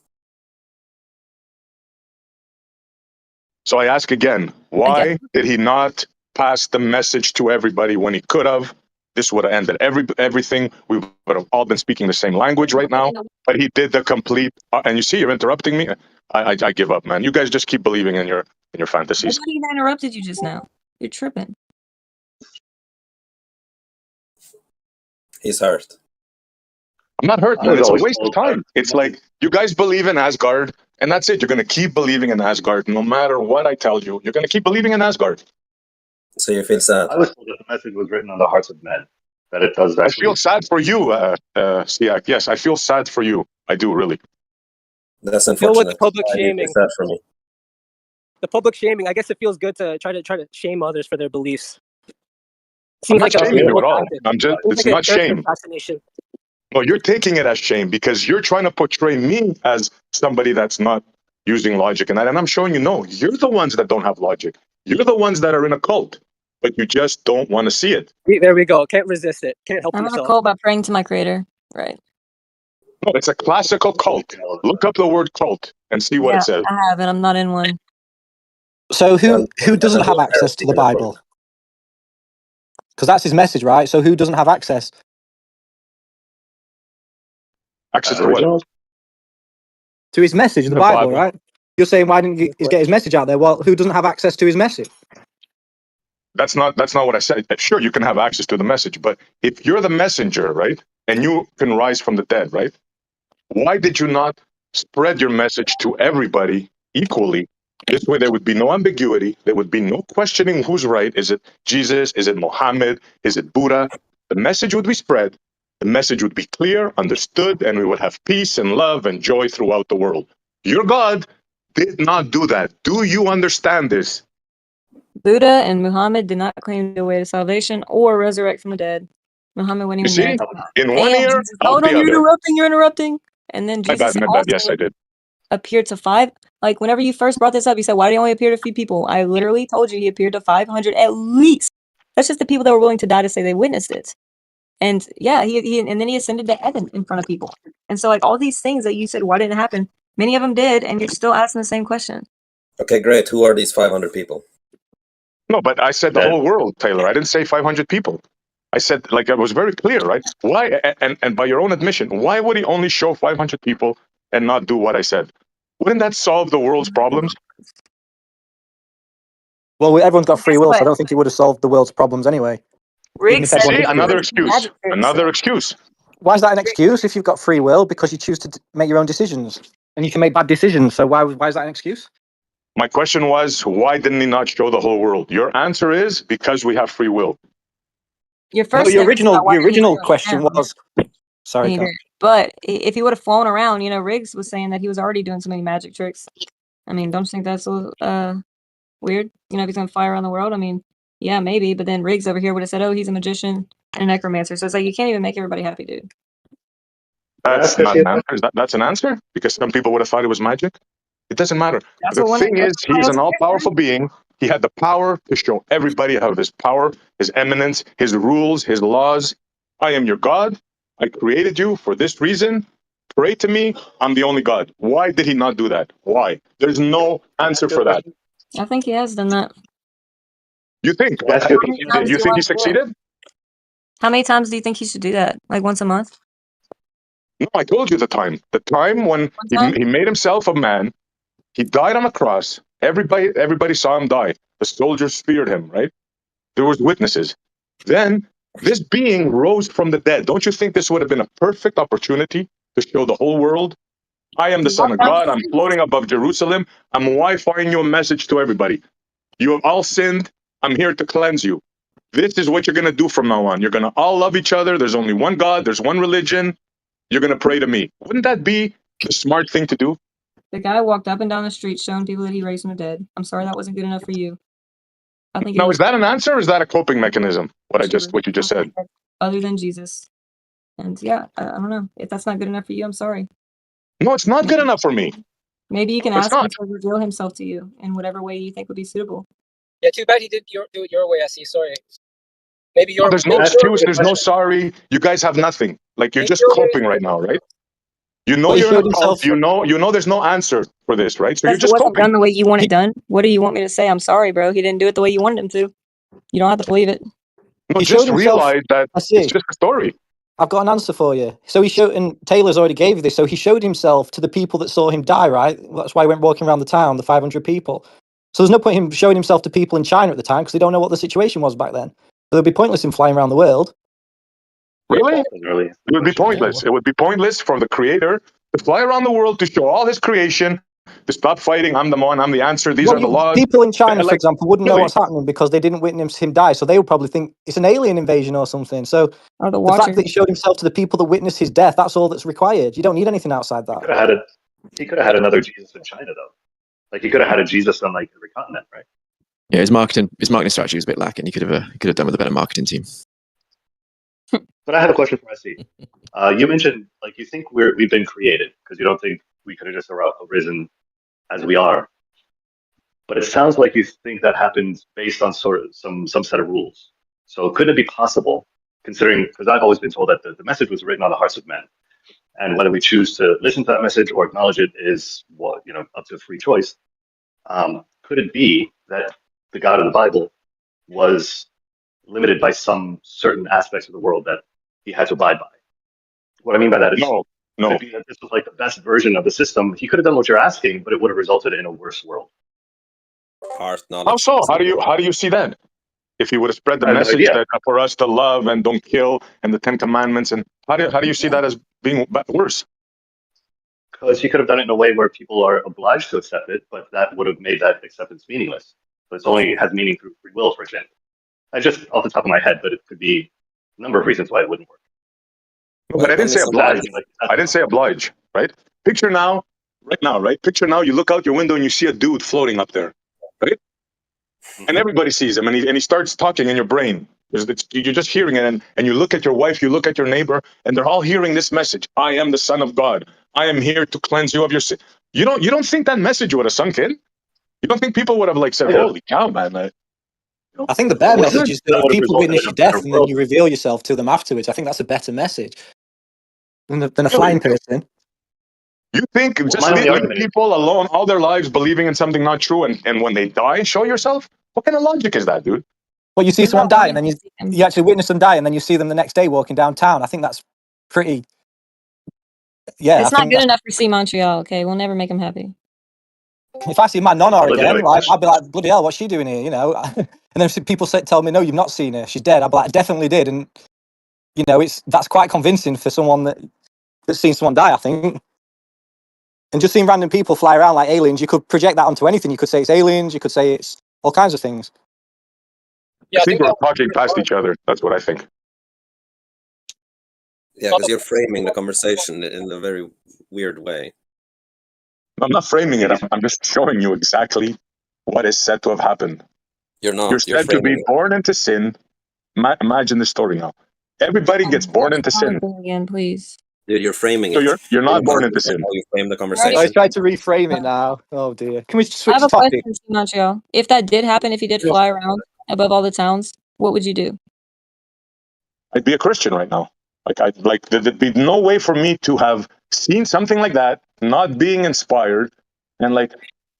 So I ask again, why did he not pass the message to everybody when he could have? This would have ended everything. We would have all been speaking the same language right now. But he did the complete. And you see, you're interrupting me. I give up, man. You guys just keep believing in your fantasies. Nobody even interrupted you just now. You're tripping. He's hurt. I'm not hurt, I man. was It's a always waste of told time. It's like you guys believe in Asgard, and that's it. You're going to keep believing in Asgard no matter what I tell you. You're going to keep believing in Asgard. So you feel sad. I was told that the message was written on the hearts of men. That it does I actually. feel sad for you, Siak. Yes, I feel sad for you. I do, really. That's Feel with unfortunate. public I feel shaming. sad for me. The public shaming. I guess it feels good to try to shame others for their beliefs. I'm Seems not like a shaming you noble at all. tactic. I'm just, Seems it's like not a character shame. assassination. No, you're taking it as shame because you're trying to portray me as somebody that's not using logic and that. And I'm showing you, no, you're the ones that don't have logic. You're the ones that are in a cult, but you just don't want to see it. There we go. Can't resist it. Can't help I'm in a yourself. cult by praying to my creator. Right. No, it's a classical cult. Look up the word cult and see what Yeah, it says. I have, and I'm not in one. So who doesn't have access to the Bible? Because that's his message, right? So who doesn't have access? Access to what? To his message, the Bible, right? You're saying why didn't he get his message out there? Well, who doesn't have access to his message? That's not what I said. Sure, you can have access to the message, but if you're the messenger, right, and you can rise from the dead, right? Why did you not spread your message to everybody equally? This way, there would be no ambiguity. There would be no questioning who's right. Is it Jesus? Is it Mohammed? Is it Buddha? The message would be spread. The message would be clear, understood, and we would have peace and love and joy throughout the world. Your God did not do that. Do you understand this? Buddha and Muhammad did not claim the way to salvation or resurrect from the dead. Muhammad wasn't You even see, there. in one And ear, Jesus, out the you're other. interrupting, you're interrupting. And then My Jesus bad. also Yes, I did. appeared to 5. Like, whenever you first brought this up, you said, why did he only appear to a few people? I literally told you he appeared to 500 at least. That's just the people that were willing to die to say they witnessed it. And yeah, he and then he ascended to heaven in front of people. And so, like, all these things that you said, why didn't it happen? Many of them did, and you're still asking the same question. Okay, great. Who are these 500 people? No, but I said the whole world, Taylor. I didn't say 500 people. I said, like, I was very clear, right? Why? And by your own admission, why would he only show 500 people and not do what I said? Wouldn't that solve the world's problems? Well, everyone's got free will, so I don't think it would have solved the world's problems anyway. Riggs said another excuse. Another excuse. Why is that an excuse if you've got free will? Because you choose to make your own decisions, and you can make bad decisions. So why is that an excuse? My question was, why didn't he not show the whole world? Your answer is because we have free will. Your first your original question was, sorry, Peter. But if he would have flown around, Riggs was saying that he was already doing so many magic tricks. I mean, don't you think that's a little weird? If he's gonna fly around the world, I mean, yeah, maybe. But then Riggs over here would have said, "Oh, he's a magician and a necromancer." So it's like you can't even make everybody happy, dude. That's not an answer. That's an answer because some people would have thought it was magic. It doesn't matter. The thing is, he's an all-powerful being. He had the power to show everybody how his power, his eminence, his rules, his laws. I am your God. I created you for this reason. Pray to me. I'm the only God. Why did he not do that? Why? There's no answer for that. I think he has done that. You think? You think he succeeded? How many times do you think he should do that? Like once a month? No, I told you the time. The time when he made himself a man. He died on a cross. Everybody saw him die. The soldiers feared him, right? There was witnesses. Then this being rose from the dead. Don't you think this would have been a perfect opportunity to show the whole world? I am the Son of God. I'm floating above Jerusalem. I'm Wi-Fiing you a message to everybody. You have all sinned. I'm here to cleanse you. This is what you're going to do from now on. You're going to all love each other. There's only one God. There's one religion. You're going to pray to me. Wouldn't that be the smart thing to do? The guy walked up and down the street showing people that he raised from the dead. I'm sorry that wasn't good enough for you. I think. Now, is that an answer or is that a coping mechanism? What you just said. Other than Jesus. And yeah, I don't know. If that's not good enough for you, I'm sorry. No, it's not good enough for me. Maybe you can ask him to reveal himself to you in whatever way you think would be suitable. Yeah, too bad he didn't do it your way, I see. Sorry. Maybe your there's no excuse, there's no sorry. You guys have nothing. Like you're just coping right now, right? You know you're in a cult. You know there's no answer for this, right? So you're just wasn't done the way you want it done. What do you want me to say? I'm sorry, bro. He didn't do it the way you wanted him to. You don't have to believe it. No, just realize that it's just a story. I've got an answer for you. So he showed, and Taylor's already gave you this. So he showed himself to the people that saw him die, right? That's why he went walking around the town, the 500 people. So there's no point in him showing himself to people in China at the time because they don't know what the situation was back then. So it'd be pointless in flying around the world. Really? It would be pointless. It would be pointless for the creator to fly around the world to show all his creation, to stop fighting. I'm the one, I'm the answer. These are the laws. People in China, for example, wouldn't know what's happening because they didn't witness him die. So they would probably think it's an alien invasion or something. So the fact that he showed himself to the people that witnessed his death, that's all that's required. You don't need anything outside that. He could have had another Jesus in China, though. Like he could have had a Jesus on like every continent, right? Yeah, his marketing strategy was a bit lacking. He could have done with a better marketing team. But I have a question for SC. You mentioned like you think we've been created because you don't think we could have just arisen as we are. But it sounds like you think that happened based on sort of some set of rules. So couldn't it be possible, considering, because I've always been told that the message was written on the hearts of men, and whether we choose to listen to that message or acknowledge it is up to free choice. Could it be that the God of the Bible was limited by some certain aspects of the world that he had to abide by? What I mean by that is, no. Could it be that this was like the best version of the system? He could have done what you're asking, but it would have resulted in a worse world. How so? How do you see that? If he would have spread the message that for us to love and don't kill and the 10 Commandments, and how do you see that as being worse? Because he could have done it in a way where people are obliged to accept it, but that would have made that acceptance meaningless. So it's only has meaning through free will, for example. I just off the top of my head, but it could be a number of reasons why it wouldn't work. No, but I didn't say oblige. I didn't say oblige, right? Picture now, right? Picture now, you look out your window and you see a dude floating up there, right? And everybody sees him, and he starts talking in your brain. You're just hearing it, and you look at your wife, you look at your neighbor, and they're all hearing this message. I am the Son of God. I am here to cleanse you of your sin. You don't think that message would have sunk in? You don't think people would have said, "Holy cow, man"? I think the better message is that people witness your death and then you reveal yourself to them afterwards. I think that's a better message than a flying person. You think just leave people alone all their lives believing in something not true, and when they die, show yourself? What kind of logic is that, dude? Well, you see someone die and then you actually witness them die and then you see them the next day walking downtown. I think that's pretty. Yeah, It's not good enough for C Montreal. Okay, we'll never make him happy. If I see my nonna again, like, I'd be like, bloody hell, what's she doing here? You know, and then people tell me, no, you've not seen her. She's dead. I'd be like, I definitely did, and you know, that's quite convincing for someone that's seen someone die, I think. And just seeing random people fly around like aliens, you could project that onto anything. You could say it's aliens. You could say it's all kinds of things. Yeah, I think we're talking past each other. That's what I think. Yeah, because you're framing the conversation in a very weird way. I'm not framing it. I'm just showing you exactly what is said to have happened. You're not. You're said to be born into sin. Imagine the story now. Everybody gets born into sin. Again, please. Dude, you're framing So it. you're not born into sin. How you frame the conversation. I tried to reframe it now. Oh dear. Can we switch I have a topic? question, Montreal. If that did happen, if you did fly around above all the towns, what would you do? I'd be a Christian right now. There'd be no way for me to have seen something like that, not being inspired, and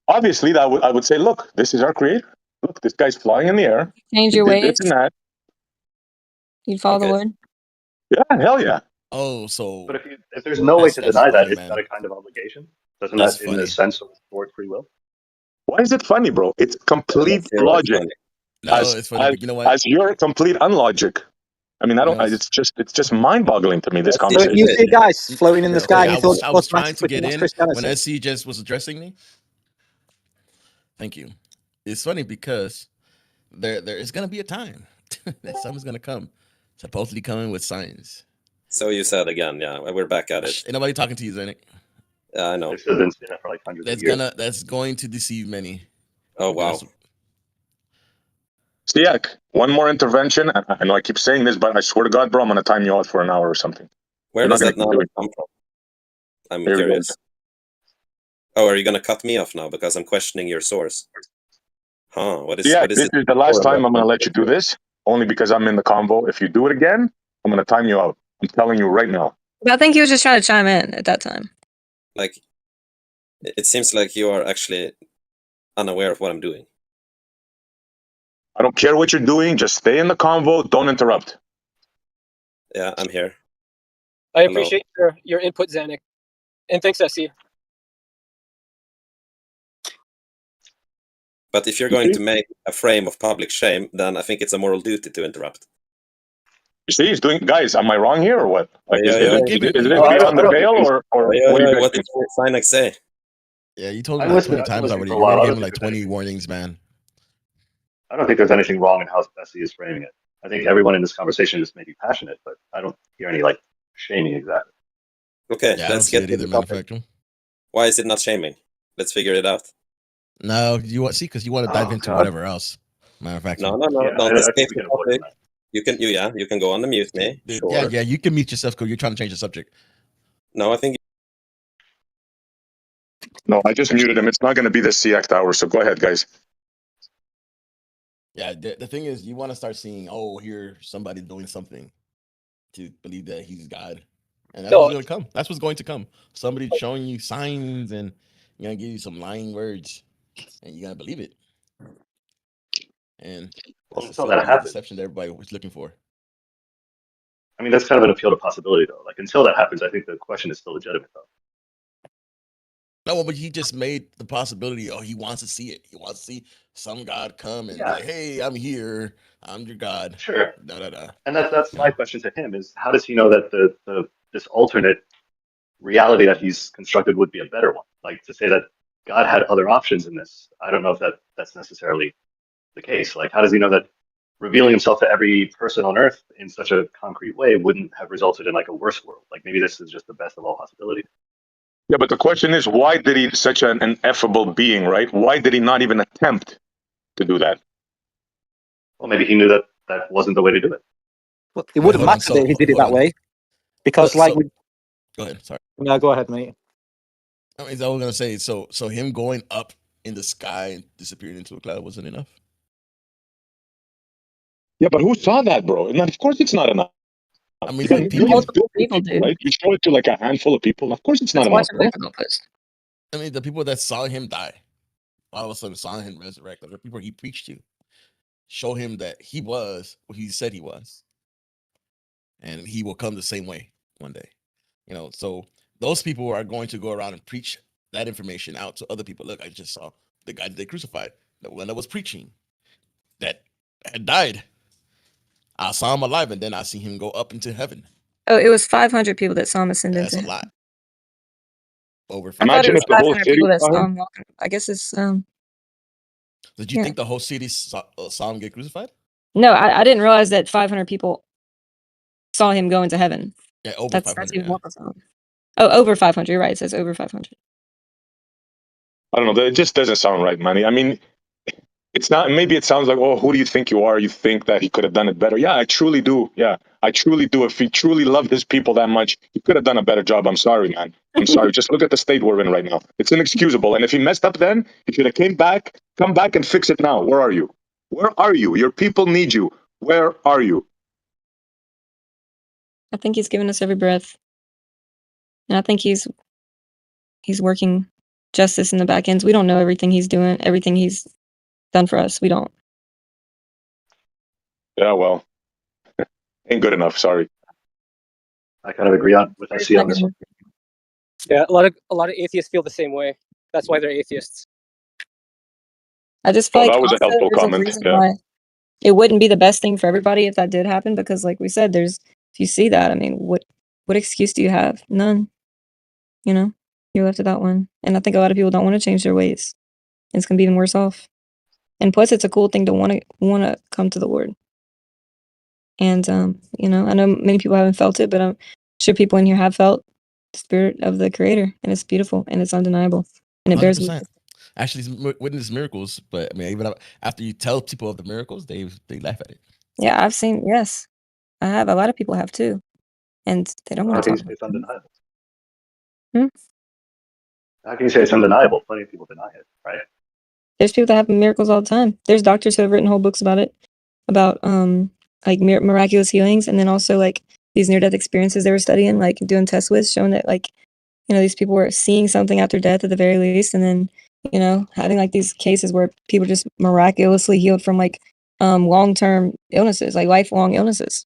obviously I would say, look, this is our creator. Look, this guy's flying in the air. Change your ways. This and that. You'd follow the Lord. Yeah, hell yeah. Oh, so. But if there's no way to deny that, isn't that a kind of obligation? Doesn't that, in a sense, support free will? Why is it funny, bro? It's complete logic. No, it's funny. You know what? As your complete unlogic. I mean, it's just mind-boggling to me, this So conversation. if you see guys floating in the sky, I was trying to get in when SC just was addressing me. Thank you. It's funny because there is going to be a time that something's going to come, supposedly coming with science. So you said again, yeah, we're back at it. Ain't nobody talking to you, Zenik. Yeah, I know. That's going to deceive many. Oh wow. Siak, one more intervention. I know I keep saying this, but I swear to God, bro, I'm going to time you out for an hour or something. Where does that knowledge come from? I'm curious. Oh, are you going to cut me off now because I'm questioning your source? Huh? What is this is the last time I'm going to let you do this, only because I'm in the convo. If you do it again, I'm going to time you out. I'm telling you right now. I think he was just trying to chime in at that time. Like, it seems like you are actually unaware of what I'm doing. I don't care what you're doing. Just stay in the convo. Don't interrupt. Yeah, I'm here. I appreciate your input, Zanik. And thanks, SC. But if you're going to make a frame of public shame, then I think it's a moral duty to interrupt. You see, he's doing. Guys, am I wrong here or what? Is it beyond the veil or what did Sinek say? Yeah, you told me like 20 times already. You're gonna give him like 20 warnings, man. I don't think there's anything wrong in how Bessie is framing it. I think everyone in this conversation is maybe passionate, but I don't hear any shaming exactly. Okay, let's get to the topic. Why is it not shaming? Let's figure it out. No, you want because you want to dive into whatever else. Matter of fact, no. Escape the topic. You can go on and mute me. Sure. Yeah, you can mute yourself because you're trying to change the subject. No, I think. No, I just muted him. It's not going to be the SEACT hour, so go ahead, guys. Yeah, the thing is, you want to start seeing, here somebody doing something to believe that he's God, and that's what's going to come. That's what's going to come. Somebody showing you signs and gonna give you some lying words, and you're gonna believe it. And that's the deception that everybody was looking for. I mean, that's kind of an appeal to possibility, though. Until that happens, I think the question is still legitimate, though. No, but he just made the possibility. He wants to see it. He wants to see some God come and be like, "Hey, I'm here. I'm your God." Sure. Da. And that's my question to him: is how does he know that this alternate reality that he's constructed would be a better one? To say that God had other options in this, I don't know if that's necessarily the case. How does he know that revealing himself to every person on Earth in such a concrete way wouldn't have resulted in a worse world? Maybe this is just the best of all possibilities. Yeah, but the question is, why did he, such an ineffable being, right? Why did he not even attempt to do that? Well, maybe he knew that wasn't the way to do it. Well, it wouldn't matter if he did it that way, because go ahead. Sorry. No, go ahead, mate. I was gonna say, so him going up in the sky and disappearing into a cloud wasn't enough. Yeah, but who saw that, bro? And of course, it's not enough. I mean, multiple people did. Right? You show it to a handful of people. Of course, it's not enough. I mean, the people that saw him die, all of a sudden saw him resurrect. The people he preached to, show him that he was what he said he was, and he will come the same way one day. So those people are going to go around and preach that information out to other people. Look, I just saw the guy that they crucified, the one that was preaching, that had died. I saw him alive, and then I see him go up into heaven. Oh, it was 500 people that saw him ascend That's into a lot. Over I thought it 500. was Imagine if the whole 500 city people that saw saw him. him walking. I guess it's Did you yeah. think the whole city saw him get crucified? No, I didn't realize that 500 people saw him go into heaven. Yeah, over That's 500. even Yeah. more profound. Oh, over 500. You're right. It says over 500. I don't know. It just doesn't sound right, man. I mean, it's not. Maybe it sounds like, oh, who do you think you are? You think that he could have done it better? Yeah, I truly do. Yeah, I truly do. If he truly loved his people that much, he could have done a better job. I'm sorry, man. I'm sorry. Just look at the state we're in right now. It's inexcusable. And if he messed up then, he should have come back and fix it now. Where are you? Where are you? Your people need you. Where are you? I think he's given us every breath. And I think he's working justice in the back ends. We don't know everything he's doing, everything he's done for us. We don't. Yeah, well, ain't good enough. Sorry. I kind of agree with SC on this one. Yeah, a lot of atheists feel the same way. That's why they're atheists. I just feel Well, like that was a also helpful there's a comment. reason Yeah. why it wouldn't be the best thing for everybody if that did happen, because like we said, if you see that, I mean, what excuse do you have? None. You know, you're left without one. And I think a lot of people don't want to change their ways. It's gonna be even worse off. And plus it's a cool thing to wanna come to the Lord. And you know, I know many people haven't felt it, but I'm sure people in here have felt the spirit of the Creator, and it's beautiful and it's undeniable. And it bears 100%. Actually, witness miracles, but I mean, even after you tell people of the miracles, they laugh at it. Yeah, I've seen. Yes, I have. A lot of people have too, and they don't want to talk. It's undeniable. Hmm? How can you say it's undeniable? Plenty of people deny it, right? There's people that have miracles all the time. There's doctors who have written whole books about it, about like miraculous healings, and then also like these near-death experiences they were studying, like doing tests with, showing that like, you know, these people were seeing something after death at the very least, and then, you know, having like these cases where people just miraculously healed from like long-term illnesses, like lifelong illnesses.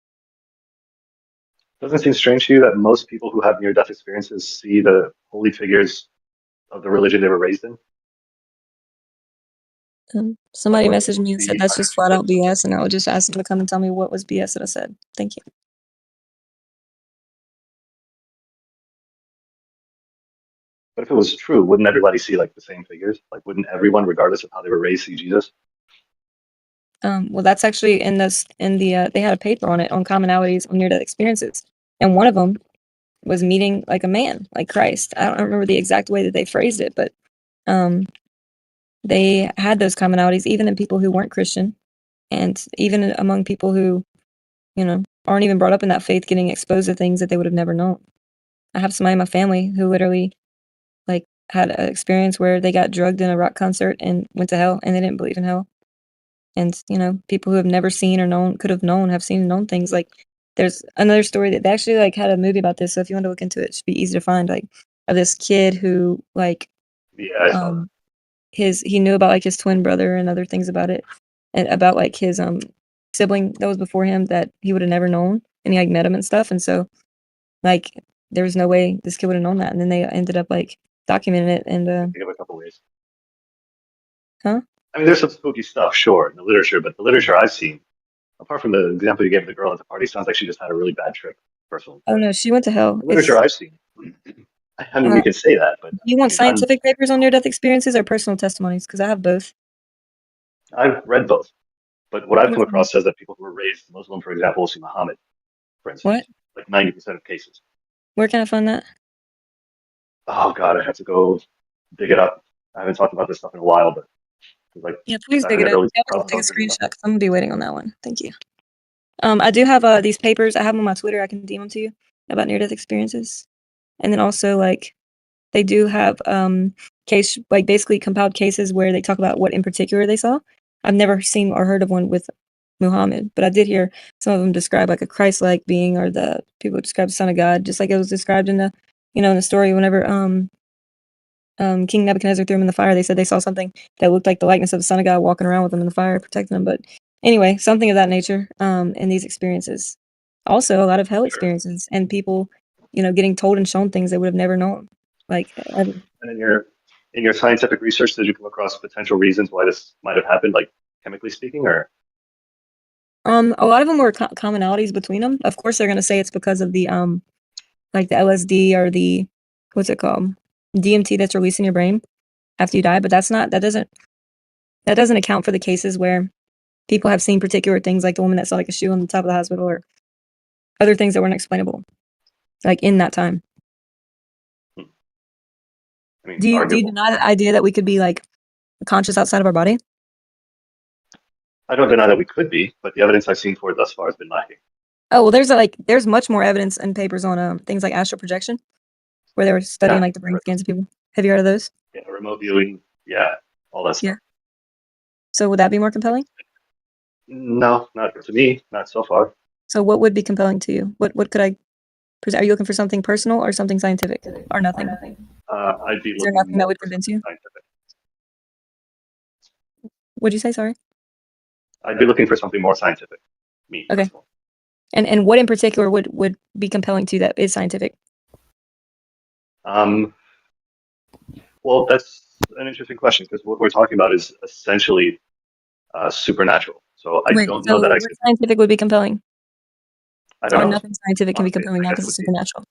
Doesn't it seem strange to you that most people who have near-death experiences see the holy figures of the religion they were raised in? Somebody messaged me and said that's just flat out BS, and I would just ask them to come and tell me what was BS that I said. Thank you. But if it was true, wouldn't everybody see like the same figures? Like, wouldn't everyone, regardless of how they were raised, see Jesus? Well, that's actually in the they had a paper on it, on commonalities on near-death experiences, and one of them was meeting like a man, like Christ. I don't remember the exact way that they phrased it, but they had those commonalities even in people who weren't Christian, and even among people who, you know, aren't even brought up in that faith, getting exposed to things that they would have never known. I have somebody in my family who literally like had an experience where they got drugged in a rock concert and went to hell, and they didn't believe in hell. And, you know, people who have never seen or known, could have known, have seen and known things. Like, there's another story that they actually like had a movie about this. So if you want to look into it, it should be easy to find. Like, of this kid who like, he knew about like his twin brother and other things about it, and about like his sibling that was before him that he would have never known, and he like met him and stuff. And so, like, there was no way this kid would have known that. And then they ended up like documenting it. And Think of a couple ways. Huh? I mean, there's some spooky stuff, sure, in the literature, but the literature I've seen, apart from the example you gave of the girl at the party, sounds like she just had a really bad trip, personally. Oh no, she went to hell. The literature I've seen. I mean, you can say that, but You want scientific papers on near-death experiences or personal testimonies? Because I have both. I've read both. But what I've come across says that people who were raised Muslim, for example, will see Muhammad, for instance, like 90% of cases. Where can I find that? Oh God, I have to go dig it up. I haven't talked about this stuff in a while, but like, Yeah, please back dig in it the up. early Yeah, I'll 2000s, take a screenshot because I'm gonna be waiting on that one. Thank you. I do have these papers. I have them on my Twitter. I can DM them to you about near-death experiences, and then also like they do have case, like basically compiled cases where they talk about what in particular they saw. I've never seen or heard of one with Muhammad, but I did hear some of them describe like a Christ-like being, or the people describe the Son of God, just like it was described in the, you know, in the story whenever King Nebuchadnezzar threw him in the fire. They said they saw something that looked like the likeness of the Son of God walking around with them in the fire, protecting them. But anyway, something of that nature in these experiences. Also, a lot of hell experiences and people, you know, getting told and shown things they would have never known. Like, and And in your scientific research, did you come across potential reasons why this might have happened, like chemically speaking, or? A lot of them were commonalities between them. Of course, they're gonna say it's because of the like the LSD or the what's it called, DMT that's released in your brain after you die. But that doesn't account for the cases where people have seen particular things, like the woman that saw like a shoe on the top of the hospital, or other things that weren't explainable, like in that time. I mean, Do you deny the idea that we could be like conscious outside of our body? I don't deny that we could be, but the evidence I've seen for it thus far has been lacking. Oh well, there's much more evidence and papers on things like astral projection, where they were studying like the brain scans of people. Have you heard of those? Yeah, remote viewing, yeah, all that stuff. Yeah. So would that be more compelling? No, not to me, not so far. So what would be compelling to you? What could I present? Are you looking for something personal or something scientific, or nothing? I'd be Is there looking nothing that more would for convince something you? scientific. What'd you say? Sorry. I'd be looking for something more scientific. Me. Okay. And what in particular would be compelling to you that is scientific? Well, that's an interesting question, because what we're talking about is essentially supernatural. So I don't know that I what could. scientific would be compelling? I don't Or know. nothing scientific can be Honestly, compelling now I guess because it it's would be. supernatural.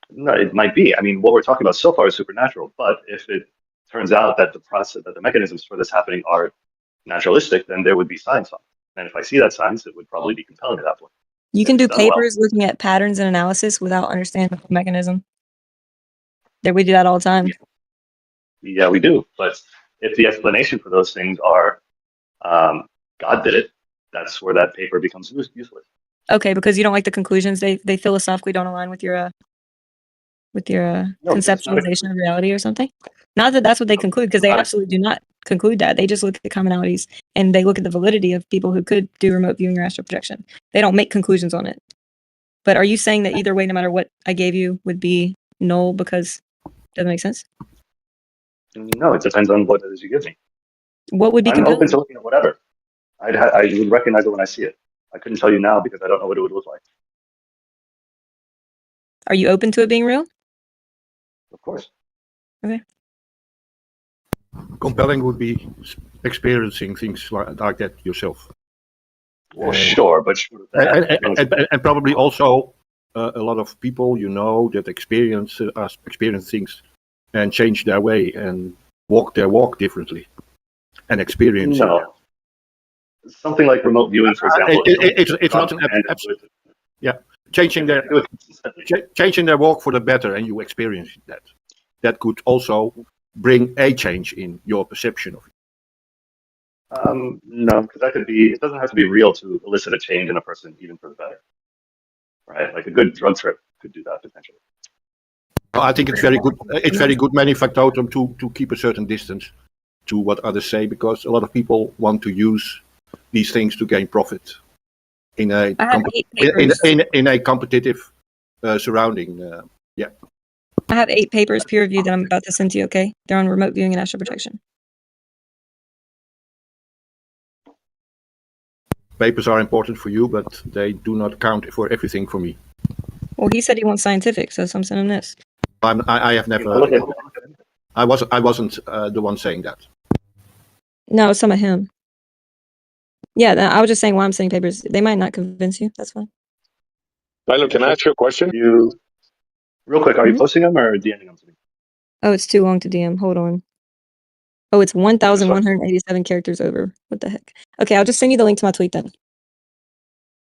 No, it might be. I mean, what we're talking about so far is supernatural, but if it turns out that the mechanisms for this happening are naturalistic, then there would be science on it. And if I see that science, it would probably be compelling at that point. You can If do it's done well. papers looking at patterns and analysis without understanding the mechanism. We do that all the time. Yeah, we do. But if the explanation for those things are God did it, that's where that paper becomes useless. Okay, because you don't like the conclusions. They philosophically don't align with your No, it's not conceptualization of reality or something. Not that that's what they conclude, because they absolutely do not conclude that. They just look at the commonalities and they look at the validity of people who could do remote viewing or astral projection. They don't make conclusions on it. But are you saying that either way, no matter what I gave you, would be null because does that make sense? No, it depends on what it is you give me. What would be I'm open to looking at whatever. I would recognize it when I see it. I couldn't tell you now because I don't know what it would look like. Are you open to it being real? Of course. Okay. Compelling would be experiencing things like that yourself. Well, sure, but and probably also a lot of people that experience things and change their way and walk their walk differently and experience it. Something like remote viewing, for example. It's not an absolute. Yeah, changing their walk for the better, and you experience that. That could also bring a change in your perception of it. No, because that could be. It doesn't have to be real to elicit a change in a person, even for the better. Right, like a good drug trip could do that potentially. I think it's very good. It's very good manufactotum to keep a certain distance to what others say, because a lot of people want to use these things to gain profit in a competitive surrounding. Yeah. I have 8 papers peer reviewed that I'm about to send to you. Okay, they're on remote viewing and astral projection. Papers are important for you, but they do not count for everything for me. Well, he said he wants scientific, so I'm sending this. I have never. I wasn't the one saying that. No, it's some of him. Yeah, I was just saying why I'm sending papers. They might not convince you. That's fine. Tyler, can I ask you a question? Real quick, are you posting them or DMing them to me? Oh, it's too long to DM. Hold on. Oh, it's 1,187 characters over. What the heck? Okay, I'll just send you the link to my tweet then.